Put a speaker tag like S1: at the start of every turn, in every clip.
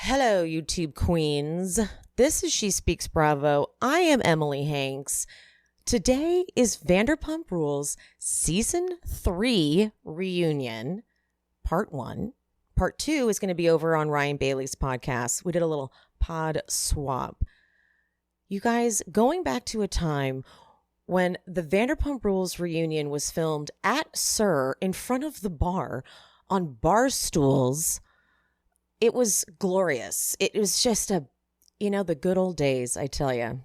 S1: Hello, YouTube queens. This is She Speaks Bravo. I am Emily Hanks. Today is Vanderpump Rules Season 3 reunion, Part 1. Part 2 is going to be over on Ryan Bailey's podcast. We did a little pod swap. You guys, going back to a time when the Vanderpump Rules reunion was filmed at Sir in front of the bar on bar stools. It was glorious. It was just the good old days, I tell you.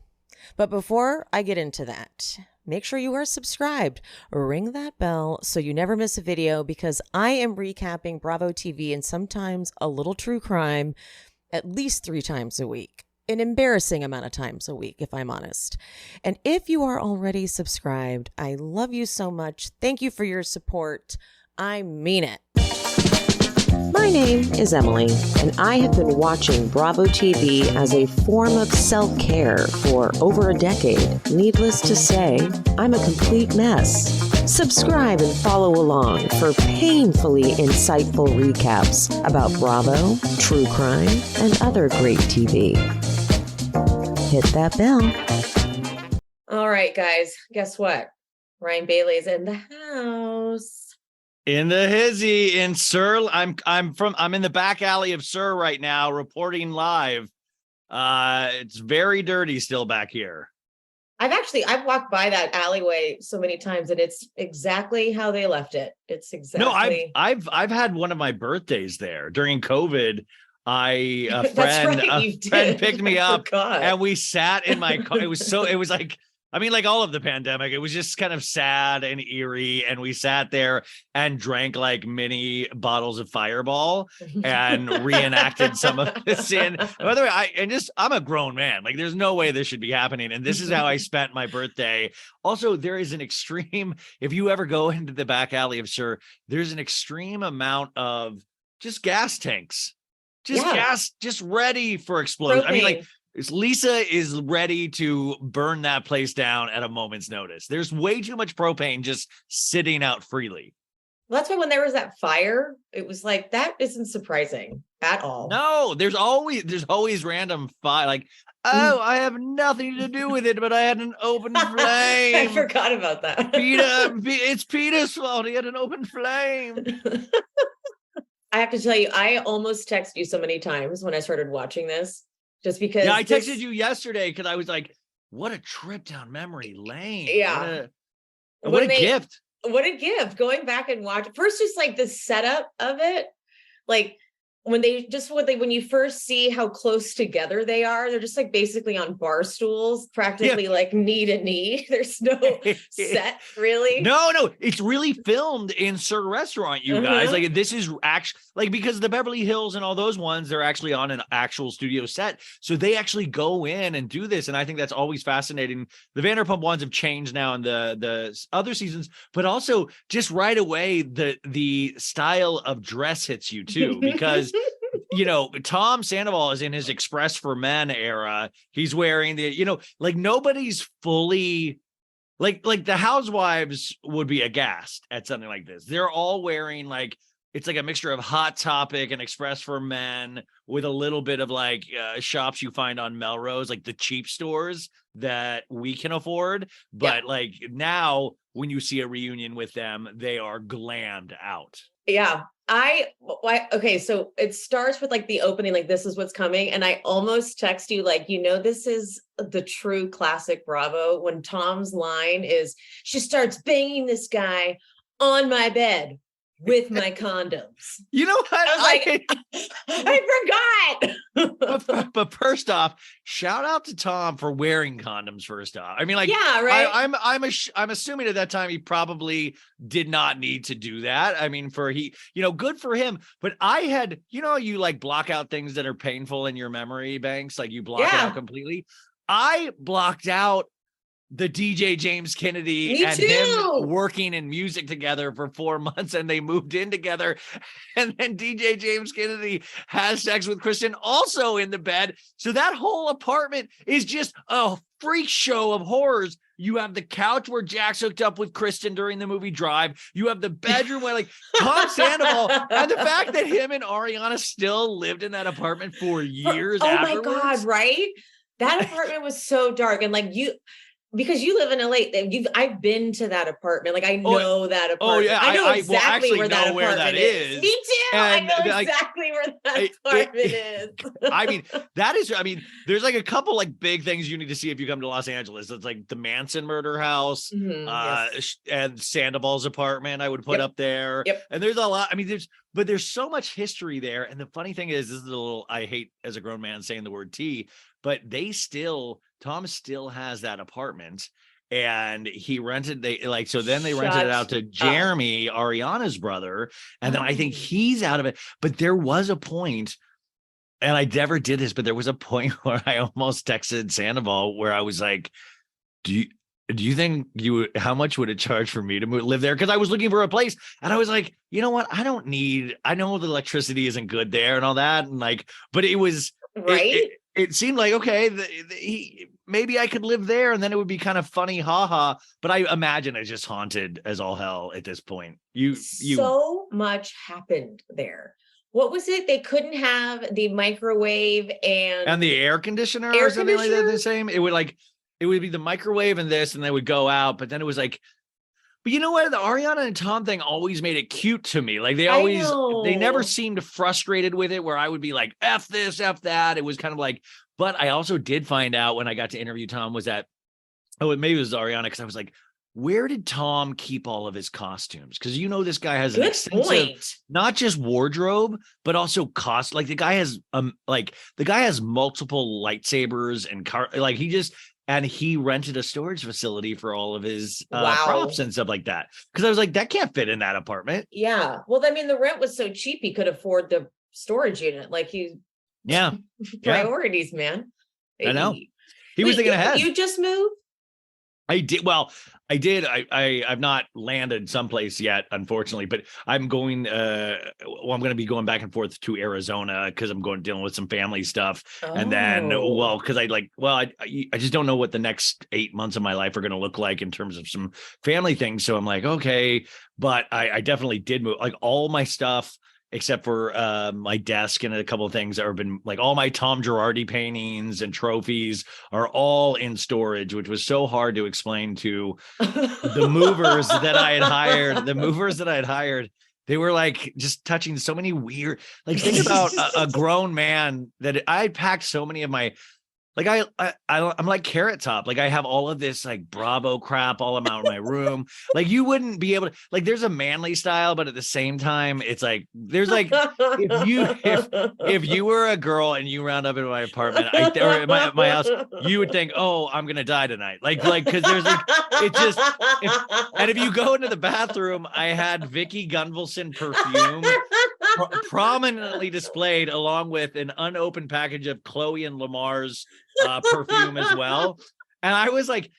S1: But before I get into that, make sure you are subscribed. Ring that bell so you never miss a video, because I am recapping Bravo TV and sometimes a little true crime at least 3 times a week. An embarrassing amount of times a week, if I'm honest. And if you are already subscribed, I love you so much. Thank you for your support. I mean it. My name is Emily, and I have been watching Bravo TV as a form of self-care for over a decade. Needless to say, I'm a complete mess. Subscribe and follow along for painfully insightful recaps about Bravo, true crime, and other great TV. Hit that bell. All right, guys, guess what? Ryan Bailey's in the house.
S2: In the hizzy in Sir, I'm in the back alley of Sir right now, reporting live. It's very dirty still back here.
S1: I've walked by that alleyway so many times, and it's exactly how they left it. It's exactly.
S2: No, I've had one of my birthdays there during COVID. A friend picked me up, and we sat in my car. It was like all of the pandemic, it was just kind of sad and eerie. And we sat there and drank like mini bottles of Fireball and reenacted some of the sin. By the way, I'm a grown man. Like, there's no way this should be happening. And this is how I spent my birthday. Also, there is an extreme, if you ever go into the back alley of Sir, there's an extreme amount of just gas tanks, gas, just ready for explosion. Propane. I mean, like, Lisa is ready to burn that place down at a moment's notice. There's way too much propane just sitting out freely.
S1: Well, that's why when there was that fire, it was like, that isn't surprising at all.
S2: No, there's always random fire. Like, oh, I have nothing to do with it, but I had an open flame.
S1: I forgot about that.
S2: It's Peter's fault. He had an open flame.
S1: I have to tell you, I almost texted you so many times when I started watching this. Just because.
S2: Yeah, I texted you yesterday because I was like, what a trip down memory lane.
S1: Yeah.
S2: What a gift.
S1: What a gift. Going back and watch. First, just like the setup of it. Like when you first see how close together they are, they're just like basically on bar stools, practically like knee to knee. There's no set, really.
S2: No, it's really filmed in Sir Restaurant, you guys. Like, this is actually like, because the Beverly Hills and all those ones, they're actually on an actual studio set. So they actually go in and do this. And I think that's always fascinating. The Vanderpump ones have changed now in the other seasons, but also just right away, the style of dress hits you too, because Tom Sandoval is in his Express for Men era. He's wearing nobody's fully like the housewives would be aghast at something like this. They're all wearing it's like a mixture of Hot Topic and Express for Men with a little bit of shops you find on Melrose, like the cheap stores that we can afford. But now when you see a reunion with them, they are glammed out.
S1: Yeah. Okay, so it starts with the opening, this is what's coming. And I almost text you, this is the true classic Bravo, when Tom's line is, she starts banging this guy on my bed with my condoms.
S2: You know what?
S1: I was I
S2: forgot. But first off, shout out to Tom for wearing condoms. First off, I mean,
S1: yeah, right.
S2: I'm assuming at that time he probably did not need to do that. I mean, good for him. But I had, you block out things that are painful in your memory banks, you block it out completely. I blocked out the DJ James Kennedy and him working in music together for 4 months, and they moved in together, and then DJ James Kennedy has sex with Kristen also in the bed. So that whole apartment is just a freak show of horrors. You have the couch where Jax hooked up with Kristen during the movie Drive. You have the bedroom where like Tom Sandoval, and the fact that him and Ariana still lived in that apartment for years afterwards.
S3: Oh my God, right? That apartment was so dark. And like because you live in LA, I've been to that apartment. Like I know that apartment.
S2: Oh yeah,
S3: I know exactly where that apartment is. Me too.
S2: And
S3: I know exactly where that apartment is.
S2: I mean, there's like a couple like big things you need to see if you come to Los Angeles. It's like the Manson murder house, and Sandoval's apartment. I would put up there.
S3: Yep.
S2: And there's a lot. I mean, there's so much history there. And the funny thing is, this is a little. I hate as a grown man saying the word T, but Tom still has that apartment, and he rented they rented it out to Jeremy, Ariana's brother, and then I think he's out of it. But there was a point, and I never did this, but there was a point where I almost texted Sandoval where I was like, do you think how much would it charge for me to live there? Because I was looking for a place, and I was like, you know what? I know the electricity isn't good there and all that, and like, but it was
S3: right.
S2: It seemed like, okay, maybe I could live there, and then it would be kind of funny, haha. But I imagine it's just haunted as all hell at this point. So
S3: much happened there. What was it? They couldn't have the microwave and
S2: the air conditioner or something like that. The same. It would be the microwave and this, and they would go out. But then it was like, but you know what? The Ariana and Tom thing always made it cute to me. Like they never seemed frustrated with it, where I would be like, F this, F that. It was kind of like, but I also did find out when I got to interview Tom was that, maybe it was Ariana, because I was like, where did Tom keep all of his costumes? Because this guy has an extensive, not just wardrobe, but also cost. Like the guy has multiple lightsabers and and he rented a storage facility for all of his props and stuff like that. Because I was like, that can't fit in that apartment.
S3: Yeah. Well, I mean, the rent was so cheap, he could afford the storage unit. Like priorities, man.
S2: I know. He was thinking ahead.
S3: You just moved?
S2: I did. Well, I did. I've not landed someplace yet, unfortunately, but I'm going, I'm going to be going back and forth to Arizona because I'm dealing with some family stuff. And then, because I just don't know what the next 8 months of my life are going to look like in terms of some family things. So I'm like, okay, but I definitely did move, like all my stuff, except for my desk and a couple of things that have been like all my Tom Girardi paintings and trophies are all in storage, which was so hard to explain to the movers that I had hired. They were like just touching so many weird, like think about a grown man that I packed so many of my, like I'm like Carrot Top. Like I have all of this like Bravo crap all out in my room. Like you wouldn't be able to, like there's a manly style, but at the same time, it's like there's like if you were a girl and you round up in my apartment or my house, you would think, oh, I'm gonna die tonight. Like because there's like and if you go into the bathroom, I had Vicky Gunvalson perfume prominently displayed along with an unopened package of Chloe and Lamar's perfume as well. And I was like,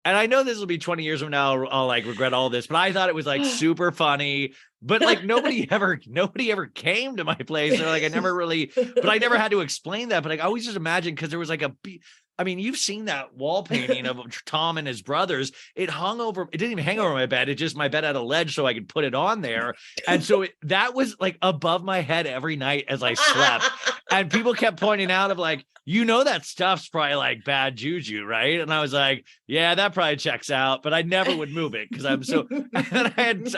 S2: and I know this will be 20 years from now, I'll like regret all this, but I thought it was like super funny. But like nobody ever came to my place. Or like I never had to explain that. But like I always just imagine, because there was like I mean, you've seen that wall painting of Tom and his brothers. It didn't even hang over my bed. My bed had a ledge so I could put it on there. And so that was like above my head every night as I slept. And people kept pointing out of like, that stuff's probably like bad juju, right? And I was like, yeah, that probably checks out, but I never would move it because I'm so, and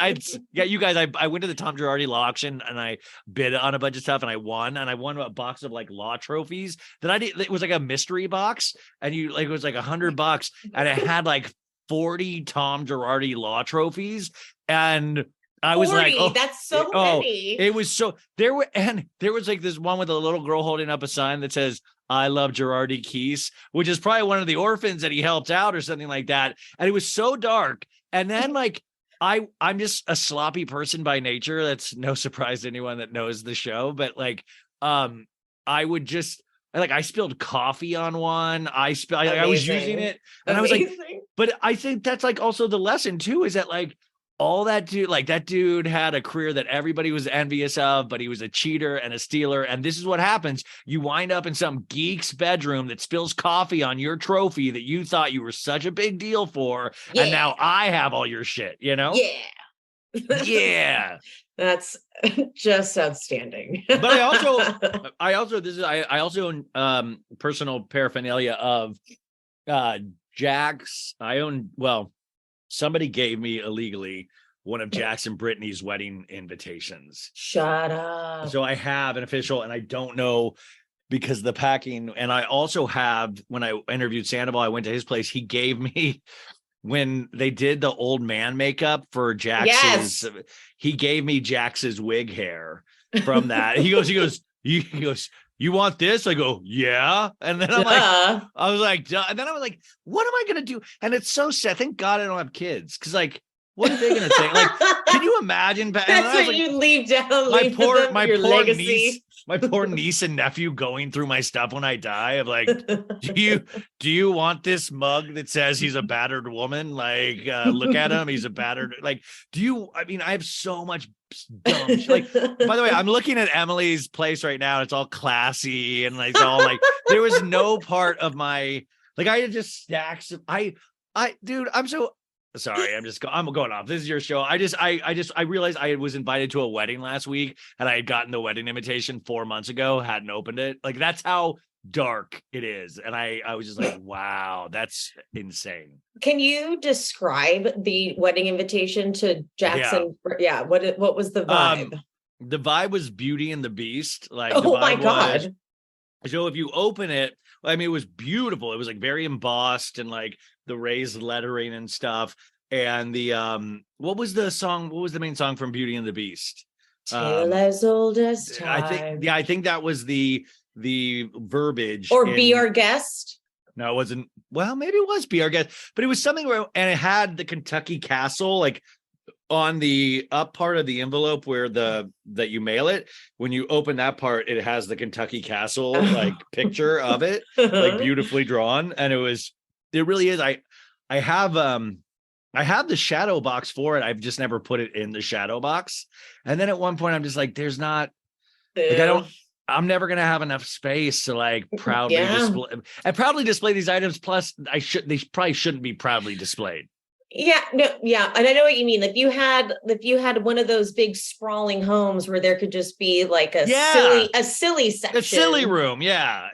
S2: you guys, I went to the Tom Girardi law auction and I bid on a bunch of stuff and I won a box of like law trophies that it was like a mystery box and it was like $100 and it had like 40 Tom Girardi law trophies. And I was 40, like, oh,
S3: that's so many.
S2: It was so there was like this one with a little girl holding up a sign that says, I love Girardi Keese, which is probably one of the orphans that he helped out or something like that. And it was so dark. And then like, I'm just a sloppy person by nature. That's no surprise to anyone that knows the show. But like, I would just I spilled coffee on one. I was using it and I was like, but I think that's like also the lesson too, is that like, all that dude, like that dude had a career that everybody was envious of, but he was a cheater and a stealer. And this is what happens. You wind up in some geek's bedroom that spills coffee on your trophy that you thought you were such a big deal for. Yeah. And now I have all your shit, you know?
S3: Yeah.
S2: Yeah.
S3: That's just outstanding.
S2: But I also own personal paraphernalia of Jax. Somebody gave me illegally one of Jax and Brittany's wedding invitations.
S3: Shut up.
S2: So I have an official, and I don't know because of the packing. And I also have, when I interviewed Sandoval, I went to his place. He gave me, when they did the old man makeup for Jax's, he gave me Jax's wig hair from that. He goes, you want this? I go, yeah. And then I was like, duh. And then I was like, what am I going to do? And it's so sad. Thank God I don't have kids. Cause like, what are they going to think? Like, can you imagine?
S3: That's what
S2: like,
S3: you leave down.
S2: My poor niece and nephew going through my stuff when I die of like, do you want this mug that says he's a battered woman? Like, look at him. He's a battered, like, I have so much dumb shit. Like, by the way, I'm looking at Emily's place right now. And it's all classy and like, it's all like, there was no part of my, like, I had just stacks of, dude, I'm so sorry. I'm going off. This is your show. I realized I was invited to a wedding last week and I had gotten the wedding invitation 4 months ago, hadn't opened it. Like, that's how dark it is. And I was just like, wow, that's insane.
S3: Can you describe the wedding invitation to Jackson? Yeah. What was the vibe?
S2: The vibe was Beauty and the Beast. Like,
S3: oh my God.
S2: So if you open it, I mean, it was beautiful. It was like very embossed and like the raised lettering and stuff. And the what was the main song from Beauty and the Beast?
S3: Tale as old as time.
S2: I think that was the verbiage.
S3: Or Be Our Guest.
S2: No, it wasn't. Well, maybe it was Be Our Guest, but it was something where, and it had the Kentucky Castle like on the up part of the envelope where that you mail it. When you open that part, it has the Kentucky Castle like picture of it, like beautifully drawn. And it really is. I have the shadow box for it. I've just never put it in the shadow box. And then at one point I'm just like, there's not, like, I'm never going to have enough space to like proudly display these items. Plus they probably shouldn't be proudly displayed.
S3: Yeah, no, yeah. And I know what you mean. If you had one of those big sprawling homes where there could just be like a silly section.
S2: A silly room. Yeah.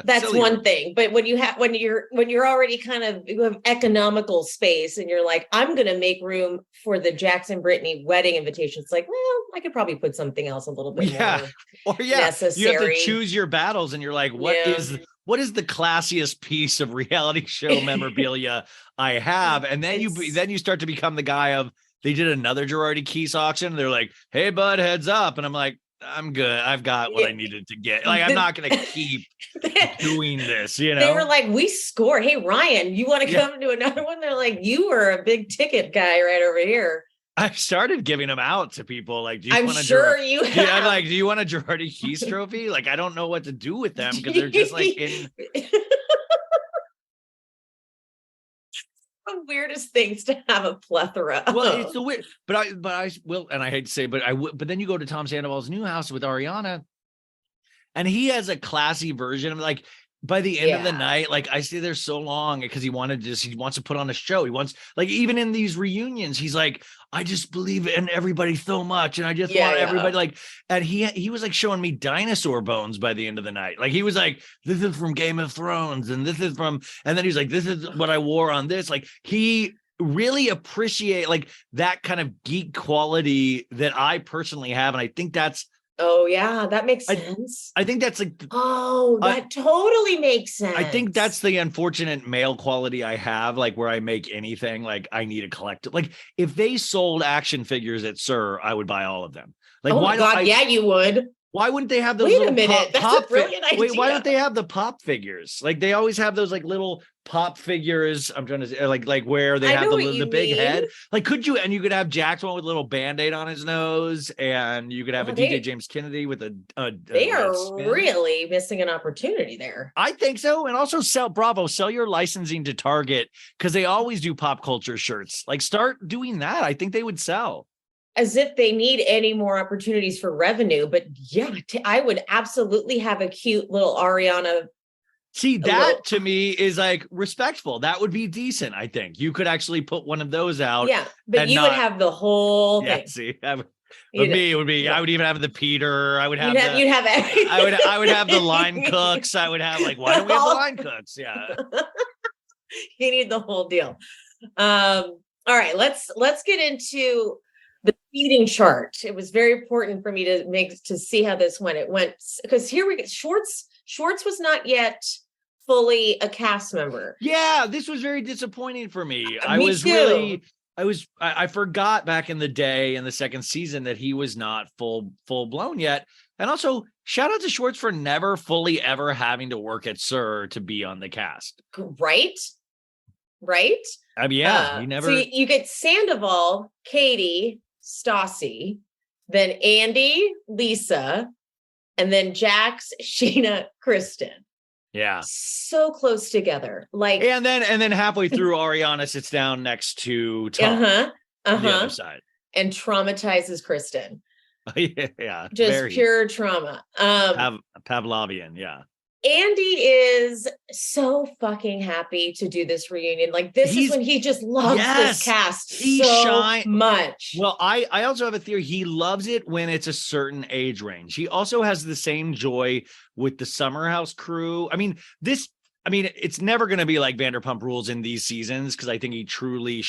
S3: That's one thing. But when you're already kind of, you have economical space and you're like, I'm going to make room for the Jax and Brittany wedding invitation. It's like, well, I could probably put something else a little bit more necessary.
S2: You have to choose your battles and you're like, what is the classiest piece of reality show memorabilia I have? And then you start to become the guy of, they did another Girardi Keys auction. They're like, hey bud, heads up. And I'm like, I'm good. I've got what I needed to get. Like, I'm not going to keep doing this, you know?
S3: They were like, we score. Hey, Ryan, you want to come to another one? They're like, you were a big ticket guy right over here.
S2: I've started giving them out to people. Like, do you want do you want a Girardi Keys trophy? Like, I don't know what to do with them because they're just like in
S3: the weirdest things to have a plethora of.
S2: Well, it's the weird, but I will, and I hate to say, but then you go to Tom Sandoval's new house with Ariana, and he has a classy version of, like, by the end of the night, like, I stay there so long because he wants to put on a show. He wants, like, even in these reunions, he's like, I just believe in everybody so much. And I just want everybody, like, and he was like showing me dinosaur bones by the end of the night. Like, he was like, this is from Game of Thrones. And this is from, and then he's like, this is what I wore on this. Like, he really appreciate like that kind of geek quality that I personally have. And I think that's,
S3: oh yeah, that makes sense.
S2: I think that's like,
S3: that totally makes sense.
S2: I think that's the unfortunate male quality I have, like, where I make anything, like, I need a collective. Like, if they sold action figures at Sir, I would buy all of them. Like,
S3: oh my God, yeah, you would.
S2: Why wouldn't they have those?
S3: Wait a minute, that's a brilliant idea.
S2: Wait, why don't they have the pop figures? Like, they always have those like little pop figures. I'm trying to say like where they
S3: I
S2: have
S3: know what
S2: the
S3: you
S2: big
S3: mean.
S2: head. Like, you could have Jax one with a little Band-Aid on his nose, and you could have a DJ James Kennedy with a
S3: they are
S2: spin.
S3: really missing an opportunity there.
S2: I think so. And also sell your licensing to Target, because they always do pop culture shirts. Like, start doing that. I think they would sell.
S3: As if they need any more opportunities for revenue. But yeah, I would absolutely have a cute little Ariana.
S2: See, that to me is like respectful. That would be decent. I think you could actually put one of those out.
S3: Yeah, but you would have the whole thing.
S2: See, me, it would be. I would even have the Peter. I would have.
S3: You'd have everything.
S2: I would have the line cooks. I would have, like, why don't we have the line cooks? Yeah,
S3: you need the whole deal. All right, let's get into the feeding chart. It was very important for me to see how this went. It went because here we get Schwartz was not yet fully a cast member.
S2: Yeah, this was very disappointing for me. I forgot back in the day in the second season that he was not full blown yet. And also, shout out to Schwartz for never fully ever having to work at SUR to be on the cast.
S3: Right?
S2: I mean, yeah, he never.
S3: So you get Sandoval, Katie, Stassi, then Andy, Lisa, and then Jax, Scheana, Kristen.
S2: Yeah.
S3: So close together. Like,
S2: and then halfway through, Ariana sits down next to Tom on the other side
S3: and traumatizes Kristen.
S2: Yeah.
S3: Just pure trauma.
S2: Pavlovian, yeah.
S3: Andy is so fucking happy to do this reunion. Like, this is when he just loves this cast so much.
S2: Well, I also have a theory. He loves it when it's a certain age range. He also has the same joy with the Summer House crew. I mean, it's never going to be like Vanderpump Rules in these seasons, because I think he truly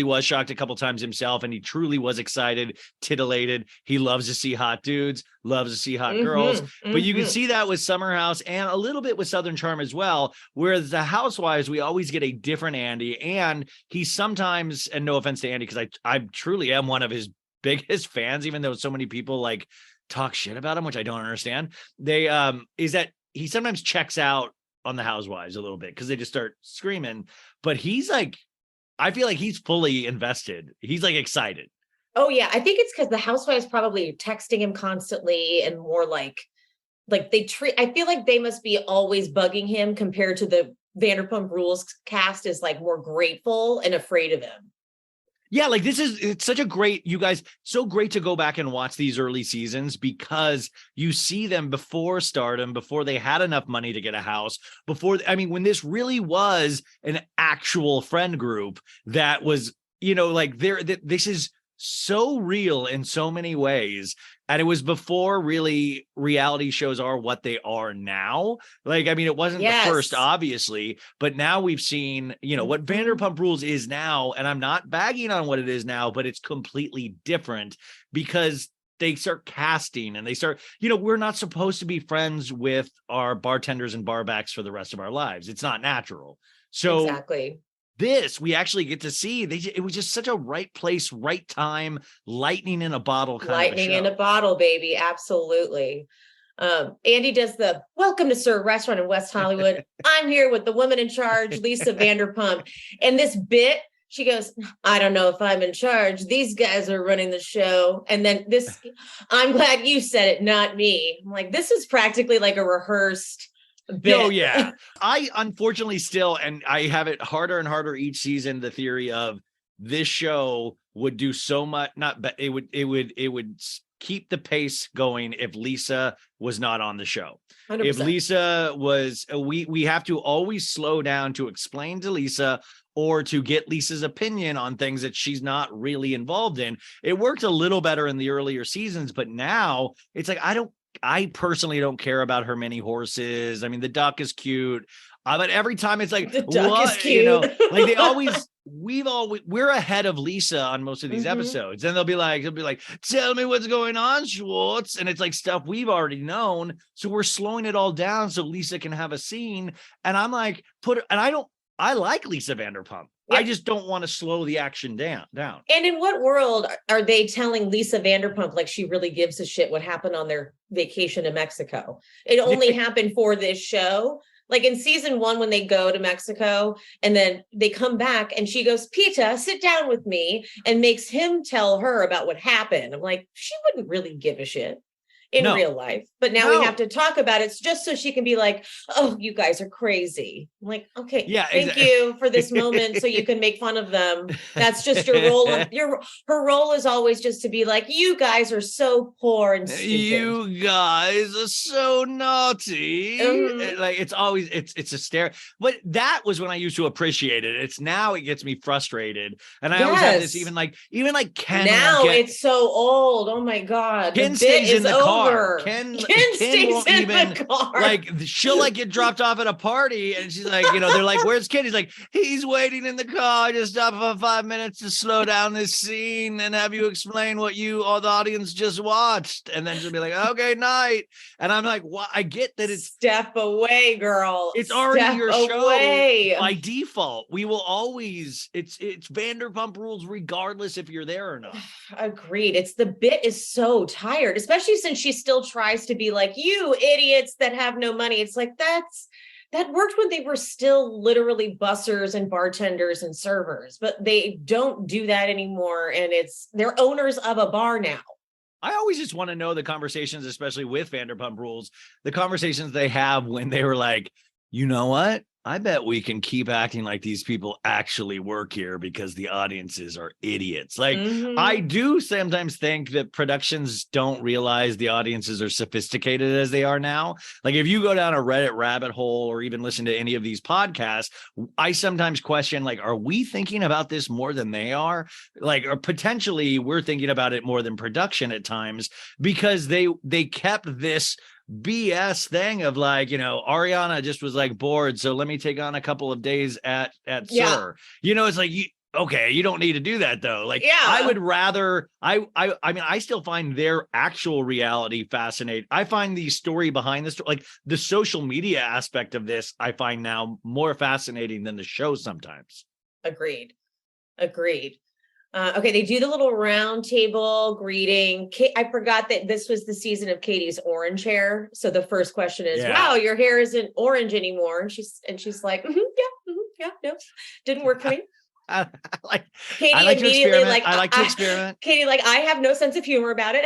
S2: was shocked a couple times himself, and he truly was excited, titillated. He loves to see hot dudes, loves to see hot girls. But you can see that with Summer House and a little bit with Southern Charm as well, whereas the Housewives, we always get a different Andy, and he sometimes, and no offense to Andy, because I truly am one of his biggest fans, even though so many people like talk shit about him, which I don't understand. Is that he sometimes checks out on the Housewives a little bit because they just start screaming, but he's like, I feel like he's fully invested. He's like excited.
S3: Oh yeah. I think it's because the Housewives probably texting him constantly, and more like I feel like they must be always bugging him, compared to the Vanderpump Rules cast is like more grateful and afraid of him.
S2: Yeah, like it's such a great, you guys, so great to go back and watch these early seasons, because you see them before stardom, before they had enough money to get a house, when this really was an actual friend group that was, like this is so real in so many ways. And it was before really reality shows are what they are now. Like, I mean, it wasn't the first, obviously, but now we've seen, what Vanderpump Rules is now. And I'm not bagging on what it is now, but it's completely different, because they start casting and they start, we're not supposed to be friends with our bartenders and barbacks for the rest of our lives. It's not natural. So
S3: exactly.
S2: This we actually get to see. It was just such a right place, right time, lightning in a bottle kind of a show.
S3: Lightning in a bottle, baby. Absolutely. Andy does the welcome to SUR restaurant in West Hollywood. I'm here with the woman in charge, Lisa Vanderpump. And this bit, she goes, I don't know if I'm in charge. These guys are running the show. And then I'm glad you said it, not me. I'm like, this is practically like a rehearsed bit.
S2: Oh yeah. I unfortunately still, and I have it harder and harder each season, the theory of this show would do so much, it would keep the pace going if Lisa was not on the show. 100%. If Lisa was, we have to always slow down to explain to Lisa, or to get Lisa's opinion on things that she's not really involved in. It worked a little better in the earlier seasons, but now it's like, I personally don't care about her many horses. I mean, the duck is cute, but every time it's like,
S3: the duck is cute.
S2: Like we're ahead of Lisa on most of these episodes. And they'll be like, tell me what's going on, Schwartz. And it's like stuff we've already known. So we're slowing it all down so Lisa can have a scene. And I'm like, I like Lisa Vanderpump. Yep. I just don't want to slow the action down.
S3: And in what world are they telling Lisa Vanderpump like she really gives a shit what happened on their vacation to Mexico? It only happened for this show. Like in season 1, when they go to Mexico and then they come back and she goes, Pita, sit down with me, and makes him tell her about what happened. I'm like, she wouldn't really give a shit in real life, but now we have to talk about it just so she can be like, oh, you guys are crazy. I'm like, okay, thank you for this moment so you can make fun of them. That's just your role. Her role is always just to be like, you guys are so poor and stupid.
S2: You guys are so naughty. Like it's always, it's a stare. But that was when I used to appreciate it. It's now it gets me frustrated. And I always have this even like Ken.
S3: Now it's so old. Oh my God.
S2: Ken stays in the car. Ken
S3: stays
S2: won't
S3: in
S2: even,
S3: the car.
S2: like, she'll like get dropped off at a party and she's like, they're like, where's Ken? He's like, he's waiting in the car. I just stopped for 5 minutes to slow down this scene and have you explain what you or the audience just watched. And then she'll be like, okay, night. And I'm like, well, I get that it's
S3: step away, girl.
S2: It's already your show by default. We will always, it's Vanderpump Rules regardless if you're there or not.
S3: Agreed. It's the bit is so tired, especially since she still tries to be like, you idiots that have no money. It's like, that worked when they were still literally bussers and bartenders and servers, but they don't do that anymore. And they're owners of a bar now.
S2: I always just want to know the conversations, especially with Vanderpump Rules, the conversations they have when they were like, you know what? I bet we can keep acting like these people actually work here because the audiences are idiots. Like, I do sometimes think that productions don't realize the audiences are sophisticated as they are now. Like, if you go down a Reddit rabbit hole or even listen to any of these podcasts, I sometimes question, like, are we thinking about this more than they are? Like, or potentially we're thinking about it more than production at times, because they kept this BS thing of like, Ariana just was like bored, so let me take on a couple of days at Sir. It's like, you don't need to do that though. Like, I would rather, I mean, I still find their actual reality fascinating. I find the story behind the story, like the social media aspect of this, I find now more fascinating than the show sometimes.
S3: Agreed. Okay, they do the little round table greeting. I forgot that this was the season of Katie's orange hair. So the first question is, wow, your hair isn't orange anymore. And she's like, no, didn't work for me. Katie
S2: I like
S3: immediately
S2: I like to experiment.
S3: Katie, like, I have no sense of humor about it.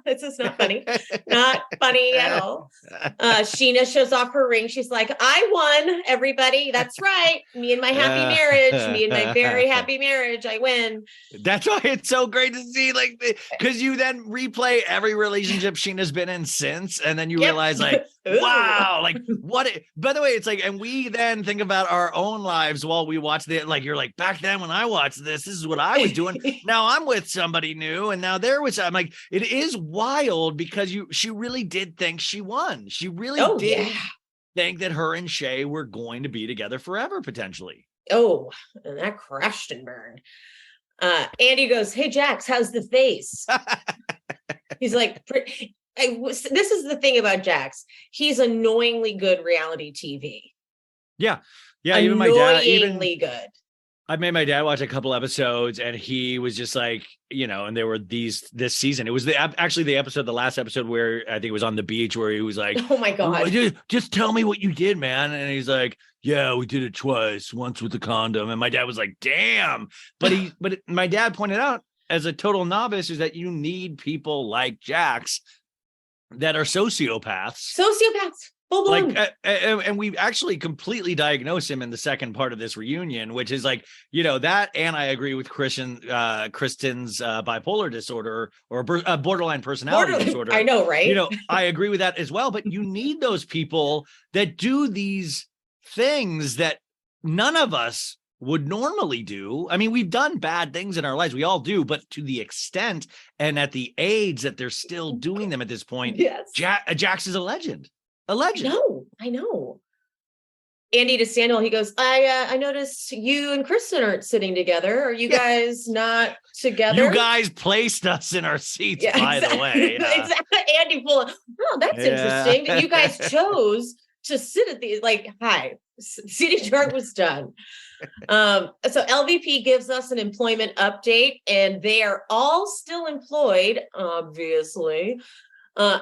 S3: This is not funny. Not funny at all. Scheana shows off her ring. She's like, I won, everybody. That's right. Me and my happy marriage. Me and my very happy marriage. I win. That's
S2: why it's so great to see, like, because you then replay every relationship Scheana's been in since, and then you realize, like, wow, like, by the way, it's like, and we then think about our own lives while we watch like, you're like, back then when I watched this is what I was doing. Now I'm with somebody new, and now I'm like, it is wild because she really did think she won. She really did think that her and Shay were going to be together forever, potentially.
S3: Oh, and that crashed and burned. Andy goes, hey, Jax, how's the face? He's like, this is the thing about Jax. He's annoyingly good reality TV.
S2: Yeah. Even my dad,
S3: good.
S2: I made my dad watch a couple episodes, and he was just like, and there were this season. It was the last episode where I think it was on the beach, where he was like,
S3: oh my God,
S2: just tell me what you did, man. And he's like, yeah, we did it twice, once with the condom. And my dad was like, damn. But my dad pointed out, as a total novice, is that you need people like Jax that are sociopaths.
S3: Like,
S2: and we actually completely diagnosed him in the second part of this reunion, which is like, that. And I agree with Kristen's bipolar disorder or borderline personality disorder.
S3: I know, right?
S2: I agree with that as well. But you need those people that do these things that none of us would normally do. I mean, we've done bad things in our lives. We all do, but to the extent and at the age that they're still doing them at this point, Jax is a legend.
S3: I know. Andy to Sandoval, he goes, I noticed you and Kristen aren't sitting together. Are you guys not together?
S2: You guys placed us in our seats, by the way.
S3: Exactly. Andy full of, that's interesting that you guys chose to sit at the, like, hi, seating chart was done. So LVP gives us an employment update, and they are all still employed, obviously.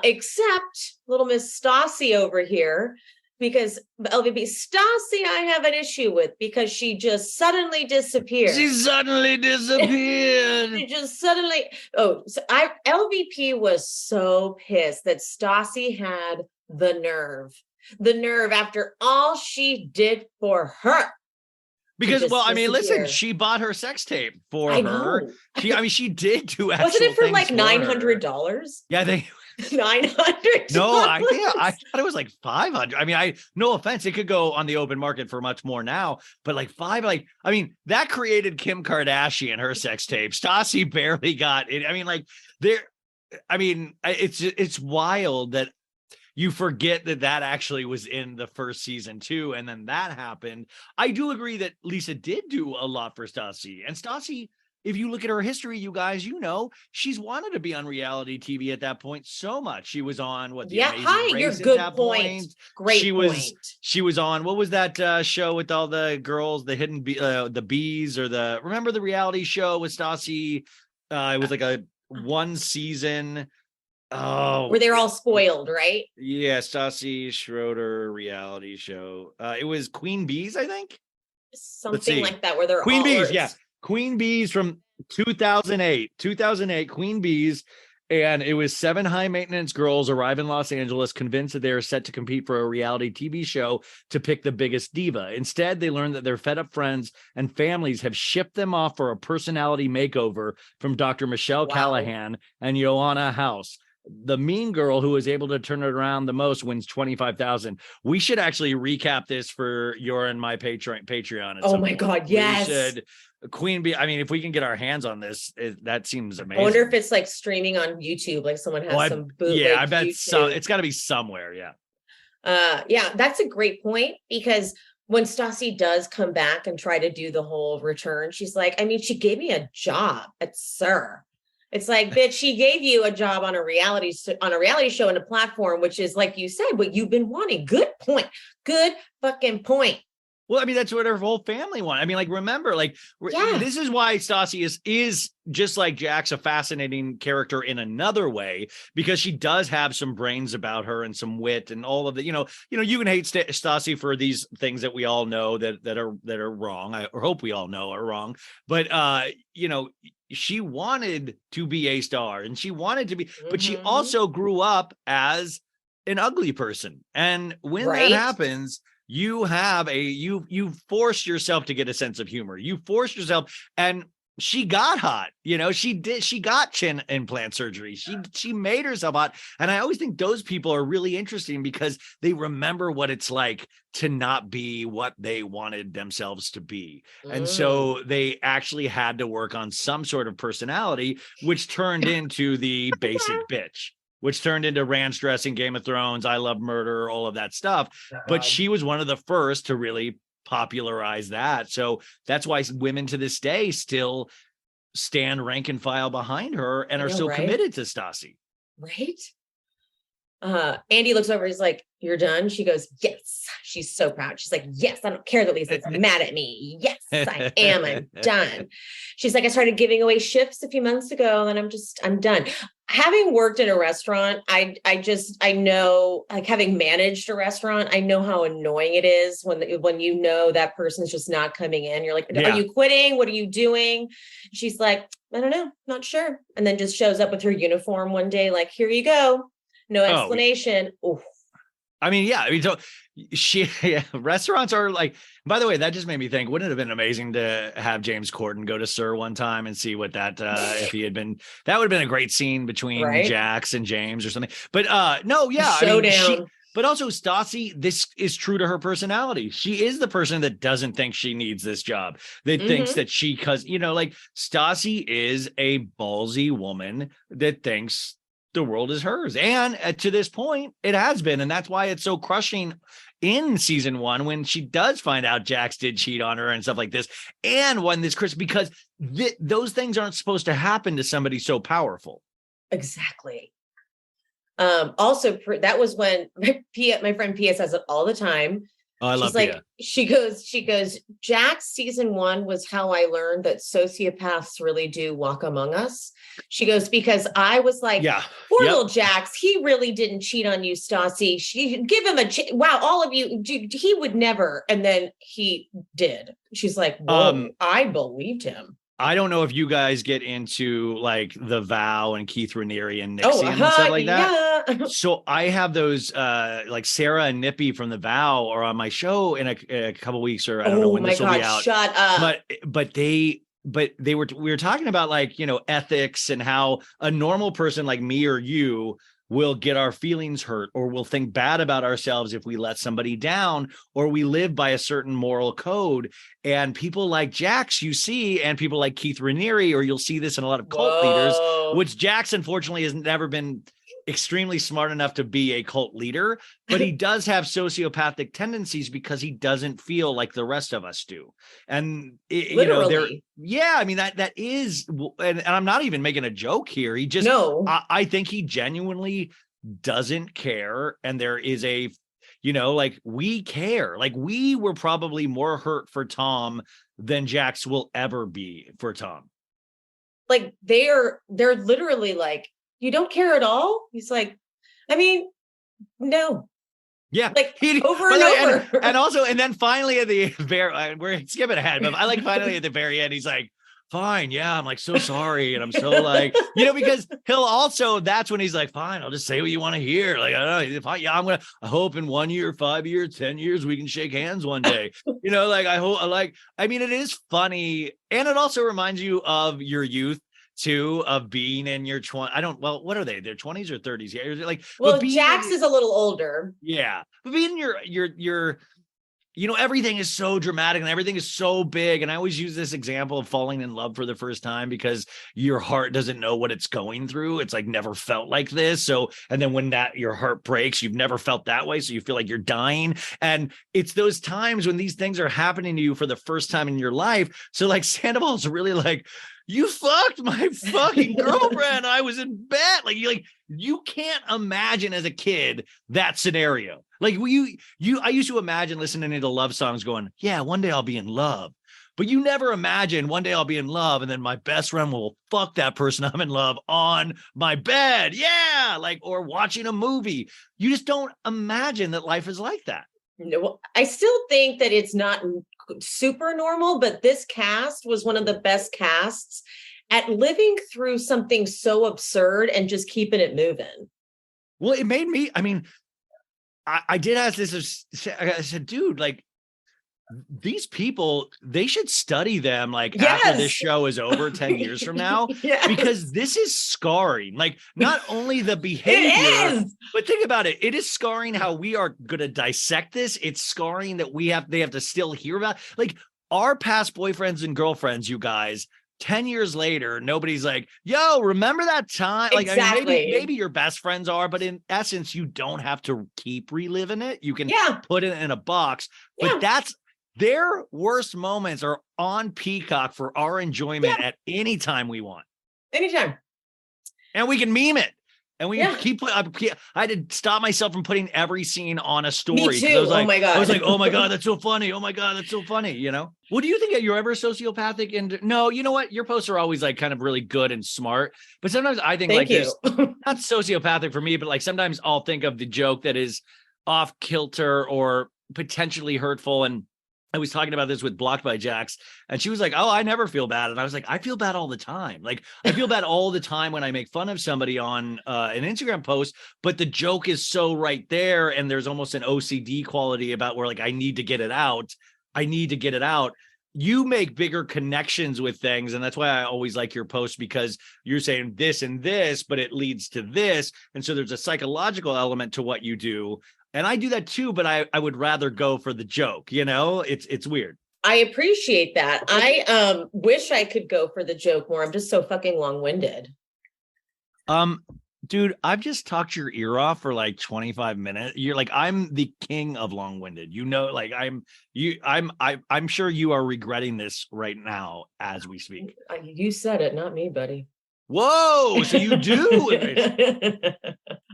S3: Except little Miss Stassi over here. because LVP Stassi, I have an issue with because she just suddenly disappeared.
S2: She suddenly disappeared.
S3: She just suddenly. Oh, so LVP was so pissed that Stassi had the nerve after all she did for her.
S2: Because, well, I mean, listen, she bought her sex tape for her. She did do actual
S3: Wasn't it for
S2: things
S3: like
S2: for
S3: $900?
S2: Yeah, they.
S3: $900.
S2: No, I thought it was like 500. I mean, no offense, it could go on the open market for much more now, but like that created Kim Kardashian, her sex tape. Stassi barely got it. I mean, it's wild that you forget that actually was in the first season too, and then that happened. I do agree that Lisa did do a lot for Stassi, and Stassi, if you look at her history, you guys, she's wanted to be on reality TV at that point so much. She was on The Amazing Race
S3: you're
S2: at
S3: good
S2: that
S3: point. Great point.
S2: She was on, what was that show with all the girls, the hidden the bees, or remember the reality show with Stassi? It was like a one season. Oh,
S3: where they're all spoiled, right?
S2: Yeah, Stassi Schroeder reality show. It was Queen Bees, I think.
S3: Something like that, where they're
S2: Queen Bees, yeah. Queen Bees from 2008, Queen Bees. And it was 7 high maintenance girls arrive in Los Angeles convinced that they are set to compete for a reality TV show to pick the biggest diva. Instead, they learn that their fed up friends and families have shipped them off for a personality makeover from Dr. Michelle Callahan and Joanna House. The mean girl who was able to turn it around the most wins $25,000. We should actually recap this for your and my Patreon.
S3: Oh my God, yes.
S2: We should. Queen Bee. I mean, if we can get our hands on this, that seems amazing.
S3: I wonder if it's like streaming on YouTube, like someone has some bootleg.
S2: Yeah, I bet it's got to be somewhere. Yeah.
S3: Yeah, that's a great point, because when Stassi does come back and try to do the whole return, she's like, I mean, she gave me a job at SUR. It's like, bitch, she gave you a job on a reality show and a platform, which is, like you said, what you've been wanting. Good point. Good fucking point.
S2: Well, I mean, that's what her whole family wanted. I mean, like, remember, this is why Stassi is just like Jax, a fascinating character in another way, because she does have some brains about her and some wit and all of the, you can hate Stassi for these things that we all know that are wrong. I hope we all know are wrong, but she wanted to be a star, and she wanted to be, but she also grew up as an ugly person. And when that happens, you have you force yourself to get a sense of humor. You force yourself, and she got hot. She got chin implant surgery. She made herself hot. And I always think those people are really interesting because they remember what it's like to not be what they wanted themselves to be. And so they actually had to work on some sort of personality, which turned into the basic bitch, which turned into ranch dressing, Game of Thrones, I Love Murder, all of that stuff. But she was one of the first to really popularize that. So that's why women to this day still stand rank and file behind her and are so committed to Stassi.
S3: Right? Andy looks over, he's like, you're done? She goes, yes. She's so proud. She's like, yes, I don't care that Lisa's mad at me. Yes, I am. I'm done. She's like, I started giving away shifts a few months ago, and I'm done. Having worked in a restaurant, I know, like, having managed a restaurant, I know how annoying it is when that person's just not coming in. You're like, are you quitting? What are you doing? She's like, I don't know, not sure. And then just shows up with her uniform one day, like, here you go. No explanation. Oh.
S2: I mean, yeah. I mean, so restaurants are like, by the way, that just made me think, wouldn't it have been amazing to have James Corden go to SUR one time and see what that, if he had been, that would have been a great scene between Jax and James or something. But no, yeah.
S3: Showdown.
S2: But also Stassi, this is true to her personality. She is the person that doesn't think she needs this job. That thinks that Stassi is a ballsy woman that thinks the world is hers. And to this point, it has been. And that's why it's so crushing in season 1 when she does find out Jax did cheat on her and stuff like this. And when this because those things aren't supposed to happen to somebody so powerful.
S3: Exactly. Also, that was when my friend Pia says it all the time.
S2: Oh, I
S3: She's
S2: love
S3: like,
S2: Pia.
S3: she goes, Jax season 1 was how I learned that sociopaths really do walk among us. She goes, because I was like,
S2: Yeah.
S3: poor
S2: Yep.
S3: little Jax, he really didn't cheat on you, Stassi. She give him wow, all of you, he would never. And then he did. She's like, whoa, I believed him.
S2: I don't know if you guys get into like The Vow and Keith Raniere and Nixium and stuff like that.
S3: Yeah.
S2: So I have those like Sarah and Nippy from The Vow are on my show in a couple weeks, or I don't know when this will be out.
S3: Shut up.
S2: But we were talking about like, ethics and how a normal person like me or you will get our feelings hurt, or we'll think bad about ourselves if we let somebody down, or we live by a certain moral code. And people like Jax, you see, and people like Keith Raniere, or you'll see this in a lot of cult leaders, which Jax unfortunately has never been extremely smart enough to be a cult leader, but he does have sociopathic tendencies because he doesn't feel like the rest of us do. And
S3: Literally.
S2: I mean, that is, and I'm not even making a joke here. He just, I think he genuinely doesn't care. And there is a, like, we care. Like, we were probably more hurt for Tom than Jax will ever be for Tom.
S3: Like, they're literally like, you don't care at all? He's like, I mean, no.
S2: Yeah.
S3: Like, over and over.
S2: And also, and then finally at the very, we're skipping ahead, but I like finally at the very end, he's like, fine. Yeah. I'm like, so sorry. And I'm so like, because he'll also, that's when he's like, fine, I'll just say what you want to hear. Like, I don't know. I hope in 1 year, 5 years, 10 years, we can shake hands one day. I mean, it is funny. And it also reminds you of your youth too, of being in your 20s. What are they? Their 20s or 30s? Yeah. Like,
S3: well, Jax is a little older.
S2: Yeah. But being your everything is so dramatic and everything is so big. And I always use this example of falling in love for the first time, because your heart doesn't know what it's going through. It's like never felt like this. So, and then when your heart breaks, you've never felt that way. So you feel like you're dying. And it's those times when these things are happening to you for the first time in your life. So like Sandoval's really like, you fucked my fucking girlfriend. I was in bed. Like you can't imagine as a kid that scenario. Like I used to imagine listening to love songs going, yeah, one day I'll be in love. But you never imagine one day I'll be in love and then my best friend will fuck that person I'm in love on my bed. Yeah. Like, or watching a movie. You just don't imagine that life is like that.
S3: No, I still think that it's not super normal, but this cast was one of the best casts at living through something so absurd and just keeping it moving.
S2: Well, it made me, I mean, I did ask this, I said, dude, like, these people, they should study them like after this show is over 10 years from now, because this is scarring. Like, not only the behavior, but think about it. It is scarring how we are going to dissect this. It's scarring that they have to still hear about. Like, our past boyfriends and girlfriends, you guys, 10 years later, nobody's like, yo, remember that time? Like,
S3: exactly.
S2: I mean, maybe your best friends are, but in essence, you don't have to keep reliving it. You can put it in a box, but their worst moments are on Peacock for our enjoyment at any time we want.
S3: Anytime.
S2: And we can meme it. And we keep I had to stop myself from putting every scene on a story.
S3: Me too.
S2: I was like,
S3: oh
S2: my God, that's so funny. Oh my God, that's so funny. What do you think? You're ever sociopathic? And no, you know what? Your posts are always like kind of really good and smart. But sometimes I think this, not sociopathic for me, but like sometimes I'll think of the joke that is off kilter or potentially hurtful. And I was talking about this with Blocked by Jax, and she was like, oh, I never feel bad. And I was like, I feel bad all the time. Like, I feel bad all the time when I make fun of somebody on an Instagram post, but the joke is so right there. And there's almost an OCD quality about where like, I need to get it out. You make bigger connections with things. And that's why I always like your posts, because you're saying this and this, but it leads to this. And so there's a psychological element to what you do. And I do that too, but I would rather go for the joke. It's weird.
S3: I appreciate that. I wish I could go for the joke more. I'm just so fucking long-winded.
S2: Dude, I've just talked your ear off for like 25 minutes. You're like, I'm the king of long-winded. Like I'm sure you are regretting this right now as we speak.
S3: You said it, not me, buddy.
S2: Whoa, so you do.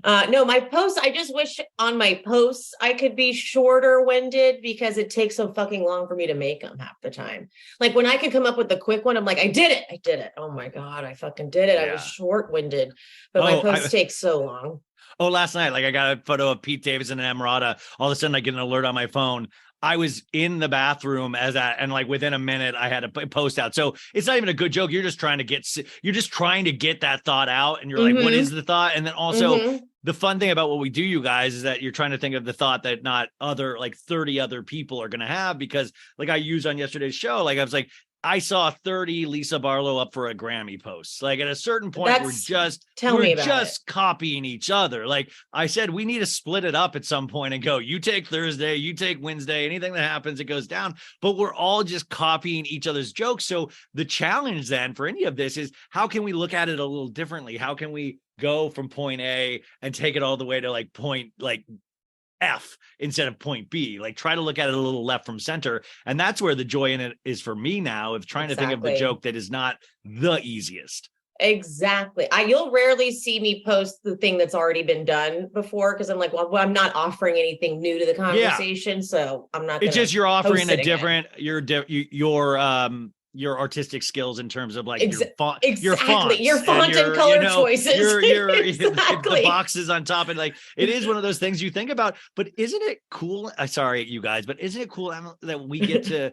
S3: No, my posts, I just wish on my posts I could be shorter winded because it takes so fucking long for me to make them half the time. Like when I can come up with the quick one, I'm like, I did it. Oh my God, I fucking did it.
S2: Yeah.
S3: I was short winded, but my posts take so long.
S2: Oh, last night, like I got a photo of Pete Davidson and Emerada. All of a sudden I get an alert on my phone. I was in the bathroom and like within a minute I had to post out. So it's not even a good joke. You're just trying to get that thought out and you're like, what is the thought? And then also the fun thing about what we do, you guys, is that you're trying to think of the thought that not other like 30 other people are going to have, because like I used on yesterday's show, like I was like, I saw 30 Lisa Barlow up for a Grammy posts. Like at a certain point, we're just copying each other. Like I said, we need to split it up at some point and go, you take Thursday, you take Wednesday, anything that happens, it goes down. But we're all just copying each other's jokes. So the challenge then for any of this is how can we look at it a little differently? How can we go from point A and take it all the way to like point like F instead of point B? Like try to look at it a little left from center. And that's where the joy in it is for me now, of trying to think of the joke that is not the easiest.
S3: Exactly. You'll rarely see me post the thing that's already been done before, because I'm like, well, I'm not offering anything new to the conversation. So I'm not.
S2: It's just you're offering a different, your artistic skills in terms of like your font, your fonts,
S3: your font and color choices,
S2: the boxes on top, and like it is one of those things you think about. But isn't it cool? Sorry, you guys, but isn't it cool that we get to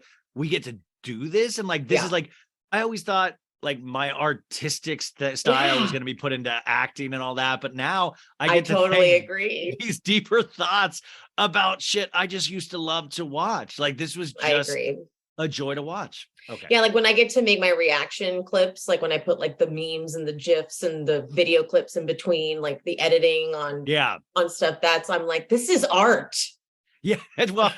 S2: do this? And like this is like, I always thought like my artistic style was going to be put into acting and all that, but now I get to
S3: totally agree.
S2: These deeper thoughts about shit I just used to love to watch. Like this was just a joy to watch. Okay. Yeah,
S3: like when I get to make my reaction clips, like when I put like the memes and the GIFs and the video clips in between, like the editing on stuff, I'm like, this is art.
S2: Yeah, well,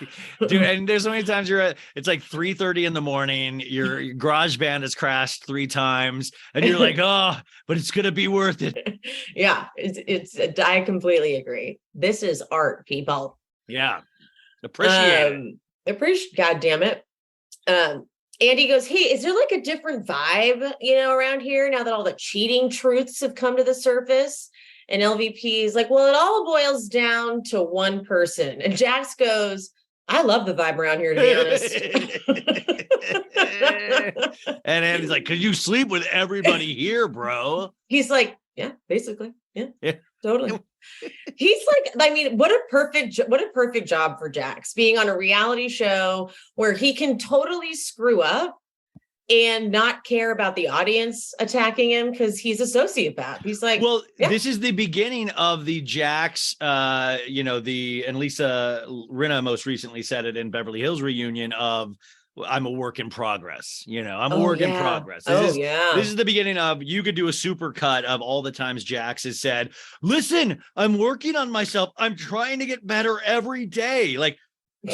S2: dude, and there's so many times it's like 3:30 in the morning, your garage band has crashed 3 times, and you're like, oh, but it's gonna be worth it.
S3: Yeah, I completely agree. This is art, people.
S2: Yeah, appreciate it.
S3: God damn it. Andy goes, hey, is there like a different vibe, around here now that all the cheating truths have come to the surface? And LVP is like, well, it all boils down to one person. And Jax goes, I love the vibe around here, to be
S2: honest. And Andy's like, could you sleep with everybody here, bro?
S3: He's like, yeah, basically. Yeah. Totally. He's like, I mean, what a perfect job for Jax, being on a reality show where he can totally screw up and not care about the audience attacking him because he's a sociopath. He's like,
S2: well, this is the beginning of the Jax, and Lisa Rinna most recently said it in Beverly Hills reunion of, I'm a work in progress. I'm a work in progress. This is the beginning of, you could do a super cut of all the times Jax has said, listen, I'm working on myself. I'm trying to get better every day. Like,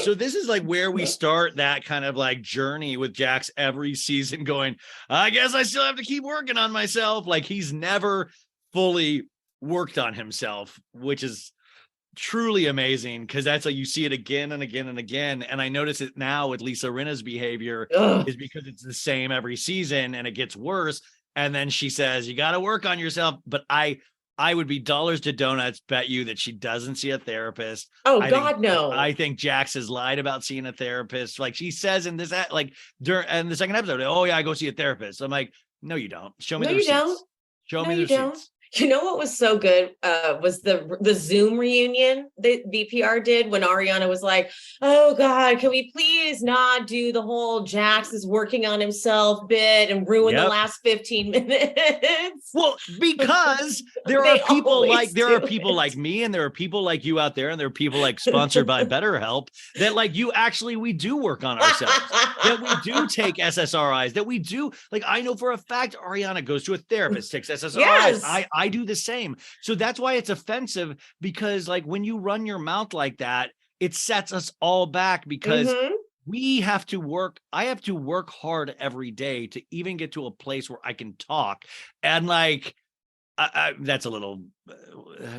S2: so this is like where we start that kind of like journey with Jax every season going, I guess I still have to keep working on myself. Like he's never fully worked on himself, which is truly amazing, because that's like you see it again and again and again. And I notice it now with Lisa Rinna's behavior is because it's the same every season and it gets worse. And then she says, you got to work on yourself. But I would be dollars to donuts bet you that she doesn't see a therapist.
S3: No.
S2: I think Jax has lied about seeing a therapist. Like she says in this, like during the second episode, oh yeah, I go see a therapist. I'm like, no, you don't. Show me the receipts. Show me the receipts.
S3: You know what was so good was the Zoom reunion that VPR did when Ariana was like, oh God, can we please not do the whole Jax is working on himself bit and ruin the last 15 minutes?
S2: Well, because there are people like me, and there are people like you out there, and there are people like sponsored by BetterHelp that like we do work on ourselves, that we do take SSRIs, that we do, like, I know for a fact Ariana goes to a therapist, takes SSRIs.
S3: Yes.
S2: I do the same. So that's why it's offensive, because like when you run your mouth like that, it sets us all back, because we have to work. I have to work hard every day to even get to a place where I can talk. And like, that's a little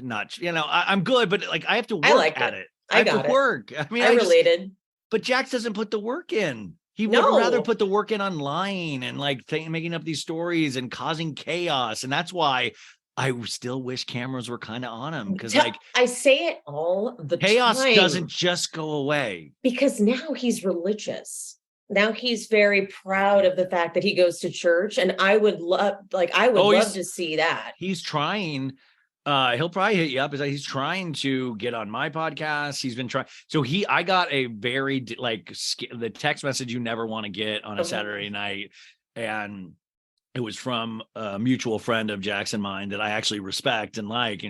S2: not, I'm good, but like I have to work at it. I have to work. I mean,
S3: I related.
S2: But Jax doesn't put the work in. He would rather put the work in online and like making up these stories and causing chaos. And that's why I still wish cameras were kind of on him, because like
S3: I say it all the
S2: chaos
S3: time.
S2: doesn't just go away.
S3: Because now he's religious. Now he's very proud of the fact that he goes to church, and I would love to see that.
S2: He's trying. He'll probably hit you up. He's trying to get on my podcast. He's been trying. So I got a very the text message you never want to get on a Saturday night, and it was from a mutual friend of Jax and mine that I actually respect and like,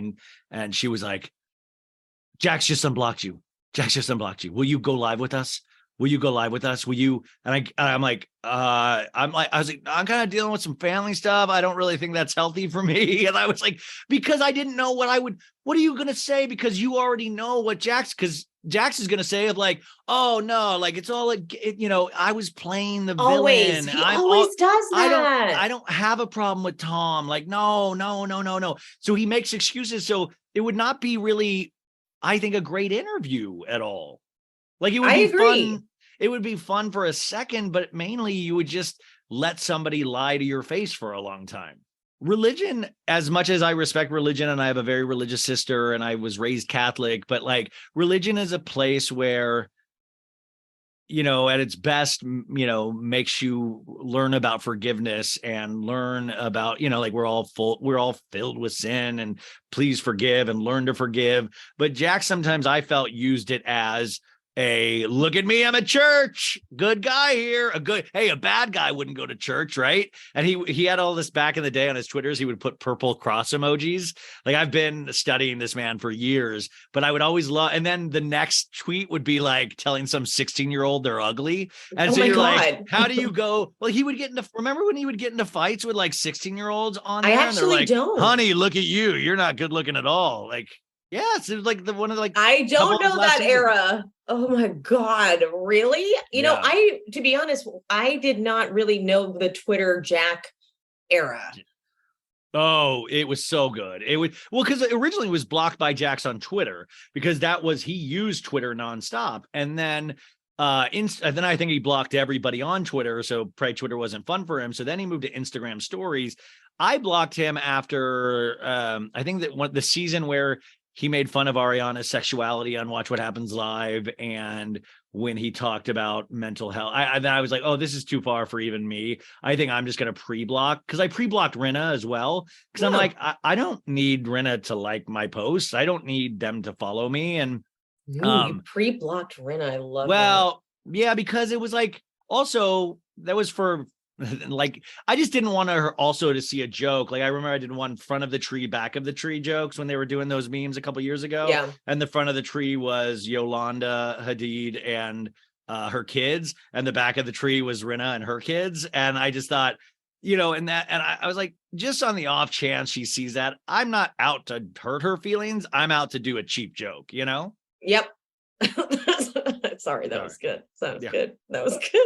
S2: and she was like, "Jax just unblocked you. Jax just unblocked you. Will you go live with us? Will you go live with us? Will you?" And I was like, I'm kind of dealing with some family stuff. I don't really think that's healthy for me. And I was like, because I didn't know what are you going to say? Because you already know what because Jax is going to say of like, oh no, like it's all like, I was playing the villain.
S3: He always does that.
S2: I don't have a problem with Tom. Like, no. So he makes excuses. So it would not be really, I think, a great interview at all. Like it would be fun. It would be fun for a second, but mainly you would just let somebody lie to your face for a long time. Religion, as much as I respect religion, and I have a very religious sister and I was raised Catholic, but like religion is a place where, at its best, makes you learn about forgiveness and learn about, like we're all filled with sin, and please forgive and learn to forgive. But Jack, sometimes I felt, used it as a look at me, I'm at church, good guy here. A bad guy wouldn't go to church, right? And he had all this back in the day on his Twitters. He would put purple cross emojis. Like, I've been studying this man for years, but I would always love. And then the next tweet would be like telling some 16-year-old they're ugly. And so you're like, how do you go? Well, he would remember when he would get into fights with like 16-year-olds on there?
S3: I actually don't.
S2: Honey, look at you. You're not good looking at all. Like, yes, it was like one of the, like,
S3: I don't know that era. Oh my God, really? To be honest, I did not really know the Twitter Jack era.
S2: Oh, it was so good. Because originally it was blocked by Jax on Twitter, because he used Twitter nonstop. And then then I think he blocked everybody on Twitter. So probably Twitter wasn't fun for him. So then he moved to Instagram stories. I blocked him after I think that the season where he made fun of Ariana's sexuality on Watch What Happens Live, and when he talked about mental health, I was like, oh, this is too far for even me. I think I'm just going to pre-block, because I pre-blocked Rinna as well, because I'm like, I don't need Rinna to like my posts. I don't need them to follow me. And
S3: you pre-blocked Rinna. I love
S2: yeah, because it was like, also that was for, like, I just didn't want her also to see a joke. Like, I remember I did one front of the tree, back of the tree jokes when they were doing those memes a couple years ago.
S3: Yeah.
S2: And the front of the tree was Yolanda Hadid and her kids, and the back of the tree was Rinna and her kids. And I just thought, and I was like, just on the off chance she sees that, I'm not out to hurt her feelings. I'm out to do a cheap joke,
S3: Yep. Sorry, that was good. Good. That was good.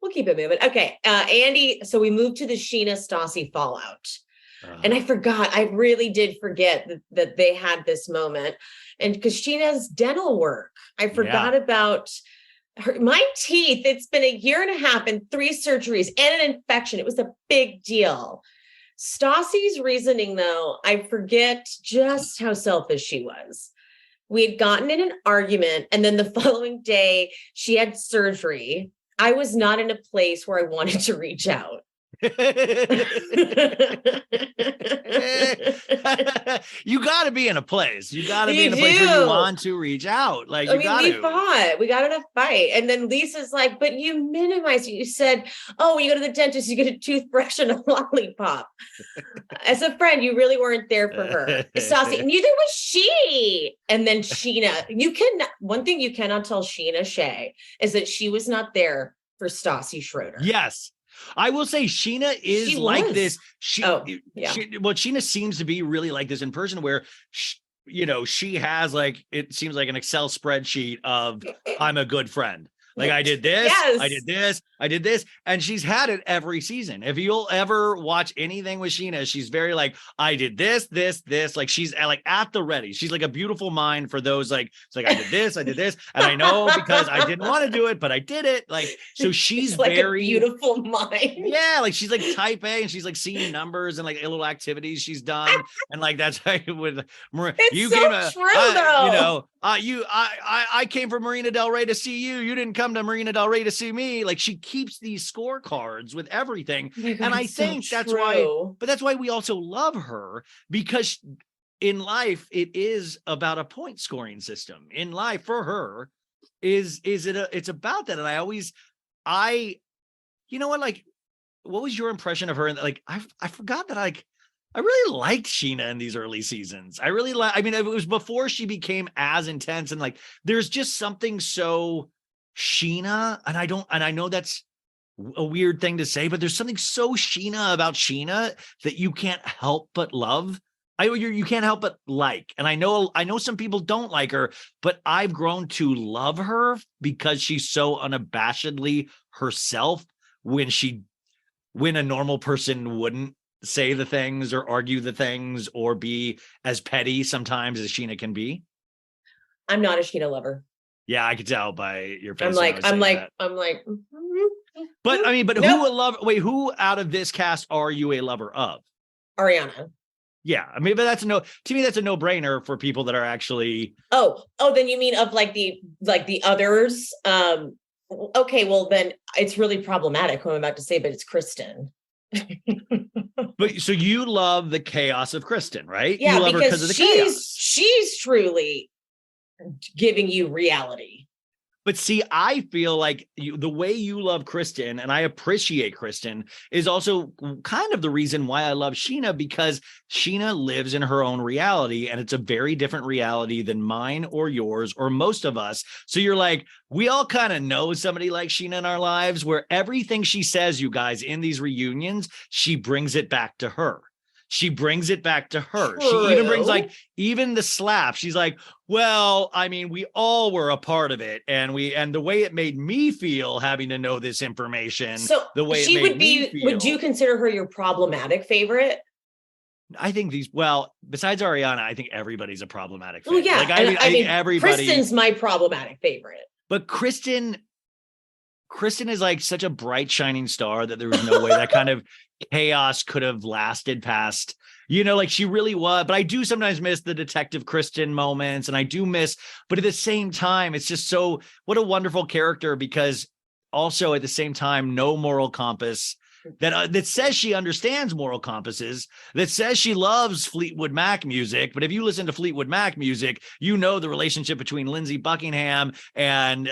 S3: We'll keep it moving. Okay. Andy, so we moved to the Scheana Stassi fallout. And I forgot, I really did forget that they had this moment. And because Scheana's dental work, I forgot about my teeth. It's been 1.5 years and 3 surgeries and an infection. It was a big deal. Stassi's reasoning, though, I forget just how selfish she was. We had gotten in an argument, and then the following day she had surgery. I was not in a place where I wanted to reach out. You
S2: got to be in a place. You got to be in a place where you want to reach out. Like, we got in a fight.
S3: And then Lisa's like, but you minimized it. You said, oh, when you go to the dentist, you get a toothbrush and a lollipop. As a friend, you really weren't there for her. Stassi, neither was she. And then Scheana, one thing you cannot tell Scheana Shay is that she was not there for Stassi Schroeder.
S2: Yes. I will say Scheana is like this. Scheana seems to be really like this in person, where she has, like, it seems like an Excel spreadsheet of I'm a good friend. Like I did this,
S3: Yes.
S2: I did this, I did this. And she's had it every season. If you'll ever watch anything with Scheana, she's very like, I did this. Like she's like at the ready. She's like a beautiful mind for those like, it's like I did this. And I know because I didn't want to do it, but I did it. Like, so she's
S3: like
S2: very
S3: a beautiful mind.
S2: Yeah, like she's like type A and she's like seeing numbers and like little activities she's done. And like that's how you would
S3: It's so true though.
S2: You know, I came from Marina Del Rey to see you. You didn't come to Marina Del Rey to see me. Like she keeps these scorecards with everything.
S3: Oh my God,
S2: and I
S3: it's so
S2: think that's
S3: true.
S2: why, but that's why we also love her, because in life, it is about a point scoring system. In life for her it's about that. And you know what, like, what was your impression of her? And like, I forgot that I really liked Scheana in these early seasons. I mean, it was before she became as intense and like, there's just something so Scheana. And I know that's a weird thing to say, but there's something so Scheana about Scheana that you can't help but love. You can't help but like, and I know some people don't like her, but I've grown to love her because she's so unabashedly herself when a normal person wouldn't say the things or argue the things or be as petty sometimes as Scheana can be.
S3: I'm not a Scheana lover.
S2: Yeah, I could tell by your face.
S3: I'm like,
S2: but I mean, but
S3: nope.
S2: who out of this cast are you a lover of?
S3: Ariana.
S2: Yeah, I mean, but to me, that's a no-brainer for people that are actually.
S3: Oh, then you mean of like the others? Okay, well then it's really problematic who I'm about to say, but it's Kristen.
S2: But so you love the chaos of Kristen, right?
S3: Yeah,
S2: you love her
S3: because
S2: of the chaos.
S3: she's truly giving you reality.
S2: But see, I feel like the way you love Kristen, and I appreciate Kristen, is also kind of the reason why I love Scheana, because Scheana lives in her own reality, and it's a very different reality than mine or yours or most of us. So you're like, we all kind of know somebody like Scheana in our lives, where everything she says, you guys, in these reunions, she brings it back to her. She brings it back to her.
S3: True.
S2: She even brings like, even the slap. She's like, well, I mean, we all were a part of it. And the way it made me feel having to know this information. So the way
S3: she would be, would you consider her your problematic favorite?
S2: I think besides Ariana, I think everybody's a problematic
S3: favorite. Well, yeah.
S2: Like, I mean, everybody.
S3: Kristen's my problematic favorite.
S2: But Kristen is like such a bright, shining star that there was no way that kind of chaos could have lasted past, like she really was. But I do sometimes miss the Detective Kristen moments, and I do miss, but at the same time, it's just what a wonderful character, because also at the same time, no moral compass that says she understands moral compasses, that says she loves Fleetwood Mac music. But if you listen to Fleetwood Mac music, you know the relationship between Lindsey Buckingham and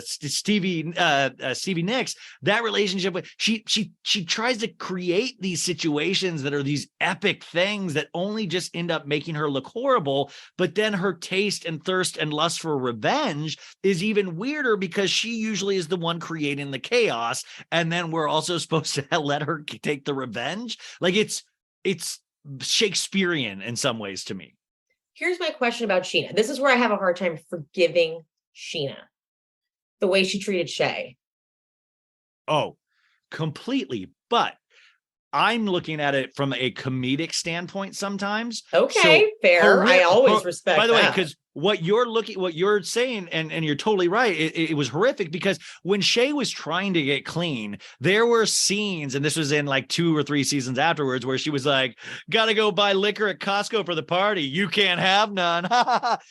S2: Stevie Nicks. That relationship, she tries to create these situations that are these epic things that only just end up making her look horrible. But then her taste and thirst and lust for revenge is even weirder, because she usually is the one creating the chaos, and then we're also supposed to let her take the revenge. Like it's Shakespearean in some ways to me.
S3: Here's my question about Scheana. This is where I have a hard time forgiving Scheana, the way she treated Shay.
S2: Oh, completely. But I'm looking at it from a comedic standpoint sometimes.
S3: Okay, fair. I always respect that.
S2: By the way, because what you're saying, and you're totally right. It was horrific, because when Shay was trying to get clean, there were scenes, and this was in like 2 or 3 seasons afterwards, where she was like, gotta go buy liquor at Costco for the party. You can't have none.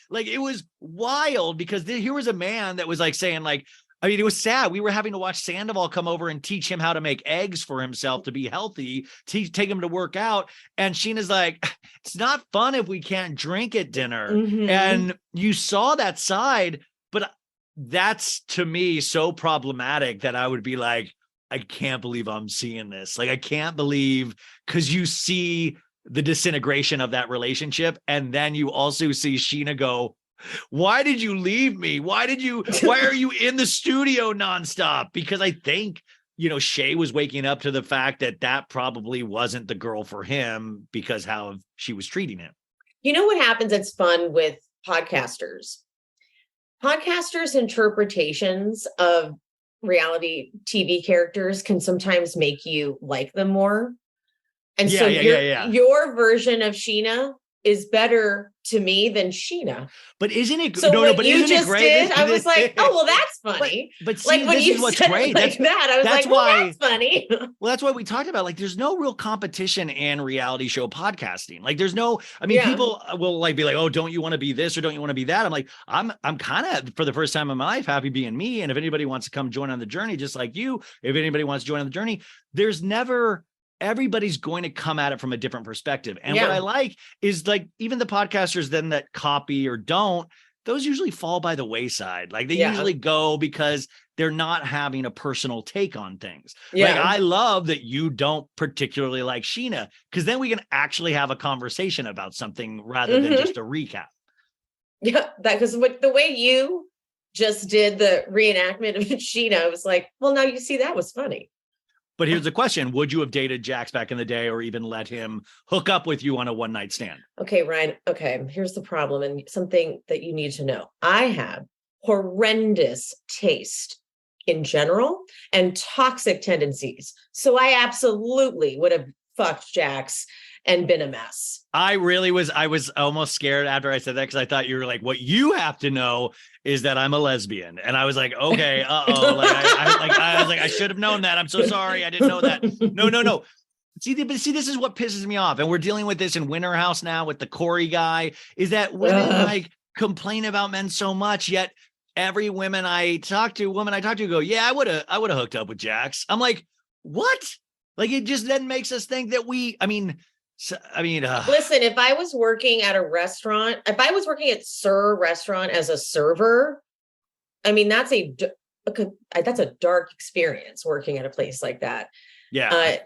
S2: Like, it was wild, because here was a man that was like saying like, I mean, it was sad. We were having to watch Sandoval come over and teach him how to make eggs for himself to be healthy, take him to work out. And Scheana's like, it's not fun if we can't drink at dinner. Mm-hmm. And you saw that side, but that's, to me, so problematic that I would be like, I can't believe I'm seeing this. Like, I can't believe, because you see the disintegration of that relationship. And then you also see Scheana go, why did you leave me? Why are you in the studio nonstop? Because I think, Shay was waking up to the fact that probably wasn't the girl for him, because how she was treating him.
S3: You know what happens that's fun with podcasters? Podcasters' interpretations of reality TV characters can sometimes make you like them more. And so your version of Scheana is better to me than Scheana.
S2: But isn't it?
S3: So what you just did, I was like, oh, well, that's funny.
S2: But see, like when
S3: you
S2: what's
S3: said
S2: great.
S3: It like that, I was like, well, that's funny.
S2: Well, that's why we talked about, like, there's no real competition in reality show podcasting. Like, there's no, I mean, people will like be like, oh, don't you want to be this or don't you want to be that? I'm like, I'm kind of, for the first time in my life, happy being me. And if anybody wants to come join on the journey, just like you, if anybody wants to join on the journey, everybody's going to come at it from a different perspective. And what I like is, like, even the podcasters then that copy or don't, those usually fall by the wayside. Like, they usually go because they're not having a personal take on things. Like, I love that you don't particularly like Scheana, because then we can actually have a conversation about something rather than just a recap.
S3: Yeah, because the way you just did the reenactment of Scheana, I was like, well, now you see, that was funny.
S2: But here's the question. Would you have dated Jax back in the day, or even let him hook up with you on a one-night stand?
S3: Okay, Ryan. Okay, here's the problem, and something that you need to know. I have horrendous taste in general and toxic tendencies. So I absolutely would have fucked Jax and been a mess.
S2: I was almost scared after I said that, because I thought you were like, what you have to know is that I'm a lesbian. And I was like, okay, I was like, I should have known that. I'm so sorry. I didn't know that. No. See, this is what pisses me off. And we're dealing with this in Winter House now with the Corey guy, is that women like complain about men so much, yet every woman I talk to go, yeah, I would have hooked up with Jax. I'm like, what? Like, it just then makes us think that listen,
S3: if I was working at a restaurant, if I was working at Sir Restaurant as a server, I mean, that's a dark experience, working at a place like that. I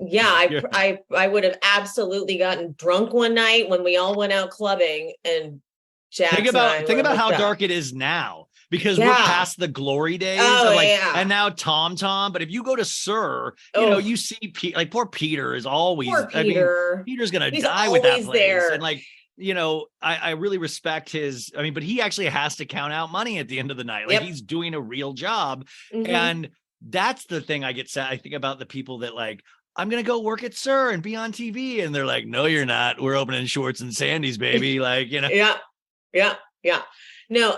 S3: would have absolutely gotten drunk one night when we all went out clubbing, and Jax
S2: think about how dark it is now, because we're past the glory days of and now Tom. But if you go to Sir, you see poor Peter is always, Peter's going to die with that place. There. And like, I really respect his, but he actually has to count out money at the end of the night. Like, he's doing a real job. Mm-hmm. And that's the thing I get sad. I think about the people that like, I'm going to go work at Sir and be on TV. And they're like, no, you're not. We're opening Schwartz and Sandy's, baby. Like,
S3: Yeah. No,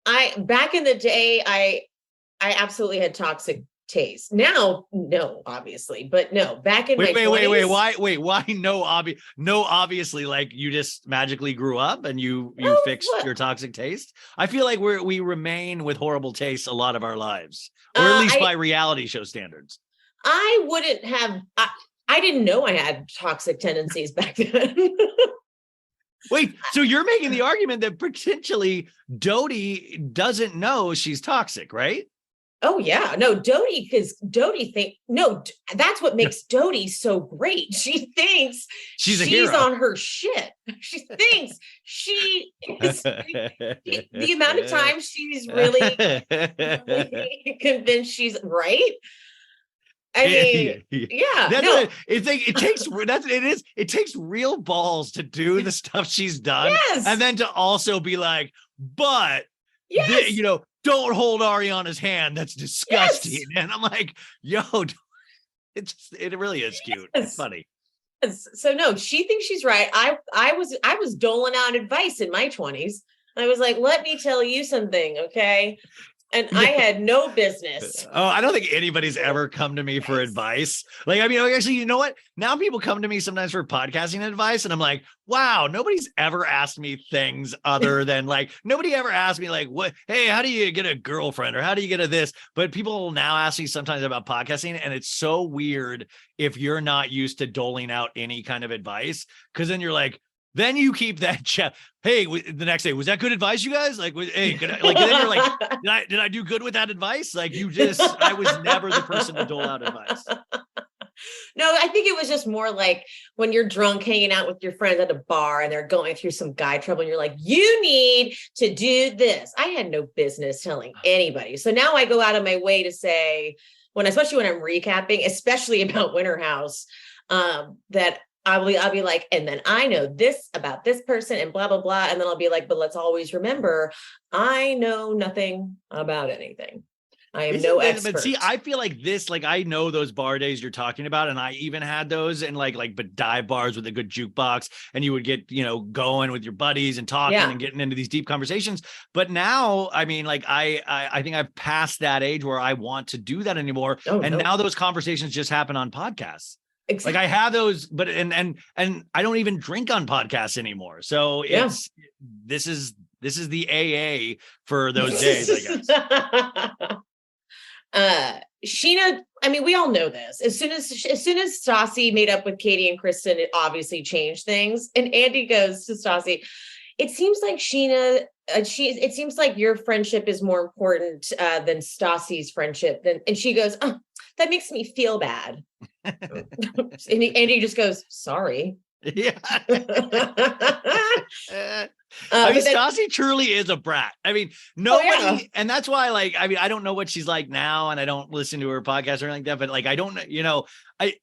S3: I back in the day, I absolutely had toxic taste. Now, no, obviously, but no, back in my 20s,
S2: why no obviously, like, you just magically grew up and you fixed your toxic taste. I feel like we remain with horrible taste a lot of our lives, or at least by reality show standards.
S3: I wouldn't have. I didn't know I had toxic tendencies back then.
S2: Wait, so you're making the argument that potentially Dodie doesn't know she's toxic, right?
S3: Oh, yeah. No, that's what makes Dodie so great. She thinks
S2: she's a hero.
S3: On her shit. She thinks she is. The amount of times she's really convinced she's right. I mean, it takes real balls to do the stuff she's done, and then to also be like, but don't hold Ariana's hand. That's disgusting. Yes. And I'm like, it really is cute. Yes. It's funny. Yes. So no, she thinks she's right. I was doling out advice in my 20s. I was like, let me tell you something, okay? And I had no business.
S2: Oh, I don't think anybody's ever come to me for advice. Like, actually, you know what? Now people come to me sometimes for podcasting advice, and I'm like, wow, nobody's ever asked me things other than like, nobody ever asked me like, what? Hey, how do you get a girlfriend, or how do you get a this? But people will now ask me sometimes about podcasting, and it's so weird if you're not used to doling out any kind of advice, because then you're like, then you keep that chat. Hey, the next day, was that good advice, you guys? Like, hey, then you're like, did I do good with that advice? Like, I was never the person to dole out advice.
S3: No, I think it was just more like when you're drunk hanging out with your friends at a bar and they're going through some guy trouble and you're like, you need to do this. I had no business telling anybody. So now I go out of my way to say, especially when I'm recapping, especially about Winter House, that I'll be like, and then I know this about this person and blah, blah, blah. And then I'll be like, but let's always remember, I know nothing about anything. I am no expert.
S2: But see, I feel like this, like I know those bar days you're talking about, and I even had those in like but dive bars with a good jukebox, and you would get, going with your buddies and talking and getting into these deep conversations. But now, I mean, like I think I've passed that age where I want to do that anymore. Now those conversations just happen on podcasts. Exactly. Like I have those, but and I don't even drink on podcasts anymore. So this is the AA for those days, I guess.
S3: Scheana, I mean, we all know this. As soon as Stassi made up with Katie and Kristen, it obviously changed things. And Andy goes to Stassi, it seems like Scheana, it seems like your friendship is more important than Stassi's friendship. And she goes, oh, that makes me feel bad. And Andy just goes, sorry.
S2: Yeah. I mean, Stassi truly is a brat. I mean, nobody, and that's why, like, I mean, I don't know what she's like now, and I don't listen to her podcast or anything like that, but like, I don't,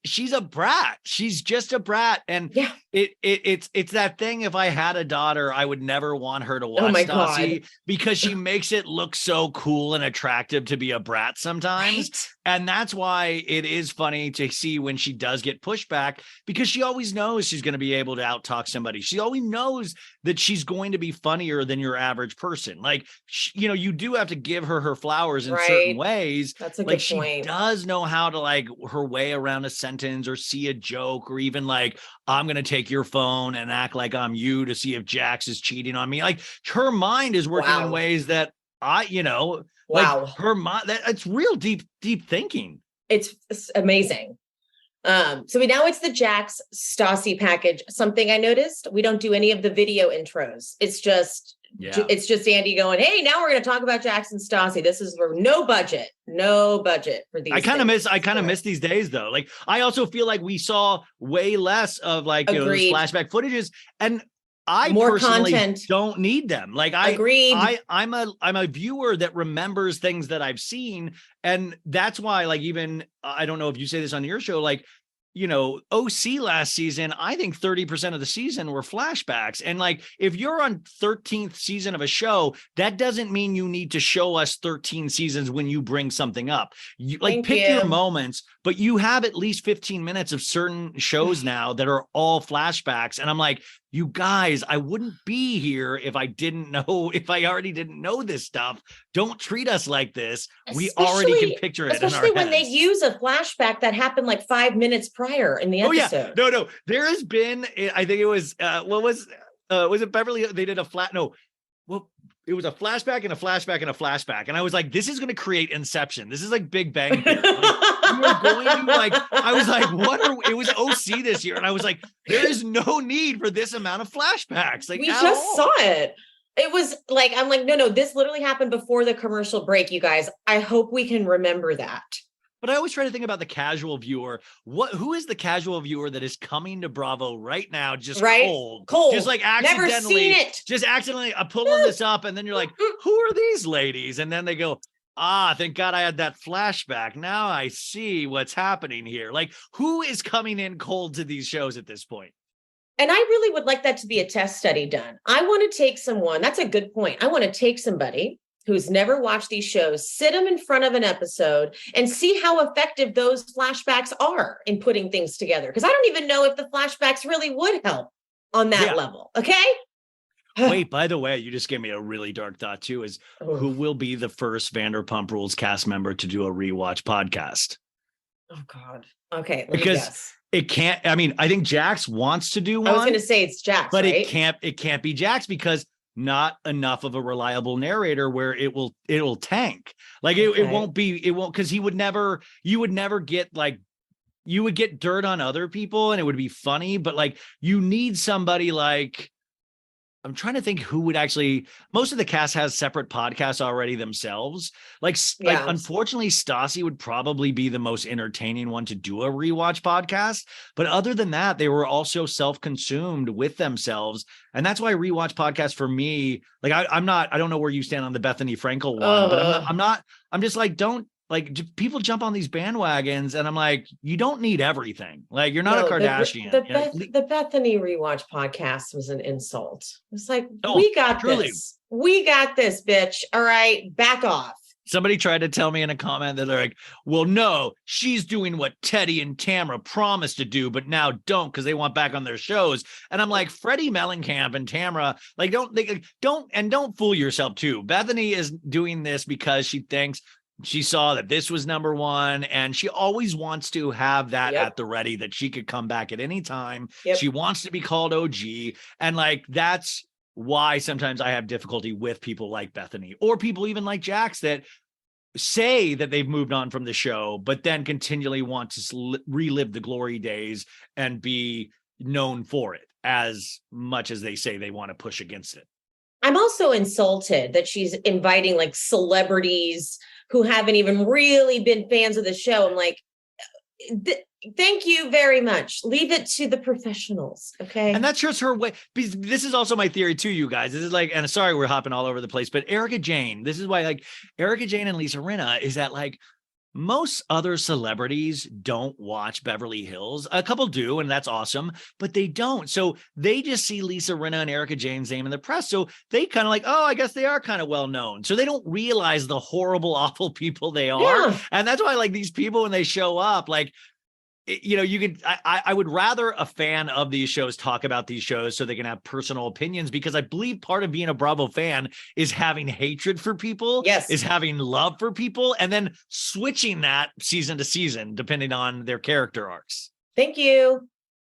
S2: she's a brat. She's just a brat. And it's that thing. If I had a daughter, I would never want her to watch Stassi because she makes it look so cool and attractive to be a brat sometimes. Right? And that's why it is funny to see when she does get pushback, because she always knows she's going to be able to out-talk somebody. She always knows that she's going to be funnier than your average person. Like, you do have to give her flowers in certain ways.
S3: That's a good point.
S2: She does know how to like her way around a sentence or see a joke, or even like, I'm going to take your phone and act like I'm you to see if Jax is cheating on me. Like, her mind is working in ways that like her mind, it's real deep thinking.
S3: It's amazing. So now it's the Jax Stassi package. Something I noticed, we don't do any of the video intros. It's just Andy going, hey, now we're going to talk about Jax and Stassi. This is where no budget for these. I kind
S2: of miss these days though. Like, I also feel like we saw way less of like, those flashback footages, and I
S3: more
S2: personally
S3: content.
S2: Don't need them. Like I'm a viewer that remembers things that I've seen. And that's why, like, even, I don't know if you say this on your show, like, OC last season, I think 30% of the season were flashbacks. And like, if you're on 13th season of a show, that doesn't mean you need to show us 13 seasons when you bring something up. You like pick your moments, but you have at least 15 minutes of certain shows now that are all flashbacks. And I'm like, you guys, I wouldn't be here if I already didn't know this stuff. Don't treat us like this. We already can picture it.
S3: Especially when they use a flashback that happened like 5 minutes prior in the episode.
S2: Oh, yeah. No. There has been, I think it was, was it Beverly? They did it was a flashback and a flashback and a flashback. And I was like, this is going to create Inception. This is like Big Bang Theory. I was like, it was OC this year. And I was like, there is no need for this amount of flashbacks. Like,
S3: we just saw it. It was like, I'm like, no, this literally happened before the commercial break, you guys. I hope we can remember that.
S2: But I always try to think about the casual viewer. Who is the casual viewer that is coming to Bravo right now, just cold, just like accidentally,
S3: never seen it.
S2: Just accidentally pulling this up, and then you're like, who are these ladies? And then they go, thank God I had that flashback. Now I see what's happening here. Like, who is coming in cold to these shows at this point?
S3: And I really would like that to be a test study done. I want to take someone. That's a good point. I want to take somebody who's never watched these shows, sit them in front of an episode and see how effective those flashbacks are in putting things together. Because I don't even know if the flashbacks really would help on that level. Okay.
S2: Wait, by the way, you just gave me a really dark thought too, is who will be the first Vanderpump Rules cast member to do a rewatch podcast?
S3: Oh God. Okay.
S2: Because it can't, I mean, I think Jax wants to do one.
S3: I was going to say it's Jax,
S2: but it can't be Jax because not enough of a reliable narrator where it will tank. Like it won't because you would never get like, you would get dirt on other people and it would be funny, but like you need somebody like, I'm trying to think who would actually, most of the cast has separate podcasts already themselves. Like unfortunately, Stassi would probably be the most entertaining one to do a rewatch podcast. But other than that, they were also self-consumed with themselves. And that's why rewatch podcasts for me, like I don't know where you stand on the Bethany Frankel one, but I'm just like, don't like people jump on these bandwagons, and I'm like, you don't need everything. Like, you're not a Kardashian.
S3: The Bethany rewatch podcast was an insult. It's like,
S2: Oh,
S3: we got
S2: truly.
S3: this. We got this, bitch. All right, back off.
S2: Somebody tried to tell me in a comment that they're like, well, no, she's doing what Teddy and Tamra promised to do, but now don't, because they want back on their shows. And I'm like, Freddie Mellencamp and Tamra, like, don't fool yourself too. Bethany is doing this because she thinks she saw that this was number one, and she always wants to have that at the ready, that she could come back at any time. She wants to be called OG. And like, that's why sometimes I have difficulty with people like Bethany, or people even like Jax, that say that they've moved on from the show, but then continually want to relive the glory days and be known for it as much as they say they want to push against it.
S3: I'm also insulted that she's inviting like celebrities who haven't even really been fans of the show. I'm like, thank you very much. Leave it to the professionals. Okay.
S2: And that's just her way. Because this is also my theory too, you guys. This is like, and sorry, we're hopping all over the place, but Erika Jayne, this is why, like, Erika Jayne and Lisa Rinna is that, like, most other celebrities don't watch Beverly Hills. A couple do, and that's awesome, but they don't. So they just see Lisa Rinna and Erika Jayne's name in the press. So they kind of like, oh, I guess they are kind of well known. So they don't realize the horrible, awful people they are. Yeah. And that's why, like, these people, when they show up, like, you know, you could, I would rather a fan of these shows talk about these shows so they can have personal opinions, because I believe part of being a Bravo fan is having hatred for people, is having love for people, and then switching that season to season, depending on their character arcs.
S3: Thank you.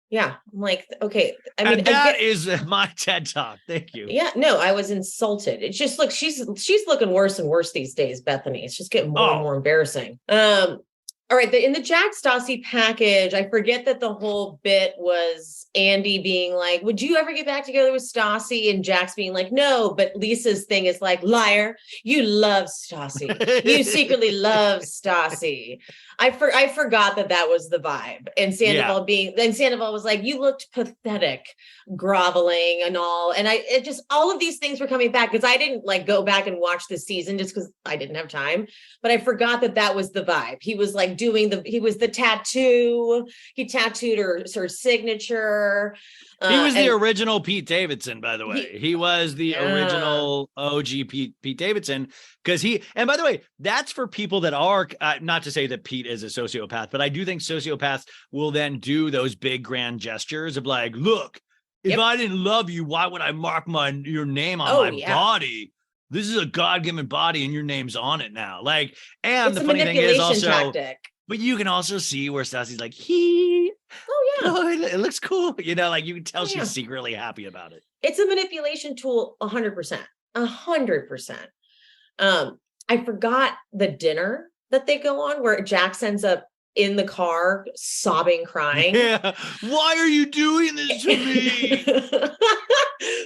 S3: Yeah. I'm like, okay. I mean,
S2: and that is my TED Talk. Thank you.
S3: Yeah, no, I was insulted. It's just, look, she's looking worse and worse these days, Bethany. It's just getting more and more embarrassing. All right, in the Jax Stassi package, I forget that the whole bit was Andy being like, would you ever get back together with Stassi? And Jax being like, no, but Lisa's thing is like, liar, you love Stassi. You secretly love Stassi. I forgot that was the vibe. And Sandoval was like, you looked pathetic, groveling and all. And all of these things were coming back, because I didn't like go back and watch the season just because I didn't have time. But I forgot that was the vibe. He was like he was the tattoo. He tattooed her signature.
S2: He was the original Pete Davidson, by the way. He was the original OG Pete Davidson, because and by the way, that's for people that are, not to say that Pete is a sociopath, but I do think sociopaths will then do those big grand gestures of like, look, if I didn't love you, why would I mark your name on my body? This is a God-given body and your name's on it now. Like, and
S3: it's
S2: the funny thing is also,
S3: tactic.
S2: But you can also see where Stassi's like, it looks cool. You know, like you can tell she's secretly happy about it.
S3: It's a manipulation tool, 100%. 100%. I forgot the dinner that they go on where Jax ends up in the car sobbing, crying.
S2: Yeah. Why are you doing this to me?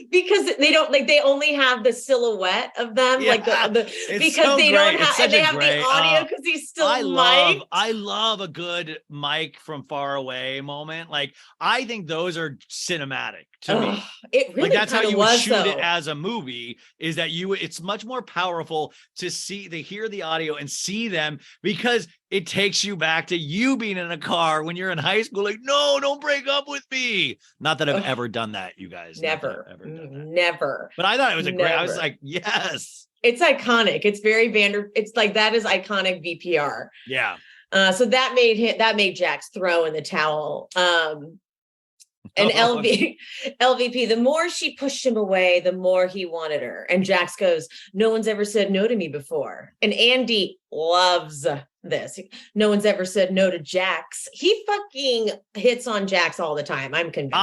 S3: Because they only have the silhouette of them, like because they don't have, and they have the audio because he's still mic'd.
S2: I love a good mic from far away moment. Like, I think those are cinematic to me.
S3: It really,
S2: like, that's how you would shoot it as a movie, is that it's much more powerful to hear the audio and see them, because it takes you back to you being in a car when you're in high school, like, no, don't break up with me. Not that I've ever done that, you guys.
S3: Never, never.
S2: But I thought it was great. I was like, yes.
S3: It's iconic. It's very it's like, that is iconic VPR.
S2: Yeah.
S3: So that made Jax throw in the towel. And LVP, the more she pushed him away, the more he wanted her. And Jax goes, no one's ever said no to me before. And Andy loves this. No one's ever said no to Jax. He fucking hits on Jax all the time. I'm convinced.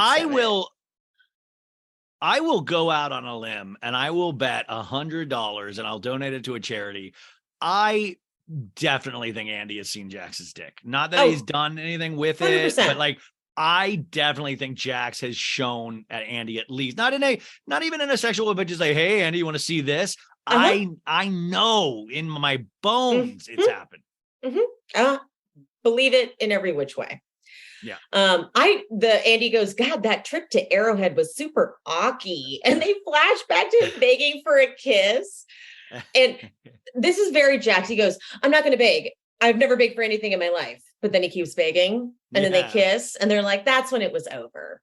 S3: I
S2: will go out on a limb and I will bet $100 and I'll donate it to a charity. I definitely think Andy has seen Jax's dick. Not that he's done anything with 100%. It, but like, I definitely think Jax has shown at Andy, at least not even in a sexual way, but just like, hey, Andy, you want to see this? I know in my bones it's happened.
S3: Believe it in every which way.
S2: Yeah.
S3: Andy goes, God, that trip to Arrowhead was super awky. And they flash back to him begging for a kiss. And this is very Jax. He goes, I'm not going to beg. I've never begged for anything in my life. But then he keeps begging, and then they kiss, and they're like, that's when it was over.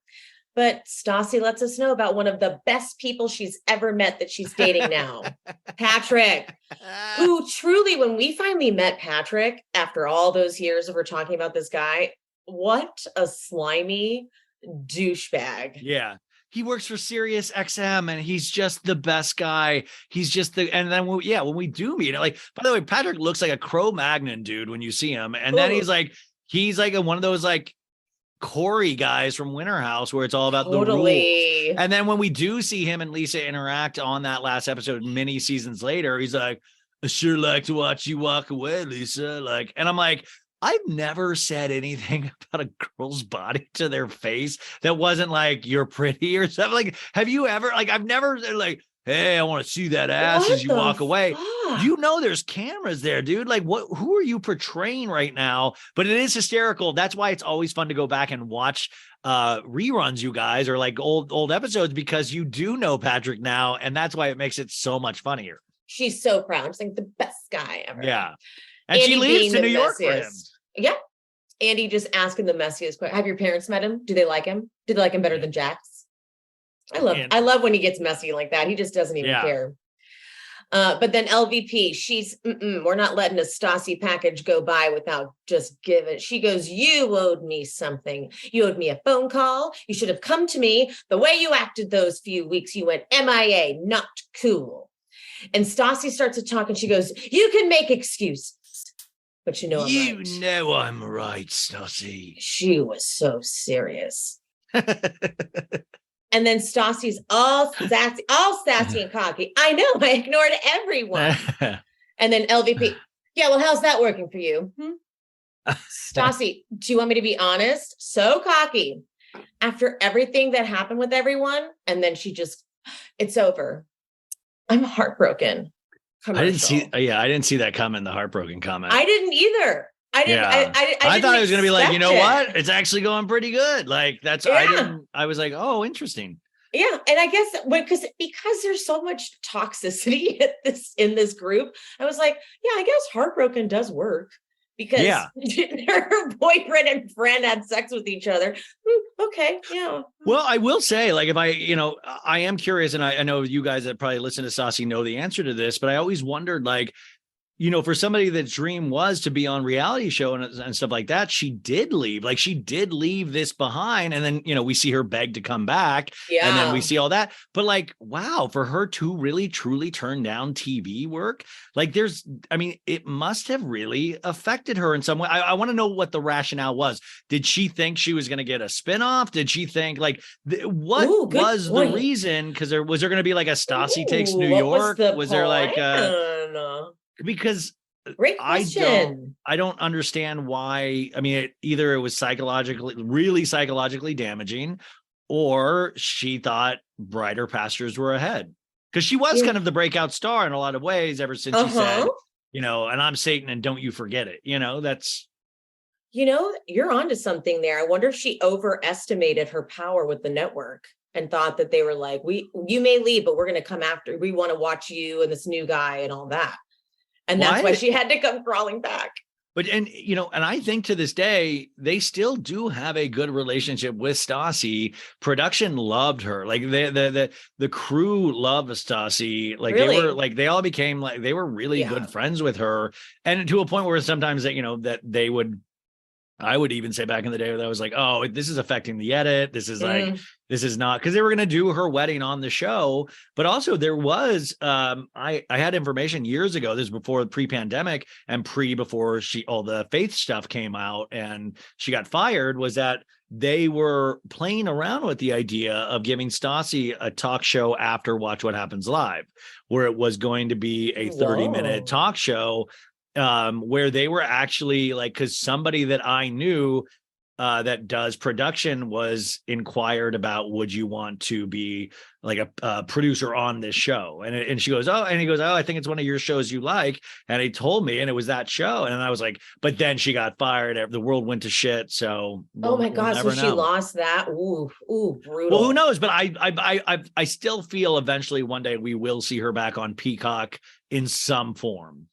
S3: But Stassi lets us know about one of the best people she's ever met that she's dating now, Patrick, who truly, when we finally met Patrick, after all those years of her talking about this guy, what a slimy douchebag.
S2: Yeah. He works for Sirius XM and he's just the best guy. He's just and then when we do meet, like, by the way, Patrick looks like a Cro-Magnon dude when you see him. And then he's like one of those like Corey guys from Winter House where it's all about the rules. And then when we do see him and Lisa interact on that last episode, many seasons later, he's like, I sure like to watch you walk away, Lisa. Like, and I'm like, I've never said anything about a girl's body to their face that wasn't like, you're pretty or something. Like, have you ever, like, I've never like, hey, I want to see that ass as you walk away. You know, there's cameras there, dude. Like, who are you portraying right now? But it is hysterical. That's why it's always fun to go back and watch reruns, you guys, or like old episodes, because you do know Patrick now. And that's why it makes it so much funnier.
S3: She's so proud. She's like the best guy ever.
S2: Yeah. And Andy she leaves to New York for him.
S3: Yeah. Andy just asking the messiest question. Have your parents met him? Do they like him? Do they like him better than Jax? I love when he gets messy like that. He just doesn't even care. But then LVP, we're not letting a Stassi package go by without just giving. She goes, you owed me something. You owed me a phone call. You should have come to me. The way you acted those few weeks, you went MIA, not cool. And Stassi starts to talk and she goes, you can make excuses. But you know I'm right.
S2: You know I'm right, Stassi.
S3: She was so serious. And then Stassi's all sassy and cocky. I know, I ignored everyone. And then LVP, yeah, well, how's that working for you? Stassi, do you want me to be honest? So cocky. After everything that happened with everyone, and then she just, it's over. I'm heartbroken.
S2: Commercial. I didn't see that coming, the heartbroken comment.
S3: I didn't either. I
S2: thought it was going to be like, you know what? It's actually going pretty good. Like I was like, oh, interesting.
S3: Yeah. And I guess because there's so much toxicity in this group, I was like, yeah, I guess heartbroken does work because her boyfriend and friend had sex with each other. Okay. Yeah.
S2: Well, I will say, like, if I am curious, and I know you guys that probably listen to Stassi know the answer to this, but I always wondered, like, for somebody that dream was to be on reality show and stuff like that, she did leave. Like, she did leave this behind. And then, we see her beg to come back. Yeah. And then we see all that. But like, wow, for her to really, truly turn down TV work, like it must have really affected her in some way. I want to know what the rationale was. Did she think she was going to get a spinoff? Did she think what was the reason? Because was there going to be like a Stassi Takes New York? Was there like because
S3: great question.
S2: I don't understand why. I mean, either it was really psychologically damaging, or she thought brighter pastures were ahead. Because she was kind of the breakout star in a lot of ways ever since she said, and I'm Satan and don't you forget it. That's.
S3: You're onto something there. I wonder if she overestimated her power with the network and thought that they were like, you may leave, but we're going to come after. We want to watch you and this new guy and all that. And that's why she had to come crawling back.
S2: But, and I think to this day, they still do have a good relationship with Stassi. Production loved her. Like the crew loved Stassi. Like they all became like, they were really good friends with her. And to a point where sometimes that they would, I would even say back in the day that I was like, oh, this is affecting the edit. This is this is not, because they were going to do her wedding on the show. But also there was, I had information years ago, this was before pre-pandemic and before all the faith stuff came out and she got fired, was that they were playing around with the idea of giving Stassi a talk show after Watch What Happens Live, where it was going to be a 30-minute talk show. Where they were actually like, because somebody that I knew that does production was inquired about, would you want to be like a producer on this show? And she goes, oh, and he goes, oh, I think it's one of your shows you like. And he told me, and it was that show. And I was like, but then she got fired. The world went to shit. So
S3: oh my God, so she lost that. Ooh, brutal.
S2: Well, who knows? But I still feel eventually one day we will see her back on Peacock in some form.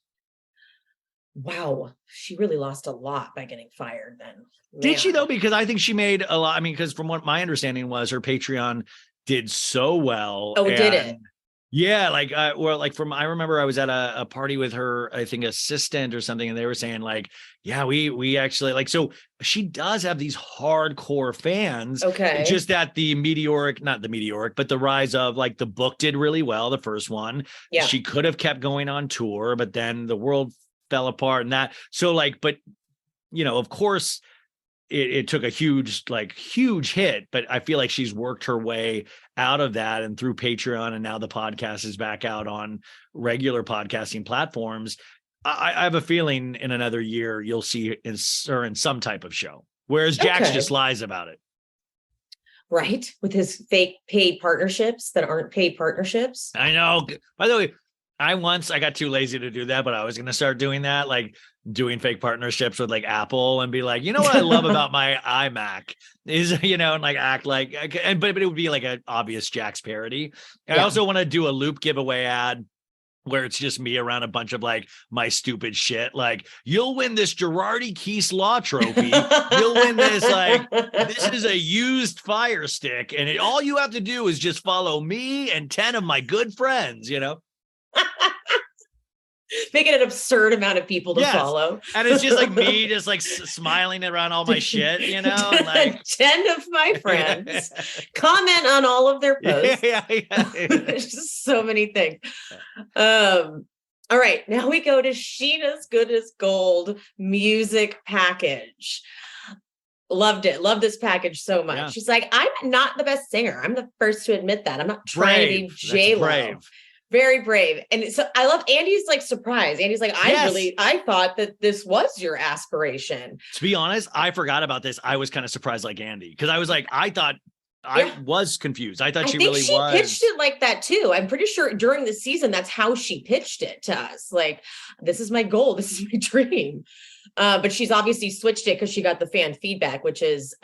S3: Wow, she really lost a lot by getting fired then.
S2: Did she
S3: Man.
S2: though? Because I think she made a lot. I mean, because from what my understanding was, her Patreon did so well.
S3: Oh, did it?
S2: Yeah, like, I remember I was at a party with her, I think assistant or something, and they were saying like, yeah, we actually like, so she does have these hardcore fans.
S3: Okay.
S2: Just that not the meteoric, but the rise of like the book did really well, the first one.
S3: Yeah.
S2: She could have kept going on tour, but then the world fell apart and that. So like, but of course, it took a huge hit, but I feel like she's worked her way out of that and through Patreon. And now the podcast is back out on regular podcasting platforms. I have a feeling in another year, you'll see her in some type of show, whereas Jax just lies about it.
S3: Right. With his fake paid partnerships that aren't paid partnerships.
S2: I know. By the way, I got too lazy to do that, but I was going to start doing that, like doing fake partnerships with like Apple and be like, what I love about my iMac is, and like act like, but it would be like an obvious Jax parody. And I also want to do a loop giveaway ad where it's just me around a bunch of like my stupid shit. Like, you'll win this Girardi Keys Law trophy. You'll win this, like, this is a used Fire Stick. And all you have to do is just follow me and 10 of my good friends,
S3: Making an absurd amount of people to follow.
S2: And it's just like me just like smiling around all my shit, and like
S3: 10 of my friends comment on all of their posts.
S2: Yeah.
S3: There's just so many things. All right, now we go to Scheana's Good as Gold music package. Loved it. Love this package so much. Yeah. She's like, I'm not the best singer. I'm the first to admit that. I'm not trying to be J-Lo. Very brave. And so I love Andy's like surprise. Andy's like, I thought that this was your aspiration.
S2: To be honest, I forgot about this. I was kind of surprised like Andy, because I was like, I thought I was confused. I thought she really was.
S3: She pitched it like that too. I'm pretty sure during the season, that's how she pitched it to us. Like, this is my goal. This is my dream. But she's obviously switched it because she got the fan feedback, which is,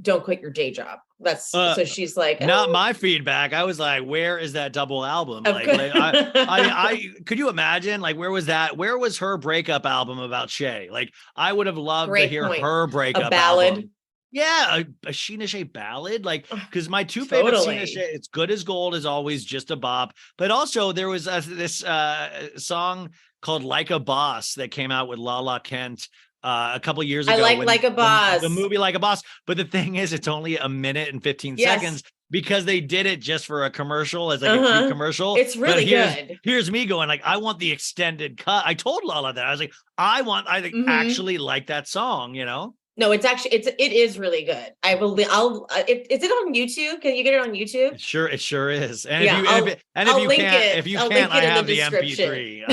S3: don't quit your day job. That's so she's like,
S2: not my feedback. I was like, where is that double album? I could you imagine, like, where was that? Where was her breakup album about Shay? Like, I would have loved to hear her breakup album. Yeah, a Scheana Shay ballad, like, because my two favorite Scheana Shay, It's Good as Gold is always just a bop, but also there was this song called Like a Boss that came out with Lala Kent a couple of years ago.
S3: I like a Boss.
S2: The movie Like a Boss. But the thing is, it's only a minute and 15 seconds because they did it just for a commercial, as like a cute commercial.
S3: It's really good.
S2: Here's me going like, I want the extended cut. I told Lala that. I was like, I actually like that song,
S3: No, it is really good. Is it on YouTube? Can you get it on YouTube?
S2: It sure is. And if you can't, I have the MP3.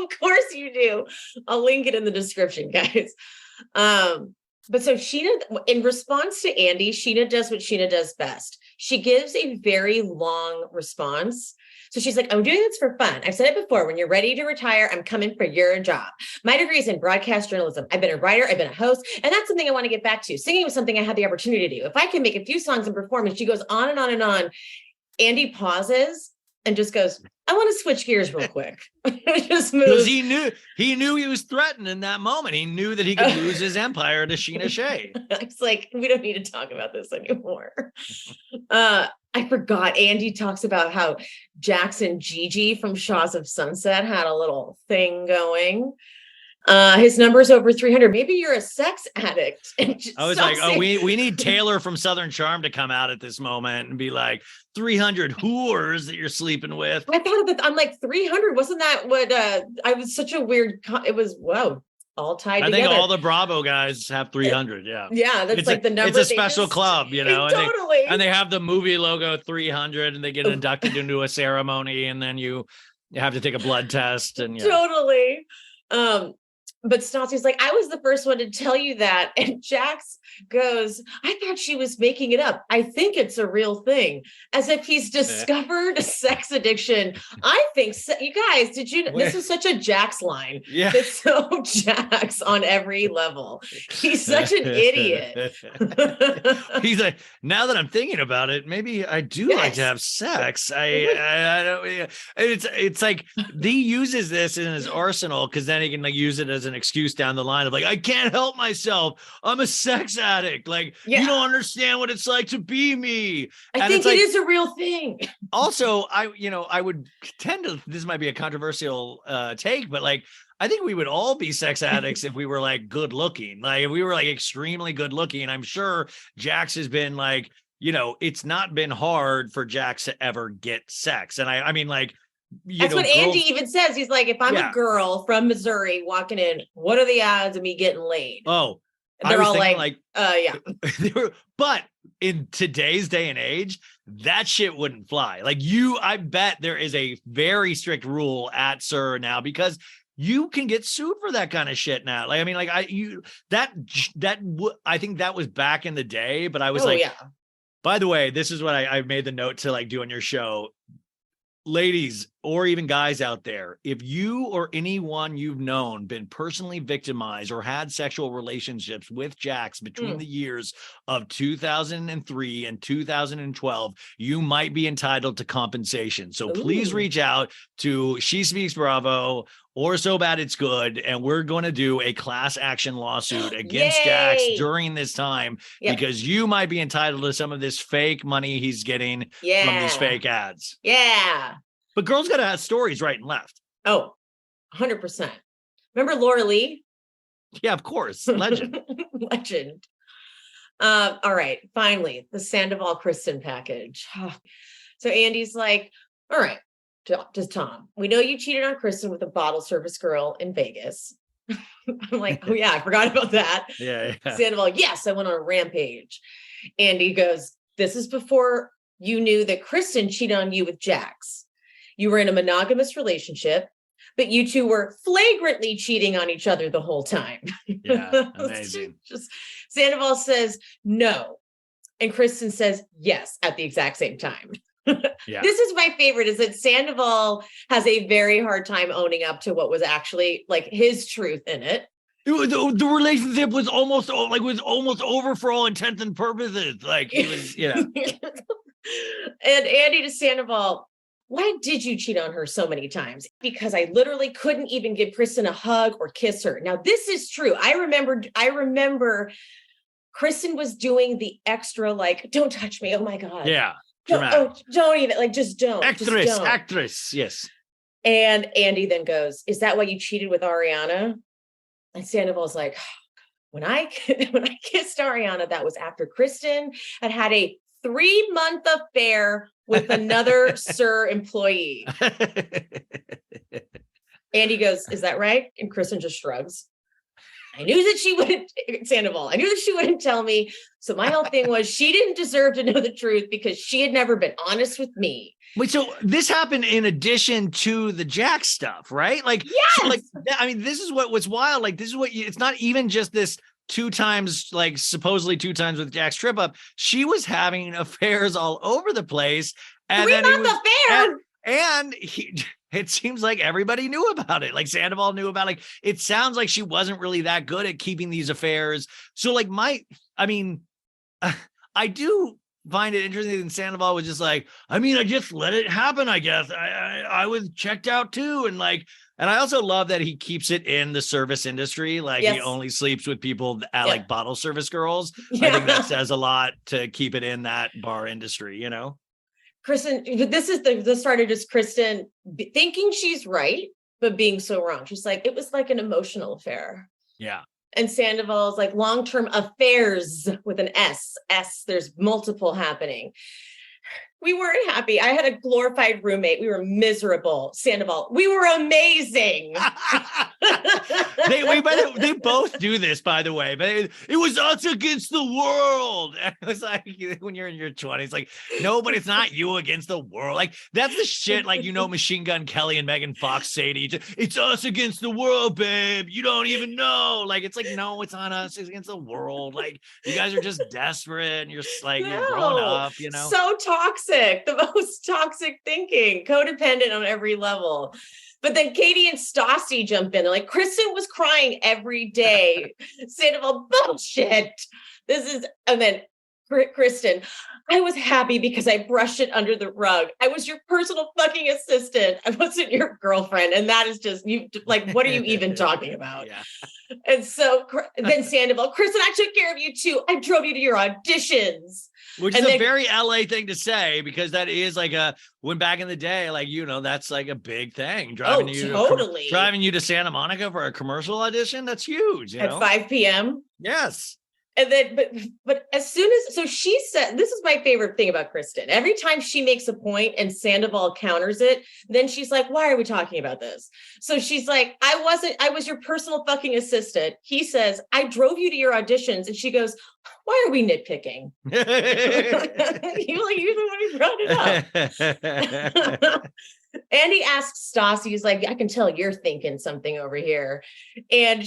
S3: Of course you do. I'll link it in the description, guys. But so Scheana, in response to Andy, Scheana does what Scheana does best. She gives a very long response. So she's like, I'm doing this for fun. I've said it before. When you're ready to retire, I'm coming for your job. My degree is in broadcast journalism. I've been a writer. I've been a host. And that's something I want to get back to. Singing was something I had the opportunity to do. If I can make a few songs and perform, and she goes on and on and on. Andy pauses and just goes, I want to switch gears real quick. Just move.
S2: Because he knew he was threatened in that moment. He knew that he could lose his empire to Scheana Shay.
S3: It's like, we don't need to talk about this anymore. I forgot. Andy talks about how Jax and Gigi from Shaws of Sunset had a little thing going. His number's over 300. Maybe you're a sex addict.
S2: I was like, we need Taylor from Southern Charm to come out at this moment and be like, 300 whores that you're sleeping with.
S3: I thought of it. I'm like, 300. Wasn't that what I was such a weird, it was, whoa, all tied together.
S2: I think all the Bravo guys have 300. Yeah.
S3: Yeah. That's the number.
S2: It's a special club,
S3: Totally.
S2: And they have the movie logo 300 and they get inducted into a ceremony and then you have to take a blood test. And
S3: Totally. But Stassi's like, I was the first one to tell you that. And Jax goes, I thought she was making it up. I think it's a real thing. As if he's discovered a sex addiction. I think, you guys, did you, this is such a Jax line.
S2: Yeah.
S3: It's so Jax on every level. He's such an idiot.
S2: He's like, now that I'm thinking about it, maybe I do like to have sex. I don't, it's like he uses this in his arsenal because then he can like use it as an excuse down the line of like, I can't help myself. I'm a sex addict. Like, you don't understand what it's like to be me.
S3: I think it is a real thing.
S2: Also, I would tend to, this might be a controversial take, but like, I think we would all be sex addicts if we were like good looking. Like if we were like extremely good looking. I'm sure Jax has been like, it's not been hard for Jax to ever get sex. And I mean like,
S3: that's what Andy even says. He's like, if I'm a girl from Missouri walking in, what are the odds of me getting laid?
S2: Oh,
S3: they're all like, yeah.
S2: But in today's day and age, that shit wouldn't fly. Like I bet there is a very strict rule at SUR now because you can get sued for that kind of shit now. Like, I mean, like I think that was back in the day, but I was by the way, this is what I made the note to like do on your show. Ladies or even guys out there, if you or anyone you've known been personally victimized or had sexual relationships with Jax between the years of 2003 and 2012, you might be entitled to compensation. So please reach out to She Speaks Bravo or So Bad It's Good, and we're going to do a class action lawsuit against Jax during this time because you might be entitled to some of this fake money he's getting from these fake ads.
S3: Yeah.
S2: But girls got to have stories right and left.
S3: Oh, 100%. Remember Laura Lee?
S2: Yeah, of course. Legend.
S3: Legend. All right. Finally, the Sandoval Kristen package. So Andy's like, all right, just Tom, we know you cheated on Kristen with a bottle service girl in Vegas. I'm like, oh yeah, I forgot about that.
S2: Yeah.
S3: Sandoval, yes, I went on a rampage. Andy goes, this is before you knew that Kristen cheated on you with Jax. You were in a monogamous relationship, but you two were flagrantly cheating on each other the whole time.
S2: Yeah, amazing.
S3: Sandoval says no. And Kristen says yes at the exact same time.
S2: Yeah.
S3: This is my favorite, is that Sandoval has a very hard time owning up to what was actually like his truth in it.
S2: The relationship was almost over for all intents and purposes. Like he was, And
S3: Andy to Sandoval, why did you cheat on her so many times? Because I literally couldn't even give Kristen a hug or kiss her. Now, this is true. I remember Kristen was doing the extra, like, don't touch me. Oh my God.
S2: Yeah.
S3: Don't even, like, just don't.
S2: Actress. Yes.
S3: And Andy then goes, is that why you cheated with Ariana? And Sandoval's like, when I kissed Ariana, that was after Kristen had a 3-month affair with another SUR employee. Andy goes, is that right? And Kristen just shrugs. I knew that she wouldn't, Sandoval, I knew that she wouldn't tell me. So my whole thing was she didn't deserve to know the truth because she had never been honest with me.
S2: Wait, so this happened in addition to the Jax stuff, right? Like,
S3: yes.
S2: So like, I mean, this is what's wild. Like, this is it's not even just this 2 times, like supposedly 2 times with Jax trip up. She was having affairs all over the place. And
S3: 3-month affair.
S2: And it seems like everybody knew about it. Like Sandoval knew about it. Like, it sounds like she wasn't really that good at keeping these affairs. So like I do find it interesting that Sandoval was just like, I just let it happen, I guess. I was checked out too. And I also love that he keeps it in the service industry. Like he only sleeps with people at like bottle service girls. Yeah. I think that says a lot to keep it in that bar industry, Kristen, this started just Kristen thinking she's right, but being so wrong. She's like, it was like an emotional affair. Yeah.
S3: And Sandoval's like long-term affairs with an S. There's multiple happening. We weren't happy. I had a glorified roommate. We were miserable. Sandoval, we were amazing.
S2: They both do this, by the way, but it was us against the world. And it was like, when you're in your 20s, like, no, but it's not you against the world. Like, that's the shit, like, Machine Gun Kelly and Megan Fox say to each other, it's us against the world, babe. You don't even know. Like, it's like, no, it's not us, it's against the world. Like, you guys are just desperate and you're like, you're growing up,
S3: So toxic, the most toxic thinking, codependent on every level. But then Katie and Stassi jump in. They're like, Kristen was crying every day. Sandoval, bullshit. And then Kristen, I was happy because I brushed it under the rug. I was your personal fucking assistant. I wasn't your girlfriend. And that is just, you like, what are you even talking about?
S2: Yeah.
S3: And so then Sandoval, Kristen, I took care of you too. I drove you to your auditions.
S2: Which is a very LA thing to say, because that is like when back in the day, like, that's like a big thing. Driving you to Santa Monica for a commercial audition. That's huge.
S3: At 5 p.m.
S2: Yes.
S3: And then, but as soon as, so she said, this is my favorite thing about Kristen. Every time she makes a point and Sandoval counters it, then she's like, why are we talking about this? So she's like, I was your personal fucking assistant. He says, I drove you to your auditions. And she goes, why are we nitpicking? You're the one who brought it up. And he asks Stassi, he's like, I can tell you're thinking something over here. And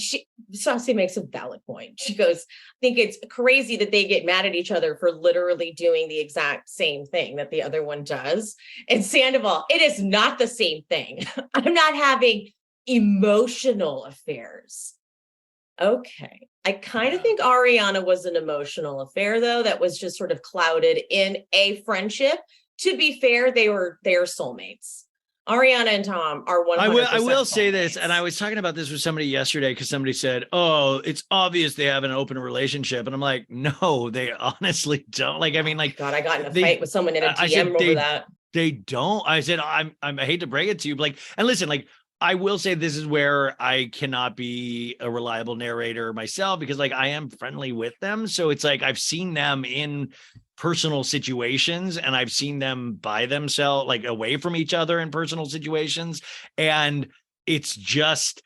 S3: Stassi makes a valid point. She goes, I think it's crazy that they get mad at each other for literally doing the exact same thing that the other one does. And Sandoval, it is not the same thing. I'm not having emotional affairs. Okay. I kind of think Ariana was an emotional affair, though, that was just sort of clouded in a friendship. To be fair, they are soulmates. Ariana and Tom are 100%
S2: I will say
S3: soulmates.
S2: this, and I was talking about this with somebody yesterday because somebody said, oh, it's obvious they have an open relationship. And I'm like, no, they honestly don't. Like, I mean, like,
S3: God, I got in a fight with someone in a DM over that.
S2: They don't. I said, I hate to break it to you, but like, and listen, like, I will say this is where I cannot be a reliable narrator myself, because like I am friendly with them. So it's like I've seen them in personal situations and I've seen them by themselves, like away from each other in personal situations. And it's just,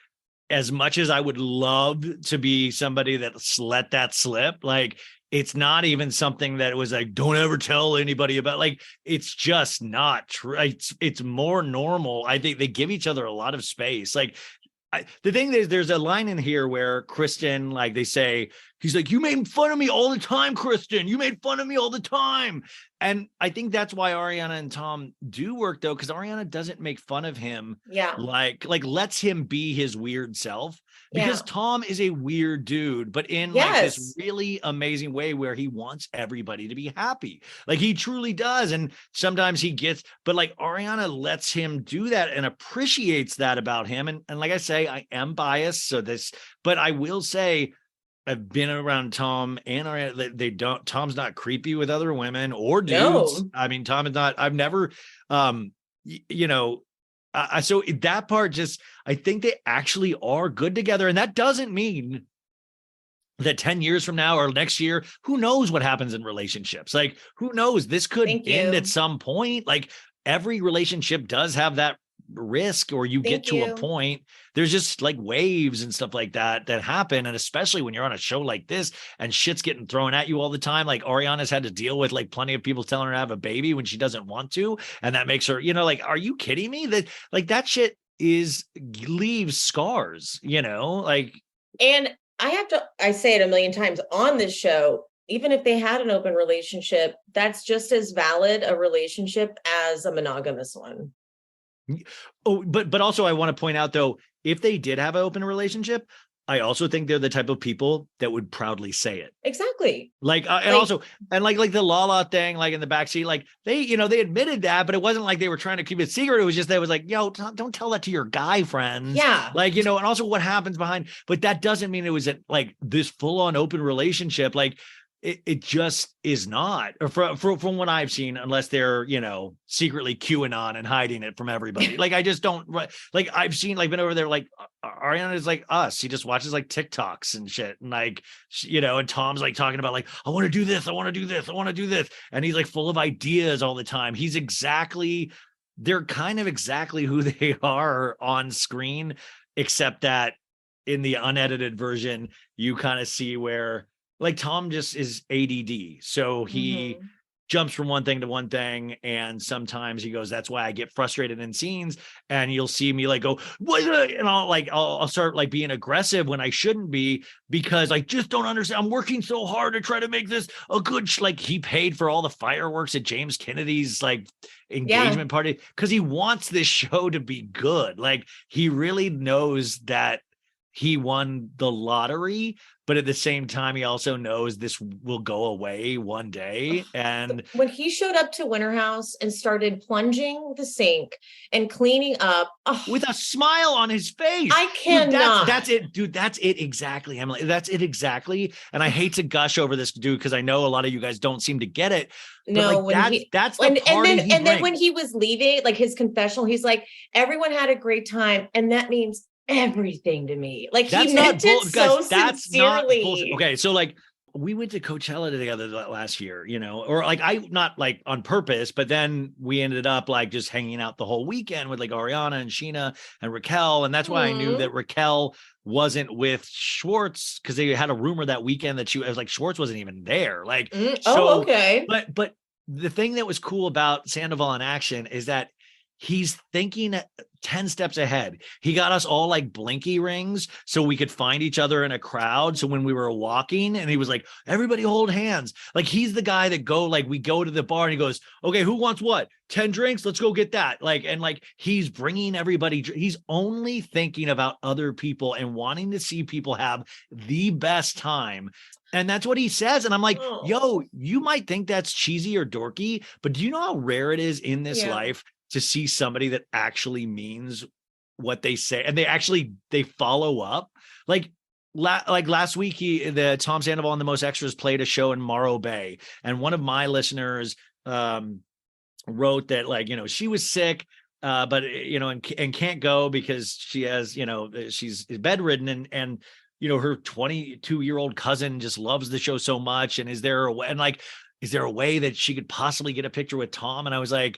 S2: as much as I would love to be somebody that's let that slip, like it's not even something that was like, don't ever tell anybody about, like, it's just not true. It's more normal. I think they give each other a lot of space. Like, the thing is, there's a line in here where Kristen, like they say, he's like, you made fun of me all the time, Kristen. You made fun of me all the time. And I think that's why Ariana and Tom do work, though, because Ariana doesn't make fun of him.
S3: Yeah.
S2: Like lets him be his weird self. Because Tom is a weird dude, but in like this really amazing way where he wants everybody to be happy. Like he truly does. And sometimes he gets, but like Ariana lets him do that and appreciates that about him. And like I say, I am biased. So but I will say, I've been around Tom and Ariana. Tom's not creepy with other women or dudes. No. I mean, Tom is not, I've never, so that part just, I think they actually are good together. And that doesn't mean that 10 years from now or next year, who knows what happens in relationships? Like, who knows? This could end at some point. Like every relationship does have that risk, or you get to a point. There's just like waves and stuff like that happen. And especially when you're on a show like this and shit's getting thrown at you all the time. Like Ariana's had to deal with like plenty of people telling her to have a baby when she doesn't want to. And that makes her, like, are you kidding me? That shit leaves scars, like. And
S3: I say it a million times on this show, even if they had an open relationship, that's just as valid a relationship as a monogamous one.
S2: Oh, but also I want to point out, though, if they did have an open relationship, I also think they're the type of people that would proudly say it.
S3: Exactly.
S2: Like, and also, and like the Lala thing, like in the backseat, like they admitted that, but it wasn't like they were trying to keep it secret. It was just, they was like, yo, don't tell that to your guy friends.
S3: Yeah.
S2: Like, and also what happens behind, but that doesn't mean it was like this full on open relationship. Like, it just is not, or from what I've seen, unless they're, secretly QAnon and hiding it from everybody. Like, I just don't, like, I've seen, like, been over there, like, Ariana is like us. He just watches like TikToks and shit. And like, and Tom's like talking about like, I want to do this. I want to do this. I want to do this. And he's like full of ideas all the time. They're kind of exactly who they are on screen, except that in the unedited version, you kind of see where like Tom just is ADD. So he jumps from one thing to one thing. And sometimes he goes, that's why I get frustrated in scenes. And you'll see me like go, what? And I'll start like being aggressive when I shouldn't be, because I just don't understand. I'm working so hard to try to make this a good, like he paid for all the fireworks at James Kennedy's like engagement party because he wants this show to be good. Like he really knows that he won the lottery, but at the same time, he also knows this will go away one day. And
S3: when he showed up to Winter House and started plunging the sink and cleaning up
S2: with a smile on his face,
S3: I cannot.
S2: Dude, that's it, dude. That's it exactly, Emily. That's it exactly. And I hate to gush over this, dude, because I know a lot of you guys don't seem to get it.
S3: No,
S2: like that's the party
S3: and then when he was leaving, like his confessional, he's like, everyone had a great time, and that means everything to me. Like he meant it so sincerely.
S2: Okay, so like we went to Coachella together last year, you know, or like I not like on purpose, but then we ended up like just hanging out the whole weekend with like Ariana and Scheana and Raquel, and that's why I knew that Raquel wasn't with Schwartz because they had a rumor that weekend that I was like Schwartz wasn't even there. Like,
S3: okay,
S2: but the thing that was cool about Sandoval in action is that he's thinking 10 steps ahead. He got us all like blinky rings so we could find each other in a crowd. So when we were walking and he was like, everybody hold hands. Like he's the guy that we go to the bar and he goes, okay, who wants what? 10 drinks? Let's go get that. Like, and like, he's bringing everybody, he's only thinking about other people and wanting to see people have the best time. And that's what he says. And I'm like, yo, you might think that's cheesy or dorky, but do you know how rare it is in this life to see somebody that actually means what they say and they follow up? Like last week, the Tom Sandoval and the Most Extras played a show in Morro Bay. And one of my listeners wrote that like, you know, she was sick, but you know, and can't go because she has, you know, she's bedridden and, you know, her 22-year-old cousin just loves the show so much. And is there a way that she could possibly get a picture with Tom? And I was like,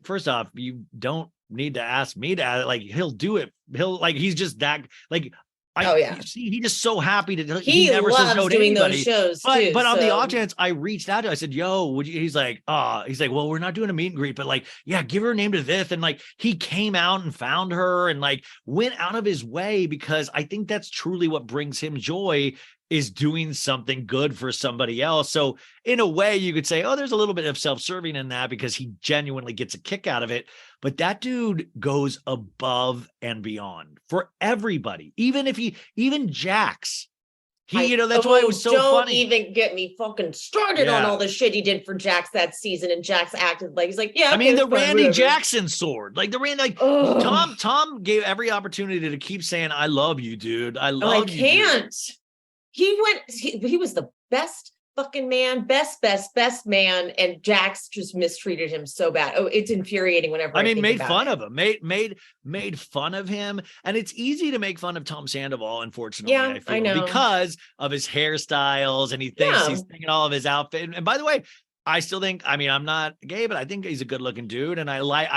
S2: first off, you don't need to ask me to, like, he'll do it. He'll like, he's just that like, he's just so happy to, he never
S3: loves
S2: says no to
S3: doing
S2: anybody.
S3: Those shows
S2: but on the off chance, I reached out to, I said, yo, would you, he's like, well, we're not doing a meet and greet, but like, yeah, give her a name to this. And like, he came out and found her and like went out of his way because I think that's truly what brings him joy, is doing something good for somebody else. So in a way you could say, oh, there's a little bit of self-serving in that because he genuinely gets a kick out of it. But that dude goes above and beyond for everybody. Even Jax, that's why it was so funny.
S3: Don't even get me fucking started on all the shit he did for Jax that season. And Jax acted like, he's like, yeah.
S2: I mean, the Randy Jackson sword, like Tom gave every opportunity to keep saying, I love you, dude. I love you.
S3: I can't. He was the best fucking man, best man, and Jax just mistreated him so bad. Oh, it's infuriating whenever I think
S2: made
S3: about
S2: fun
S3: it.
S2: of him, made fun of him. And it's easy to make fun of Tom Sandoval, unfortunately.
S3: Yeah, I know,
S2: because of his hairstyles, and he thinks he's thinking all of his outfit. And by the way, I still think, I mean, I'm not gay, but I think he's a good looking dude. And I like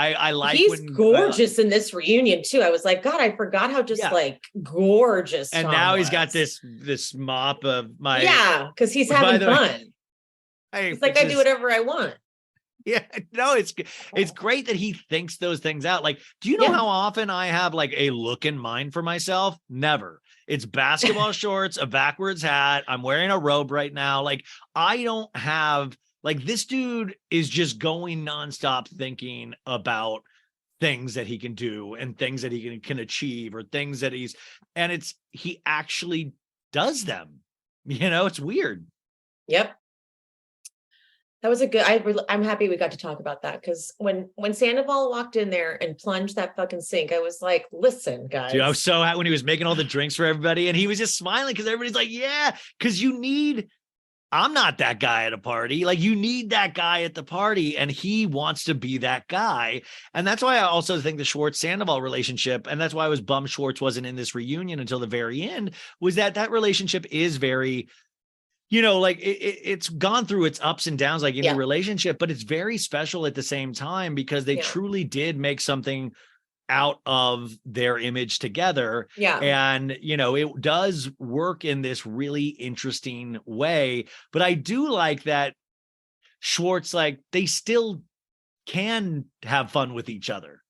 S3: he's gorgeous in this reunion too. I was like, God, I forgot how just like gorgeous.
S2: And
S3: Tom
S2: now
S3: was.
S2: He's got this mop of my.
S3: Yeah. Cause he's having fun. It's like, I do whatever I want.
S2: Yeah, no, it's great that he thinks those things out. Like, do you know how often I have like a look in mind for myself? Never. It's basketball shorts, a backwards hat. I'm wearing a robe right now. Like, I don't have. Like, this dude is just going nonstop thinking about things that he can do and things that he can achieve, or things that he actually does them. You know, it's weird.
S3: Yep. That was I'm happy we got to talk about that, because when Sandoval walked in there and plunged that fucking sink, I was like, listen, guys.
S2: Dude, I was so happy when he was making all the drinks for everybody, and he was just smiling because everybody's like, yeah, because I'm not that guy at a party. Like, you need that guy at the party, and he wants to be that guy. And that's why I also think the Schwartz Sandoval relationship, and that's why I was bummed Schwartz wasn't in this reunion until the very end, was that relationship is very, you know, like it's gone through its ups and downs, like any relationship, but it's very special at the same time because they truly did make something out of their image together.
S3: Yeah.
S2: And, it does work in this really interesting way. But I do like that Schwartz, they still can have fun with each other.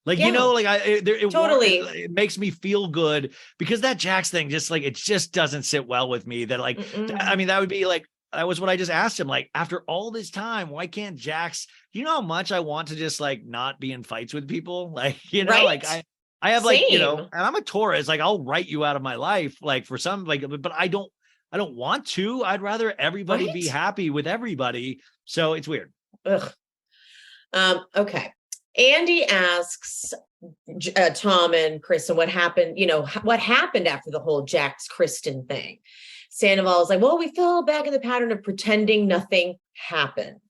S3: Totally.
S2: It makes me feel good, because that Jax thing it just doesn't sit well with me. That that would be that was what I just asked him. After all this time, why can't Jax? You know how much I want to just not be in fights with people.
S3: Right?
S2: I have
S3: Same.
S2: and I'm a Taurus. I'll write you out of my life. For some but I don't want to. I'd rather everybody be happy with everybody. So it's weird.
S3: Ugh. Okay. Andy asks Tom and Kristen what happened, what happened after the whole Jax Kristen thing. Sandoval is like, well, we fell back in the pattern of pretending nothing happened.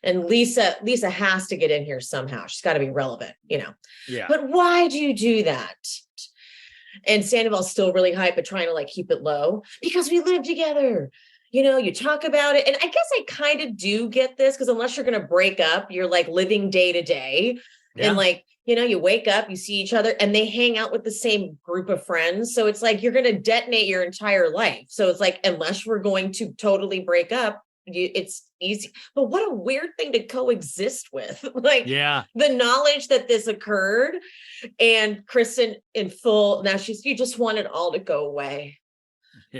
S3: And Lisa has to get in here somehow. She's got to be relevant,
S2: Yeah.
S3: But why do you do that? And Sandoval's still really hype, but trying to keep it low, because we live together. You talk about it. And I guess I kind of do get this, because unless you're going to break up, you're living day to day.
S2: Yeah.
S3: And you wake up, you see each other, and they hang out with the same group of friends. So it's you're going to detonate your entire life. So it's unless we're going to totally break up, it's easy. But what a weird thing to coexist with.
S2: Yeah.
S3: The knowledge that this occurred, and Kristen in full, now you just want it all to go away.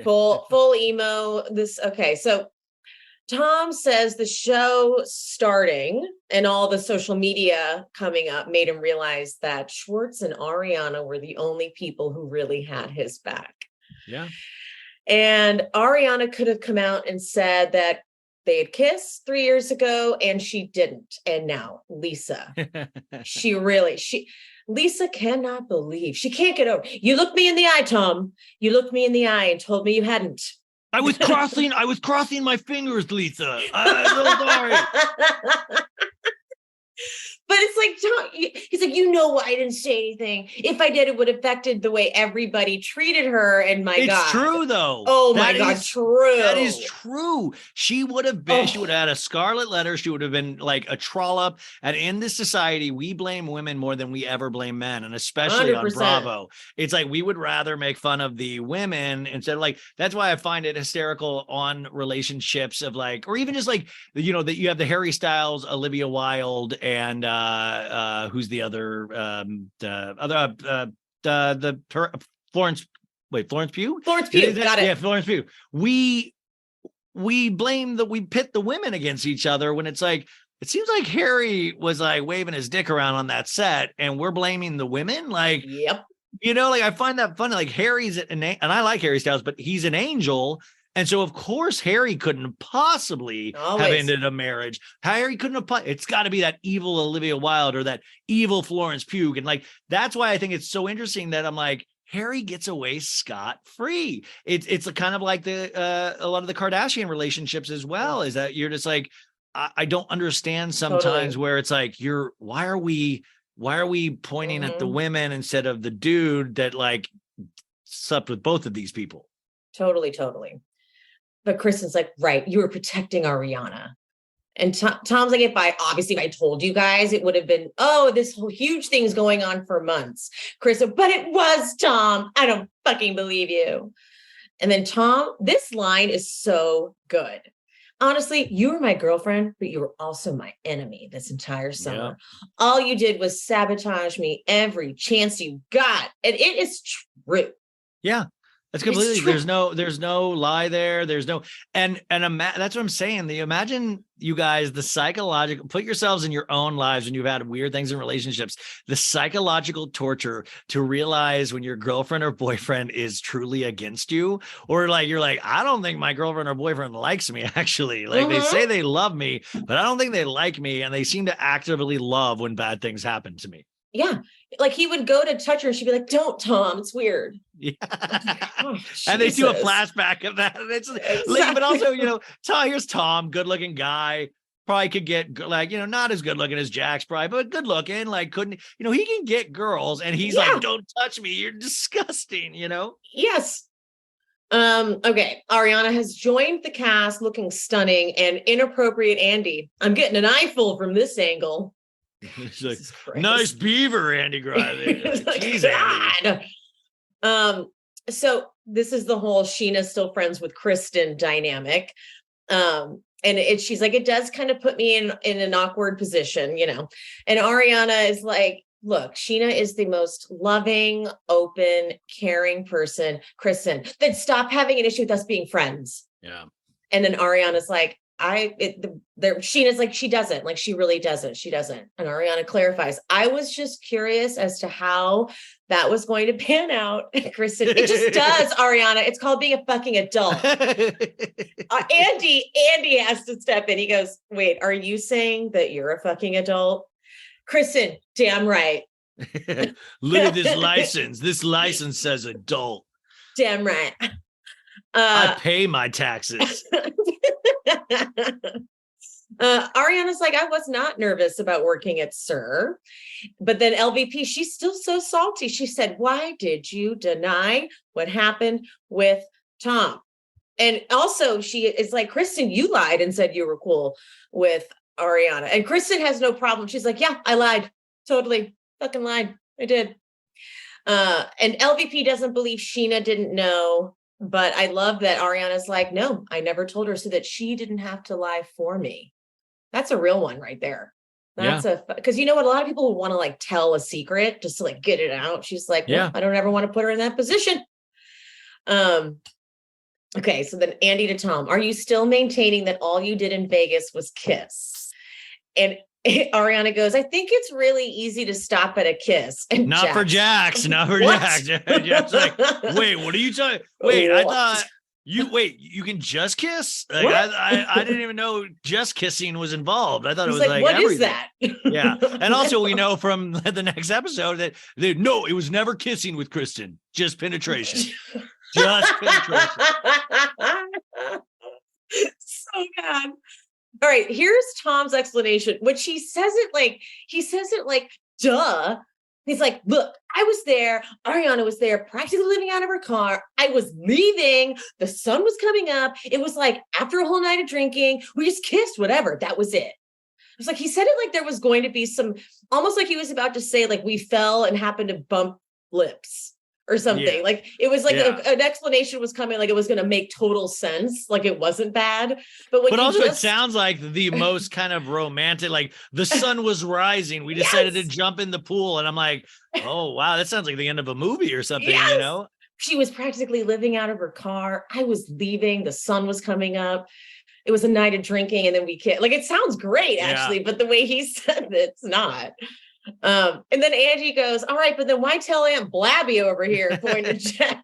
S3: Full emo. Okay. So Tom says the show starting and all the social media coming up made him realize that Schwartz and Ariana were the only people who really had his back.
S2: Yeah.
S3: And Ariana could have come out and said that they had kissed 3 years ago, and she didn't. And now Lisa, Lisa cannot believe, she can't get over. You looked me in the eye, Tom. You looked me in the eye and told me you hadn't.
S2: I was crossing my fingers, Lisa. I'm so sorry.
S3: But it's Tom, he's why I didn't say anything. If I did, it would have affected the way everybody treated her. And God.
S2: It's true, though.
S3: Oh, my God, true.
S2: That is true. She would have had a scarlet letter. She would have been a trollop. And in this society, we blame women more than we ever blame men. And especially 100%. On Bravo. It's we would rather make fun of the women instead of that's why I find it hysterical on relationships of or even just that you have the Harry Styles, Olivia Wilde, and who's the other Florence Pugh?
S3: Florence Pugh, got it.
S2: Yeah, Florence Pugh. We pit the women against each other when it's it seems like Harry was waving his dick around on that set, and we're blaming the women.
S3: Yep.
S2: I find that funny. Harry's and I like Harry Styles, but he's an angel. And so, of course, Harry couldn't possibly have ended a marriage. Harry couldn't have. It's got to be that evil Olivia Wilde or that evil Florence Pugh. And that's why I think it's so interesting that I'm Harry gets away scot-free. It's kind of like a lot of the Kardashian relationships as well, is that you're just I don't understand sometimes where it's why are we pointing at the women instead of the dude that slept with both of these people?
S3: Totally. But Kristen's right, you were protecting Ariana. And Tom's if I told you guys, it would have been, this whole huge thing's going on for months. Kristen, but it was Tom. I don't fucking believe you. And then Tom, this line is so good. Honestly, you were my girlfriend, but you were also my enemy this entire summer. Yeah. All you did was sabotage me every chance you got. And it is true.
S2: Yeah. That's completely, there's no lie there. There's no, and that's what I'm saying. Imagine you guys, the psychological, put yourselves in your own lives when you've had weird things in relationships, the psychological torture to realize when your girlfriend or boyfriend is truly against you, or you're I don't think my girlfriend or boyfriend likes me, actually. They say they love me, but I don't think they like me. And they seem to actively love when bad things happen to me.
S3: Yeah. He would go to touch her and she'd be don't, Tom, it's weird.
S2: Yeah. And they do a flashback of that. And it's exactly. But also, here's Tom, good looking guy, probably could get not as good looking as Jax probably, but good looking, couldn't, he can get girls, and he's don't touch me. You're disgusting,
S3: Yes. Okay. Ariana has joined the cast looking stunning and inappropriate. Andy, I'm getting an eyeful from this angle.
S2: She's like, nice beaver, Andy Gravy. Jeez,
S3: Andy. So this is the whole Scheana still friends with Kristen dynamic. And she's like, it does kind of put me in an awkward position, you know. And Ariana is like, look, Scheana is the most loving, open, caring person, Kristen, then stop having an issue with us being friends.
S2: Yeah.
S3: And then Ariana's like, Scheana's like, she doesn't, like, she really doesn't. She doesn't. And Ariana clarifies, I was just curious as to how that was going to pan out. Kristen, it just does, Ariana. It's called being a fucking adult. Andy has to step in. He goes, wait, are you saying that you're a fucking adult? Kristen, damn right.
S2: Look at this license. This license says adult.
S3: Damn right.
S2: I pay my taxes.
S3: Ariana's like, I was not nervous about working at SUR. But then LVP, she's still so salty. She said, why did you deny what happened with Tom? And also she is like, Kristen, you lied and said you were cool with Ariana. And Kristen has no problem. She's like, yeah, I lied. Totally fucking lied. I did. And LVP doesn't believe Scheana didn't know. But I love that Ariana's like, no, I never told her so that she didn't have to lie for me. That's a real one right there. That's because you know what? A lot of people want to like tell a secret just to like get it out. She's like, well, I don't ever want to put her in that position. Okay. So then Andy to Tom, are you still maintaining that all you did in Vegas was kiss? And Ariana goes, I think it's really easy to stop at a kiss. And
S2: not for Jax. Jax. Jax like, wait, what are you talking? Wait, what? I thought you can just kiss? Like, I didn't even know just kissing was involved. I thought it was like
S3: what
S2: everything.
S3: Is that?
S2: Yeah. And also we know from the next episode that no, it was never kissing with Kristen, just penetration. Just penetration.
S3: So bad. All right, here's Tom's explanation. When he says it like, duh. He's like, look, I was there. Ariana was there, practically living out of her car. I was leaving. The sun was coming up. It was like after a whole night of drinking, we just kissed, whatever. That was it. It was like, he said it like there was going to be some, almost like he was about to say, like, we fell and happened to bump lips or something. Yeah. Like it was like an explanation was coming, like it was going to make total sense, like it wasn't bad. But also
S2: it sounds like the most kind of romantic, like the sun was rising, we decided to jump in the pool, and I'm like, oh wow, that sounds like the end of a movie or something. You know,
S3: she was practically living out of her car. I was leaving, the sun was coming up, it was a night of drinking, and then we can't, like, it sounds great actually, but the way he said it's not. And then Angie goes, all right, but then why tell Aunt Blabby over here, pointing to Jax?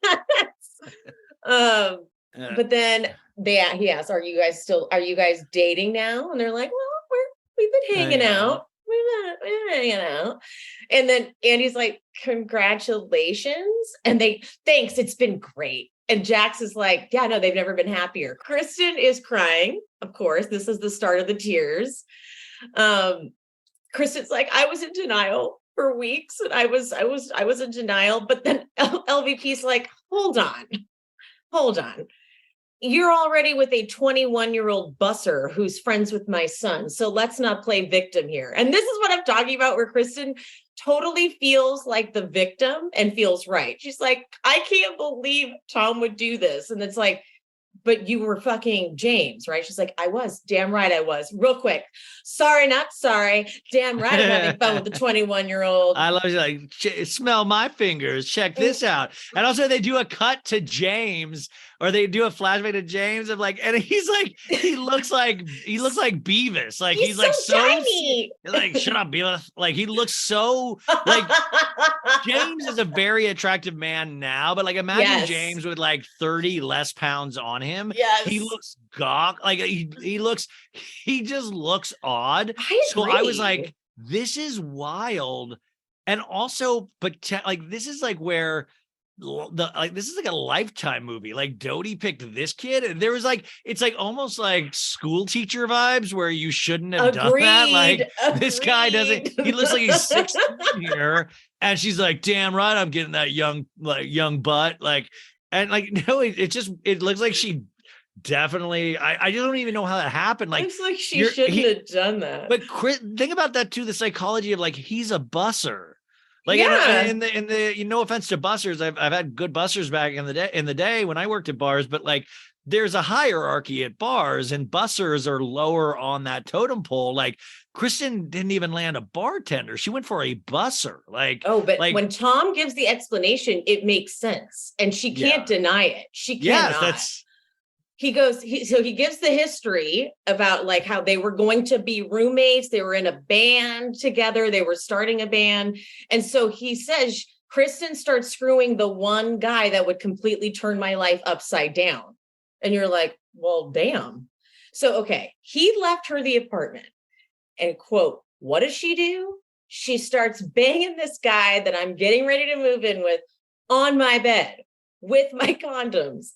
S3: But then he asks, are you guys dating now? And they're like, well, we've been hanging out. We've been hanging out. And then Andy's like, congratulations. And thanks, it's been great. And Jax is like, yeah, no, they've never been happier. Kristen is crying. Of course, this is the start of the tears. Kristen's like, I was in denial for weeks, and I was in denial. But then LVP's like, hold on. You're already with a 21-year-old busser who's friends with my son. So let's not play victim here. And this is what I'm talking about, where Kristen totally feels like the victim and feels right. She's like, I can't believe Tom would do this. And it's like, but you were fucking James, right? She's like, I was. Damn right I was. Real quick. Sorry, not sorry. Damn right I'm having fun with the 21-year-old.
S2: I love you. Like, smell my fingers. Check this out. And also they do a cut to James, or they do a flashback to James of like, and he's like, he looks like Beavis. Like he's like so
S3: tiny.
S2: Like, shut up, Beavis. Like he looks so like James is a very attractive man now, but like imagine James with like 30 less pounds on him.
S3: Yes.
S2: He looks gawk. Like he just looks odd. So I was like, this is wild. And also, but like, this is like where this is like a Lifetime movie. Like Dodie picked this kid, and there was like, it's like almost like school teacher vibes where you shouldn't have done that. Like this guy doesn't, he looks like he's 16 here, and she's like, damn right, I'm getting that young butt. Like, and like, no, it looks like she definitely. I just don't even know how that happened. Like,
S3: it's like she shouldn't have done that.
S2: But think about that too, the psychology of like, he's a busser. Like,
S3: Yeah.
S2: in the no offense to bussers, I've had good bussers back in the day when I worked at bars, but like, there's a hierarchy at bars, and bussers are lower on that totem pole. Like, Kristen didn't even land a bartender; she went for a busser. Like,
S3: but
S2: like,
S3: when Tom gives the explanation, it makes sense, and she can't deny it. She cannot.
S2: That's.
S3: He goes, so he gives the history about like how they were going to be roommates. They were in a band together. They were starting a band. And so he says, Kristen starts screwing the one guy that would completely turn my life upside down. And you're like, well, damn. So, okay, he left her the apartment and quote, what does she do? She starts banging this guy that I'm getting ready to move in with on my bed with my condoms.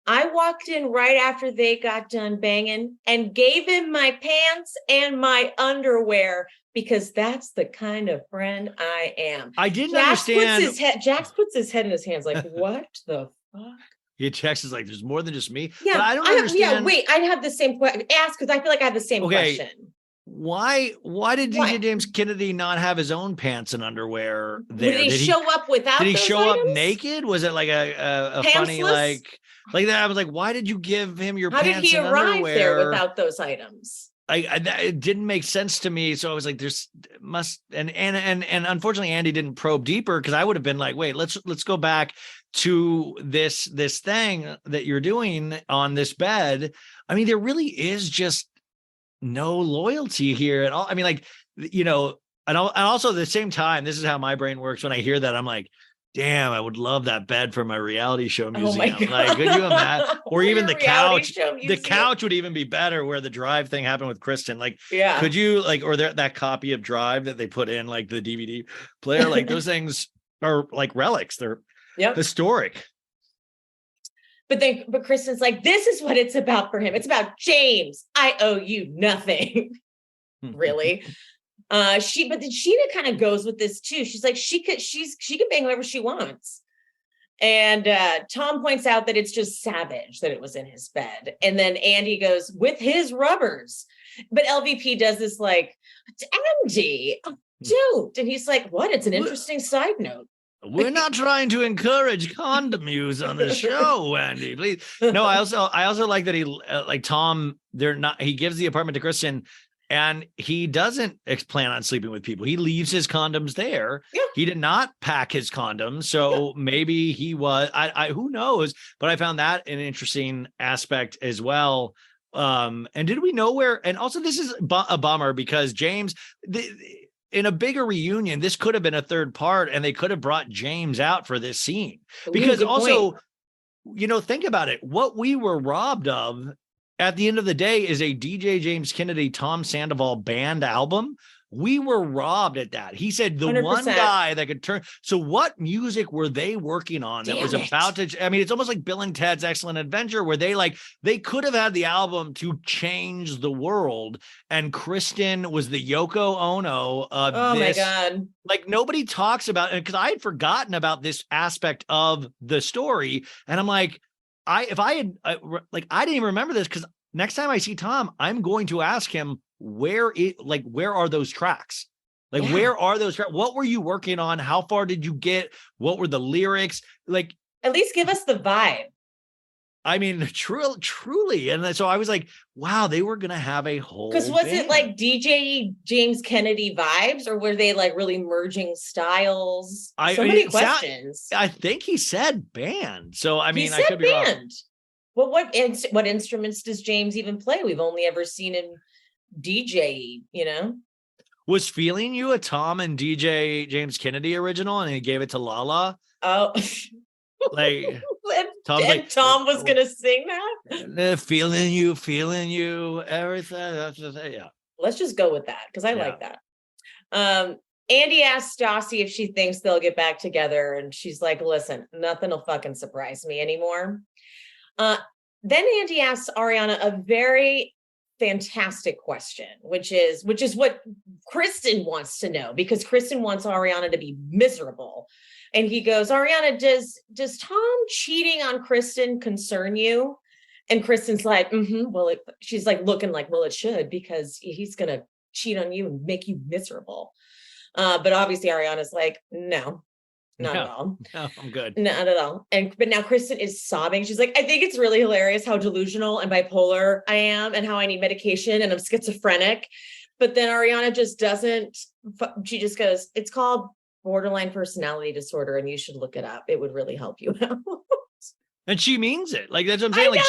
S3: I walked in right after they got done banging and gave him my pants and my underwear because that's the kind of friend I am.
S2: I didn't understand.
S3: Jax puts his head in his hands like, what the fuck?
S2: Yeah, Jax is like, there's more than just me.
S3: Yeah,
S2: but I don't understand.
S3: Yeah, wait, I have the same question. Ask, because I feel like I have the same question.
S2: Why did DJ James Kennedy not have his own pants and underwear there?
S3: Did he show up without?
S2: Did he show
S3: items?
S2: up naked? Was it like a funny like that? I was like, why did you give him your pants and underwear?
S3: How did he arrive there without those items?
S2: It didn't make sense to me. So I was like, there's must and unfortunately Andy didn't probe deeper, because I would have been like, wait, let's go back to this thing that you're doing on this bed. I mean, there really is just no loyalty here at all. I mean, like, you know, and also at the same time, this is how my brain works. When I hear that, I'm like, damn, I would love that bed for my reality show museum. Oh, like, could you imagine? Or even the couch. The couch would even be better, where the Drive thing happened with Kristen. Like, yeah. Could you like, or that copy of Drive that they put in like the DVD player, like those things are like relics. They're historic.
S3: But Kristen's like, this is what it's about for him. It's about James. I owe you nothing. Really? But Scheana kind of goes with this too. She's like, she can bang whoever she wants. And Tom points out that it's just savage that it was in his bed. And then Andy goes, with his rubbers. But LVP does this like, Andy, don't. And he's like, what? It's an interesting side note.
S2: We're not trying to encourage condom use on the show, Andy. Please. No, I also like that he like Tom. He gives the apartment to Kristen, and he doesn't plan on sleeping with people. He leaves his condoms there. Yeah. He did not pack his condoms, so maybe he was. I who knows? But I found that an interesting aspect as well. And did we know where? And also, this is a bummer because James. In a bigger reunion, this could have been a third part, and they could have brought James out for this scene. Because also, you know, think about it. What we were robbed of at the end of the day is a DJ James Kennedy, Tom Sandoval band album. We were robbed at that. He said the 100%. One guy that could turn. So what music were they working on that was about to, I mean, it's almost like Bill and Ted's Excellent Adventure, where they could have had the album to change the world. And Kristen was the Yoko Ono of this. Oh my God. Like, nobody talks about it, because I had forgotten about this aspect of the story. And I'm like, I didn't even remember this, because next time I see Tom, I'm going to ask him, where are those tracks? Like, where are those tracks? What were you working on? How far did you get? What were the lyrics? Like,
S3: at least give us the vibe.
S2: I mean, truly. And so I was like, wow, they were going to have a whole.
S3: Because was it like DJ James Kennedy vibes, or were they like really merging styles? Many questions.
S2: I think he said band. So, I mean, I could be wrong.
S3: Well, what instruments does James even play? We've only ever seen him DJ, you know.
S2: Was Feeling You a Tom and DJ James Kennedy original, and he gave it to Lala?
S3: Oh,
S2: like
S3: Tom was gonna sing that.
S2: Feeling you, everything. Yeah.
S3: Let's just go with that, because I like that. Andy asks Stassi if she thinks they'll get back together, and she's like, "Listen, nothing will fucking surprise me anymore." Then Andy asks Ariana a very fantastic question, which is what Kristen wants to know, because Kristen wants Ariana to be miserable. And he goes, Ariana, does Tom cheating on Kristen concern you? And Kristen's like, well, she's like looking like, well, it should, because he's going to cheat on you and make you miserable. But obviously Ariana's like, no, not at all.
S2: No, I'm good.
S3: Not at all. But now Kristen is sobbing. She's like, I think it's really hilarious how delusional and bipolar I am and how I need medication and I'm schizophrenic. But then Ariana just doesn't, she just goes, it's called borderline personality disorder and you should look it up. It would really help you out.
S2: And she means it. Like, that's what I'm saying. Like,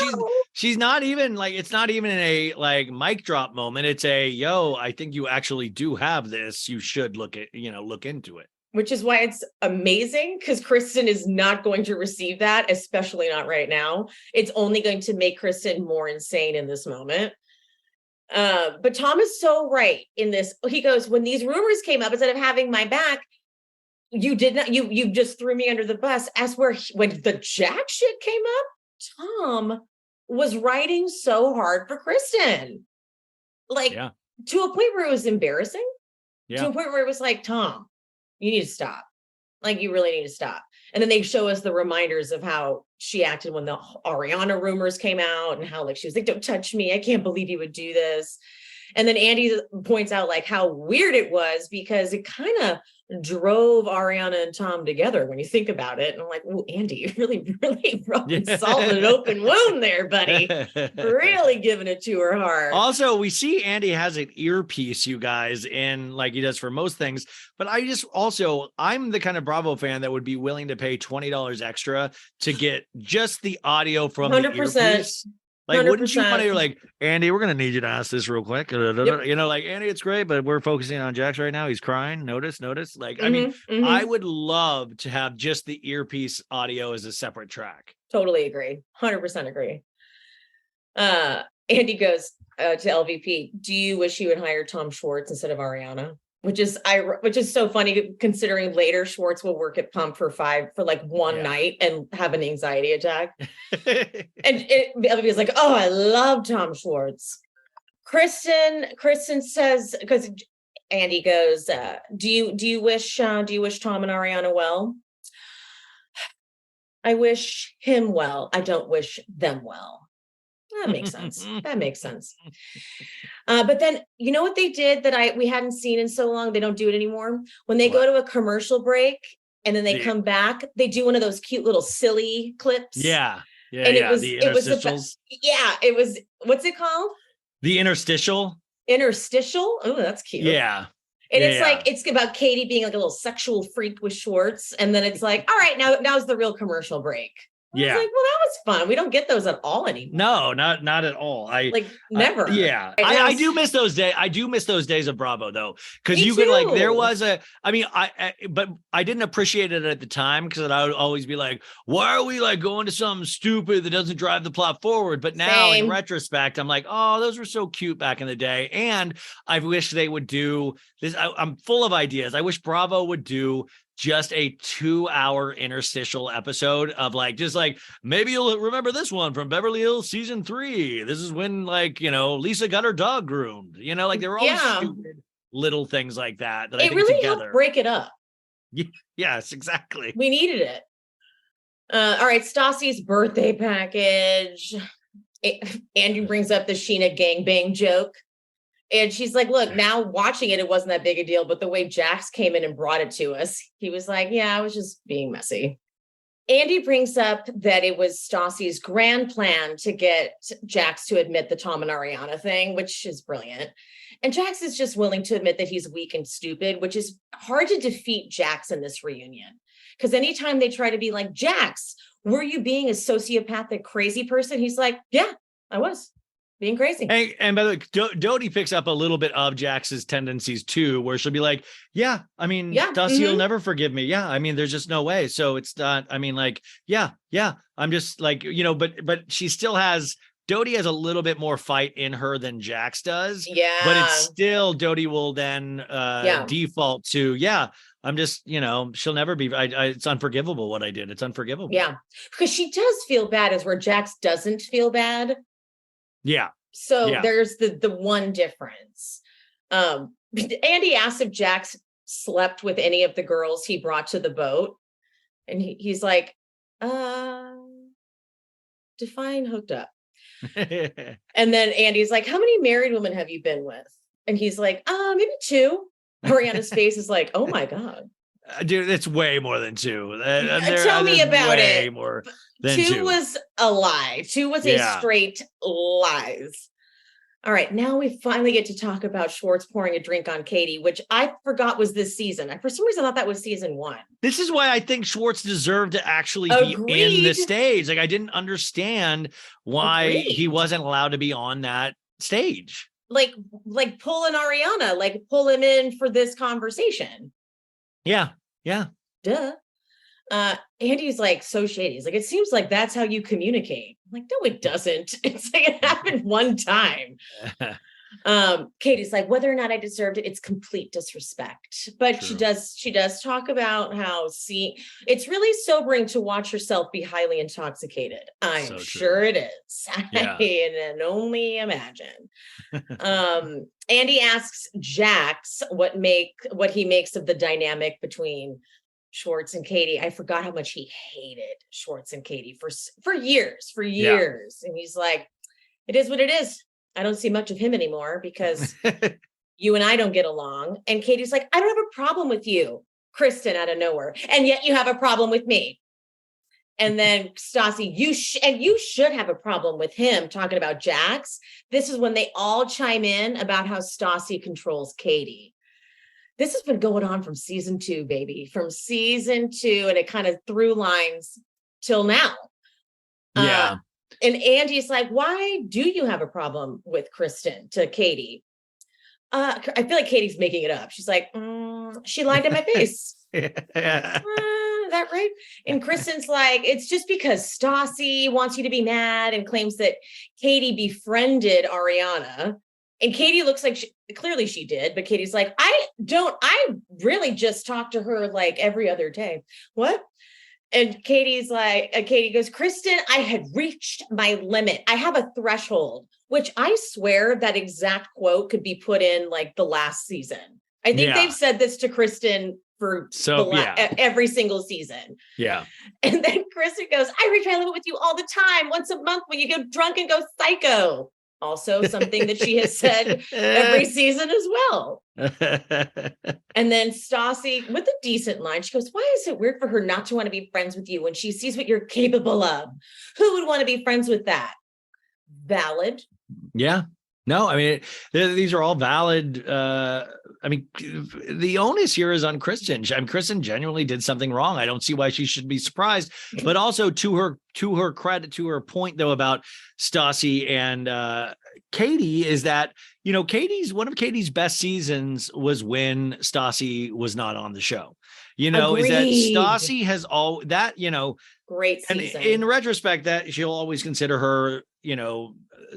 S2: she's not even like, it's not even in a like mic drop moment. It's a, yo, I think you actually do have this. You should look into it.
S3: Which is why it's amazing, because Kristen is not going to receive that, especially not right now. It's only going to make Kristen more insane in this moment. But Tom is so right in this. He goes, when these rumors came up, instead of having my back, you did not, you just threw me under the bus. As when the Jax shit came up, Tom was writing so hard for Kristen. Like, to a point where it was embarrassing. To a point where it was like, Tom, you need to stop. Like, you really need to stop. And then they show us the reminders of how she acted when the Ariana rumors came out and how like she was like, don't touch me. I can't believe you would do this. And then Andy points out like how weird it was because it kind of drove Ariana and Tom together when you think about it. And I'm like, oh, Andy, you're really, really rubbing salt in an open wound there, buddy. Really giving it to her hard.
S2: Also, we see Andy has an earpiece, you guys, in like he does for most things. But I'm the kind of Bravo fan that would be willing to pay $20 extra to get just the audio from 100%. The earpiece. Like, 100%. Wouldn't you want to like, Andy, we're going to need you to ask this real quick. Yep. You know, like, Andy, it's great, but we're focusing on Jax right now. He's crying. Notice. Like, I mean, I would love to have just the earpiece audio as a separate track.
S3: Totally agree. 100% agree. Andy goes to LVP, do you wish you would hire Tom Schwartz instead of Ariana? Which is so funny considering later Schwartz will work at Pump for one night and have an anxiety attack. And everybody's like, oh, I love Tom Schwartz. Kristen says, because Andy goes, do you wish Tom and Ariana well? I wish him well. I don't wish them well. That makes sense. But then, you know what they did that we hadn't seen in so long? They don't do it anymore. When they go to a commercial break and then they come back, they do one of those cute little silly clips.
S2: Yeah.
S3: It was
S2: the interstitials.
S3: It was, what's it called?
S2: The interstitial.
S3: Oh, that's cute.
S2: Yeah.
S3: And it's like, it's about Katie being like a little sexual freak with Schwartz. And then it's like, all right, now's the real commercial break. I was like, well, that was fun. We don't get those at all anymore.
S2: No, not at all.
S3: Never.
S2: I do miss those days. I do miss those days of Bravo though. Cause you could like, there was but I didn't appreciate it at the time because I would always be like, why are we like going to something stupid that doesn't drive the plot forward? But now in retrospect, I'm like, oh, those were so cute back in the day. And I wish they would do this. I'm full of ideas. I wish Bravo would do just a 2-hour interstitial episode of like, just like, maybe you'll remember this one from Beverly Hills season 3. This is when like, Lisa got her dog groomed, like there were all stupid little things like that. It
S3: really helped break it up.
S2: Yes, exactly.
S3: We needed it. All right. Stassi's birthday package. Andrew brings up the Scheana gangbang joke. And she's like, look, now watching it wasn't that big a deal. But the way Jax came in and brought it to us, he was like, yeah, I was just being messy. Andy brings up that it was Stassi's grand plan to get Jax to admit the Tom and Ariana thing, which is brilliant. And Jax is just willing to admit that he's weak and stupid, which is hard to defeat Jax in this reunion. Because anytime they try to be like, Jax, were you being a sociopathic crazy person? He's like, yeah, I was. Being crazy.
S2: And by the way, Dodie picks up a little bit of Jax's tendencies too, where she'll be like, Stassi will never forgive me. Yeah. I mean, there's just no way. So it's not, I mean, like, I'm just like, but she still has, Dodie has a little bit more fight in her than Jax does.
S3: Yeah.
S2: But it's still, Dodie will then default to, I'm just, she'll never be, it's unforgivable what I did. It's unforgivable.
S3: Yeah. Because she does feel bad as where Jax doesn't feel bad.
S2: Yeah.
S3: So there's the one difference. Andy asked if Jax slept with any of the girls he brought to the boat. And he's like, define hooked up. And then Andy's like, how many married women have you been with? And he's like, maybe 2. Ariana's face is like, oh my God.
S2: Dude, it's way more than 2.
S3: Tell me about
S2: way
S3: it.
S2: More than
S3: 2 was a lie. 2 was a straight lies. All right, now we finally get to talk about Schwartz pouring a drink on Katie, which I forgot was this season. For some reason, I thought that was season 1.
S2: This is why I think Schwartz deserved to actually be in the stage. Like, I didn't understand why he wasn't allowed to be on that stage.
S3: Like pulling Ariana, like pull him in for this conversation.
S2: Yeah.
S3: Duh. Andy's like, so shady. He's like, it seems like that's how you communicate. I'm like, no, it doesn't. It's like it happened one time. Katie's like, whether or not I deserved it, it's complete disrespect. But
S2: True.
S3: she does talk about how it's really sobering to watch yourself be highly intoxicated. I'm sure it is.
S2: Yeah.
S3: I can only imagine. Andy asks Jax what he makes of the dynamic between Schwartz and Katie. I forgot how much he hated Schwartz and Katie for years. Yeah. And he's like, it is what it is. I don't see much of him anymore because you and I don't get along. And Katie's like, I don't have a problem with you, Kristen, out of nowhere. And yet you have a problem with me. And then Stassi, you should have a problem with him talking about Jax. This is when they all chime in about how Stassi controls Katie. This has been going on from season 2, baby, from season 2. And it kind of through lines till now.
S2: Yeah.
S3: And Andy's like, why do you have a problem with Kristen to Katie? I feel like Katie's making it up. She's like, she lied to my face. Is that right? And Kristen's like, it's just because Stassi wants you to be mad and claims that Katie befriended Ariana. And Katie looks like clearly she did, but Katie's like, I really just talk to her like every other day. What? And Katie's like, Katie goes, Kristen, I had reached my limit. I have a threshold, which I swear that exact quote could be put in like the last season. I think they've said this to Kristen for every single season.
S2: Yeah.
S3: And then Kristen goes, I reach my limit with you all the time. Once a month when you get drunk and go psycho. Also something that she has said every season as well. And then Stassi with a decent line, she goes, why is it weird for her not to want to be friends with you when she sees what you're capable of? Who would want to be friends with that? Valid.
S2: Yeah. No, I mean, these are all valid. I mean, the onus here is on Kristen. Kristen genuinely did something wrong. I don't see why she should be surprised. But also to her credit, to her point, though, about Stassi and Katie is that, you know, one of Katie's best seasons was when Stassi was not on the show. You know,
S3: Agreed.
S2: Is that Stassi has
S3: great season.
S2: And in retrospect, that she'll always consider her, you know,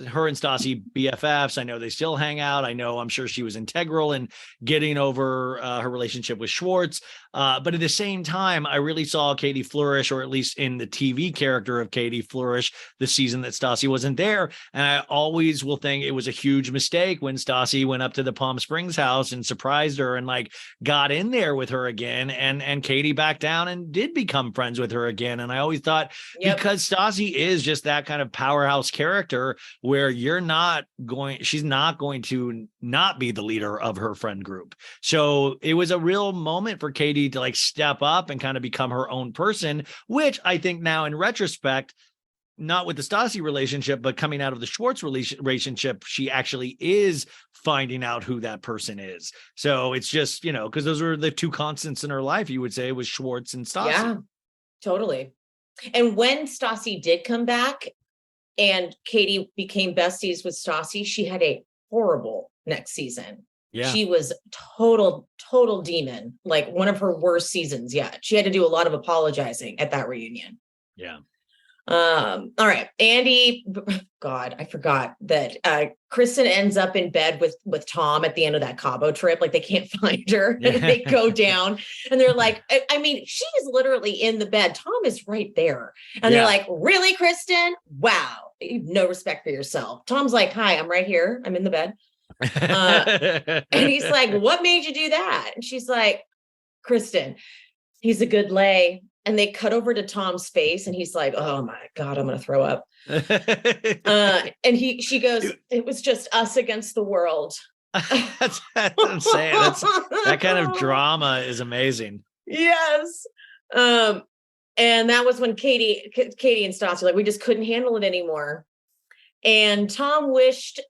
S2: her and Stassi BFFs. I know they still hang out. I'm sure she was integral in getting over her relationship with Schwartz. But at the same time, I really saw Katie flourish, or at least in the TV character of Katie flourish, the season that Stassi wasn't there. And I always will think it was a huge mistake when Stassi went up to the Palm Springs house and surprised her and like got in there with her again. And Katie backed down and did become friends with her again. And I always thought, because Stassi is just that kind of powerhouse character where she's not going to not be the leader of her friend group. So it was a real moment for Katie to like step up and kind of become her own person, which I think now in retrospect, not with the Stassi relationship, but coming out of the Schwartz relationship, she actually is finding out who that person is. So it's just, you know, because those were the two constants in her life, you would say, was Schwartz and Stassi.
S3: Yeah, totally. And when Stassi did come back and Katie became besties with Stassi, she had a horrible next season. Yeah. She was total demon, like one of her worst seasons yet. She had to do a lot of apologizing at that reunion.
S2: Yeah.
S3: All right. Andy, God, I forgot that Kristen ends up in bed with Tom at the end of that Cabo trip. Like they can't find her. And they go down and they're like, I mean, she's literally in the bed. Tom is right there. And they're like, really, Kristen? Wow. You have no respect for yourself. Tom's like, hi, I'm right here. I'm in the bed. And he's like, what made you do that? And she's like, Kristen, he's a good lay. and they cut over to Tom's face, and he's like, "Oh my God, I'm gonna throw up." And she goes, "It was just us against the world."
S2: That's what I'm saying. That kind of drama is amazing.
S3: Yes. And that was when Katie and Stassi were like, we just couldn't handle it anymore. And Tom wished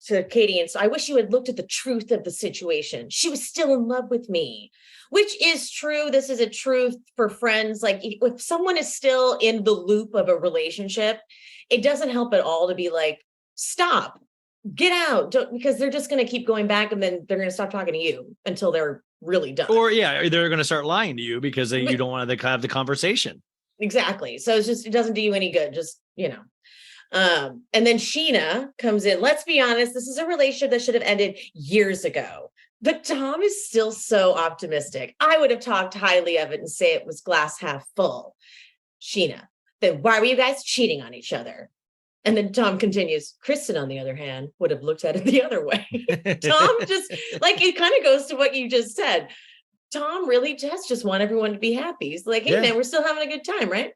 S3: to Katie, and so I wish you had looked at the truth of the situation. She was still in love with me, which is true. This is a truth for friends. Like if someone is still in the loop of a relationship, it doesn't help at all to be like, stop, get out, because they're just going to keep going back, and then they're going to stop talking to you until they're really done.
S2: Or they're going to start lying to you because you don't want to have the conversation.
S3: Exactly. So it doesn't do you any good. Just, and then Scheana comes in. Let's be honest, this is a relationship that should have ended years ago. But Tom is still so optimistic. I would have talked highly of it and say it was glass half full. Scheana, then why were you guys cheating on each other? And then Tom continues, Kristen, on the other hand, would have looked at it the other way. Tom just, like, it kind of goes to what you just said. Tom really does just want everyone to be happy. He's like, hey, man, we're still having a good time, right?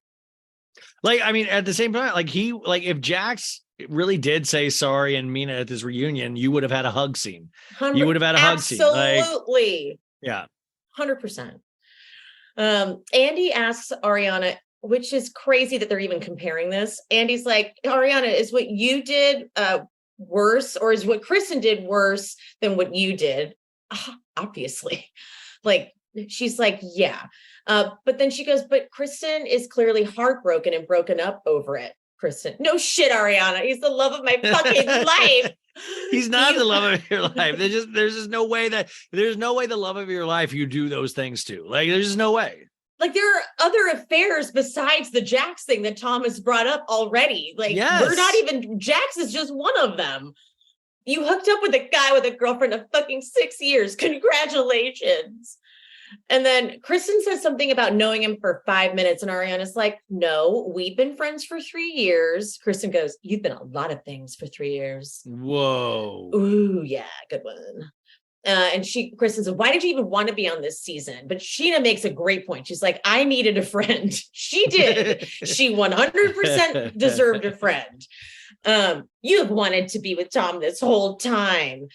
S2: Like, I mean, at the same time, if Jax really did say sorry and mean it at this reunion, you would have had a hug scene. You would have had a hug scene.
S3: Absolutely.
S2: Yeah.
S3: 100%. Andy asks Ariana, which is crazy that they're even comparing this. Andy's like, Ariana, is what you did worse, or is what Kristen did worse than what you did? Obviously. Like, she's like, yeah. But then she goes, but Kristen is clearly heartbroken and broken up over it. Kristen, no shit, Ariana. He's the love of my fucking life.
S2: He's not the love of your life. There's just no way the love of your life you do those things to. Like, there's just no way.
S3: Like, there are other affairs besides the Jax thing that Tom has brought up already. Like, we're not even, Jax is just one of them. You hooked up with a guy with a girlfriend of fucking 6 years. Congratulations. And then Kristen says something about knowing him for 5 minutes. And Ariana's like, no, we've been friends for 3 years. Kristen goes, you've been a lot of things for 3 years.
S2: Whoa.
S3: Ooh, yeah, good one. And Kristen said, why did you even want to be on this season? But Scheana makes a great point. She's like, I needed a friend. She did. She 100% deserved a friend. You have wanted to be with Tom this whole time.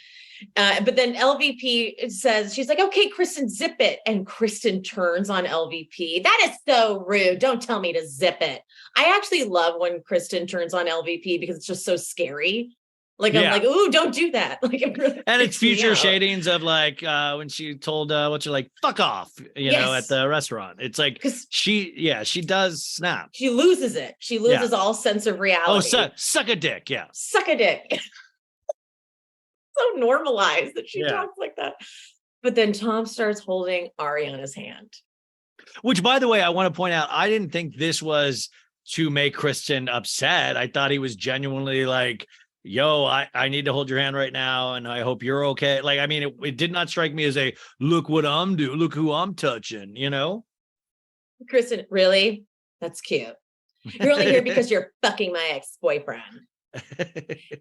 S3: But then LVP says, she's like, okay, Kristen, zip it. And Kristen turns on LVP. That is so rude. Don't tell me to zip it. I actually love when Kristen turns on LVP because it's just so scary. Like, I'm like, ooh, don't do that. Like, it really
S2: and it's future shadings of like when she told what's like, fuck off, at the restaurant. It's like she does snap.
S3: She loses it. She loses all sense of reality.
S2: Oh, suck a dick. Yeah.
S3: Suck a dick. So normalized that she talks like that. But then Tom starts holding Ariana's hand.
S2: Which, by the way, I want to point out, I didn't think this was to make Kristen upset. I thought he was genuinely like, yo, I need to hold your hand right now, and I hope you're okay. Like, I mean, it did not strike me as a, look what I'm doing, look who I'm touching,
S3: Kristen, really? That's cute. You're only here because you're fucking my ex-boyfriend.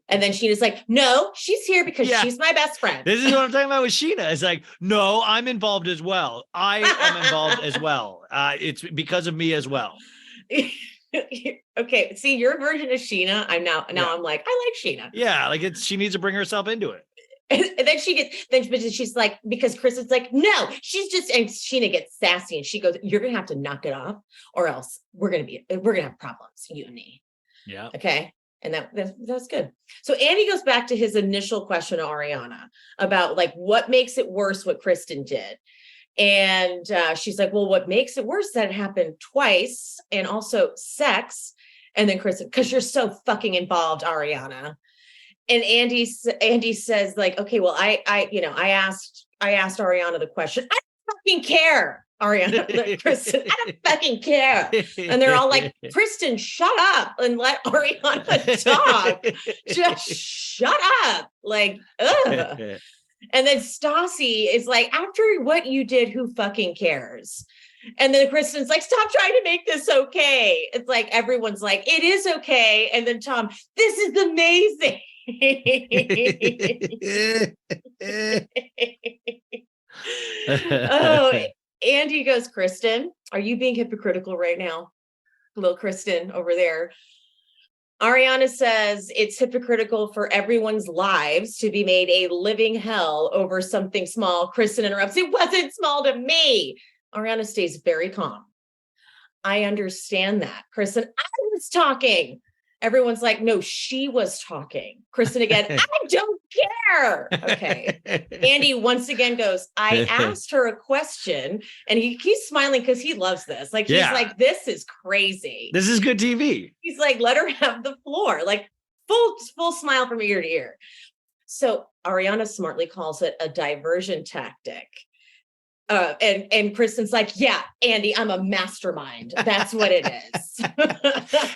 S3: And then Scheana's like, no, she's here because she's my best friend.
S2: This is what I'm talking about with Scheana. It's like, no, I'm involved as well. I am involved as well. It's because of me as well.
S3: Okay, see, your version of Scheana, I'm like, I like Scheana.
S2: Yeah, like she needs to bring herself into it.
S3: And then she's like, because Kristen's like, no, she's just, and Scheana gets sassy and she goes, you're gonna have to knock it off, or else we're gonna have problems, you and me.
S2: Yeah.
S3: Okay. And that's good. So Andy goes back to his initial question to Ariana about like what makes it worse what Kristen did. And she's like, well, what makes it worse that it happened twice, and also sex. And then Kristen, because you're so fucking involved, Ariana. And Andy says like, okay, well, I asked Ariana the question. I don't fucking care, Ariana. Kristen, I don't fucking care. And they're all like, Kristen, shut up and let Ariana talk. Just shut up. Like, ugh. And then Stassi is like, after what you did, who fucking cares? And then Kristen's like, stop trying to make this okay. It's like, everyone's like, it is okay. And then Tom, this is amazing. Oh, Andy goes, Kristen, are you being hypocritical right now? Little Kristen over there. Ariana says it's hypocritical for everyone's lives to be made a living hell over something small. Kristen interrupts. It wasn't small to me. Ariana stays very calm. I understand that. Kristen, I was talking. Everyone's like, no, she was talking. Kristen again, I don't care. Okay. Andy once again goes, I asked her a question, and he's smiling because he loves this. Like, he's like, this is crazy.
S2: This is good TV.
S3: He's like, let her have the floor. Like, full smile from ear to ear. So Ariana smartly calls it a diversion tactic. And Kristen's like, yeah, Andy, I'm a mastermind. That's what it is.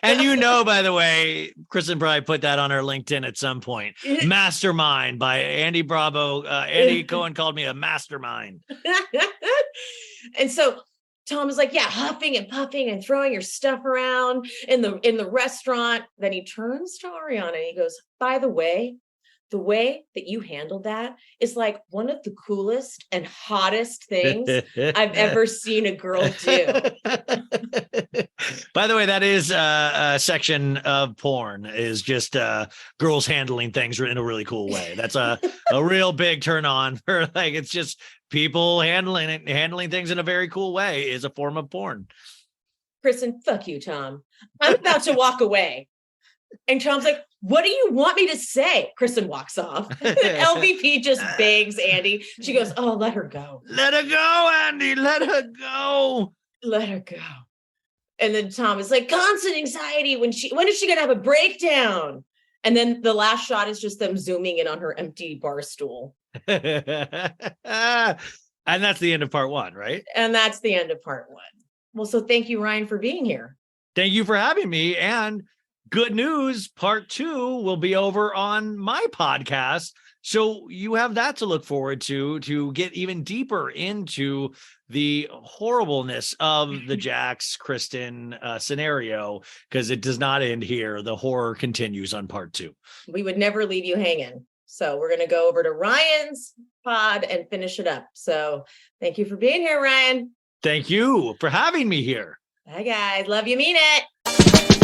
S2: And by the way, Kristen probably put that on her LinkedIn at some point. Mastermind by Andy Bravo. Andy Cohen called me a mastermind.
S3: And so Tom is like, yeah, huffing and puffing and throwing your stuff around in the restaurant. Then he turns to Ariana and he goes, by the way that you handled that is like one of the coolest and hottest things I've ever seen a girl do.
S2: By the way, that is a section of porn, is just girls handling things in a really cool way. That's a real big turn on for, like, it's just people handling things in a very cool way is a form of porn.
S3: Kristen, fuck you, Tom. I'm about to walk away. And Tom's like, what do you want me to say? Kristen walks off. LVP just begs Andy. She goes, oh, let her go.
S2: Let her go, Andy. Let her go.
S3: Let her go. And then Tom is like, constant anxiety. When is she going to have a breakdown? And then the last shot is just them zooming in on her empty bar stool.
S2: And that's the end of part 1, right?
S3: And that's the end of part 1. Well, so thank you, Ryan, for being here.
S2: Thank you for having me. And good news, part 2 will be over on my podcast. So you have that to look forward to get even deeper into the horribleness of the Jax Kristen scenario, because it does not end here. The horror continues on part 2.
S3: We would never leave you hanging. So we're going to go over to Ryan's pod and finish it up. So thank you for being here, Ryan.
S2: Thank you for having me here.
S3: Bye, guys. Love you. Mean it.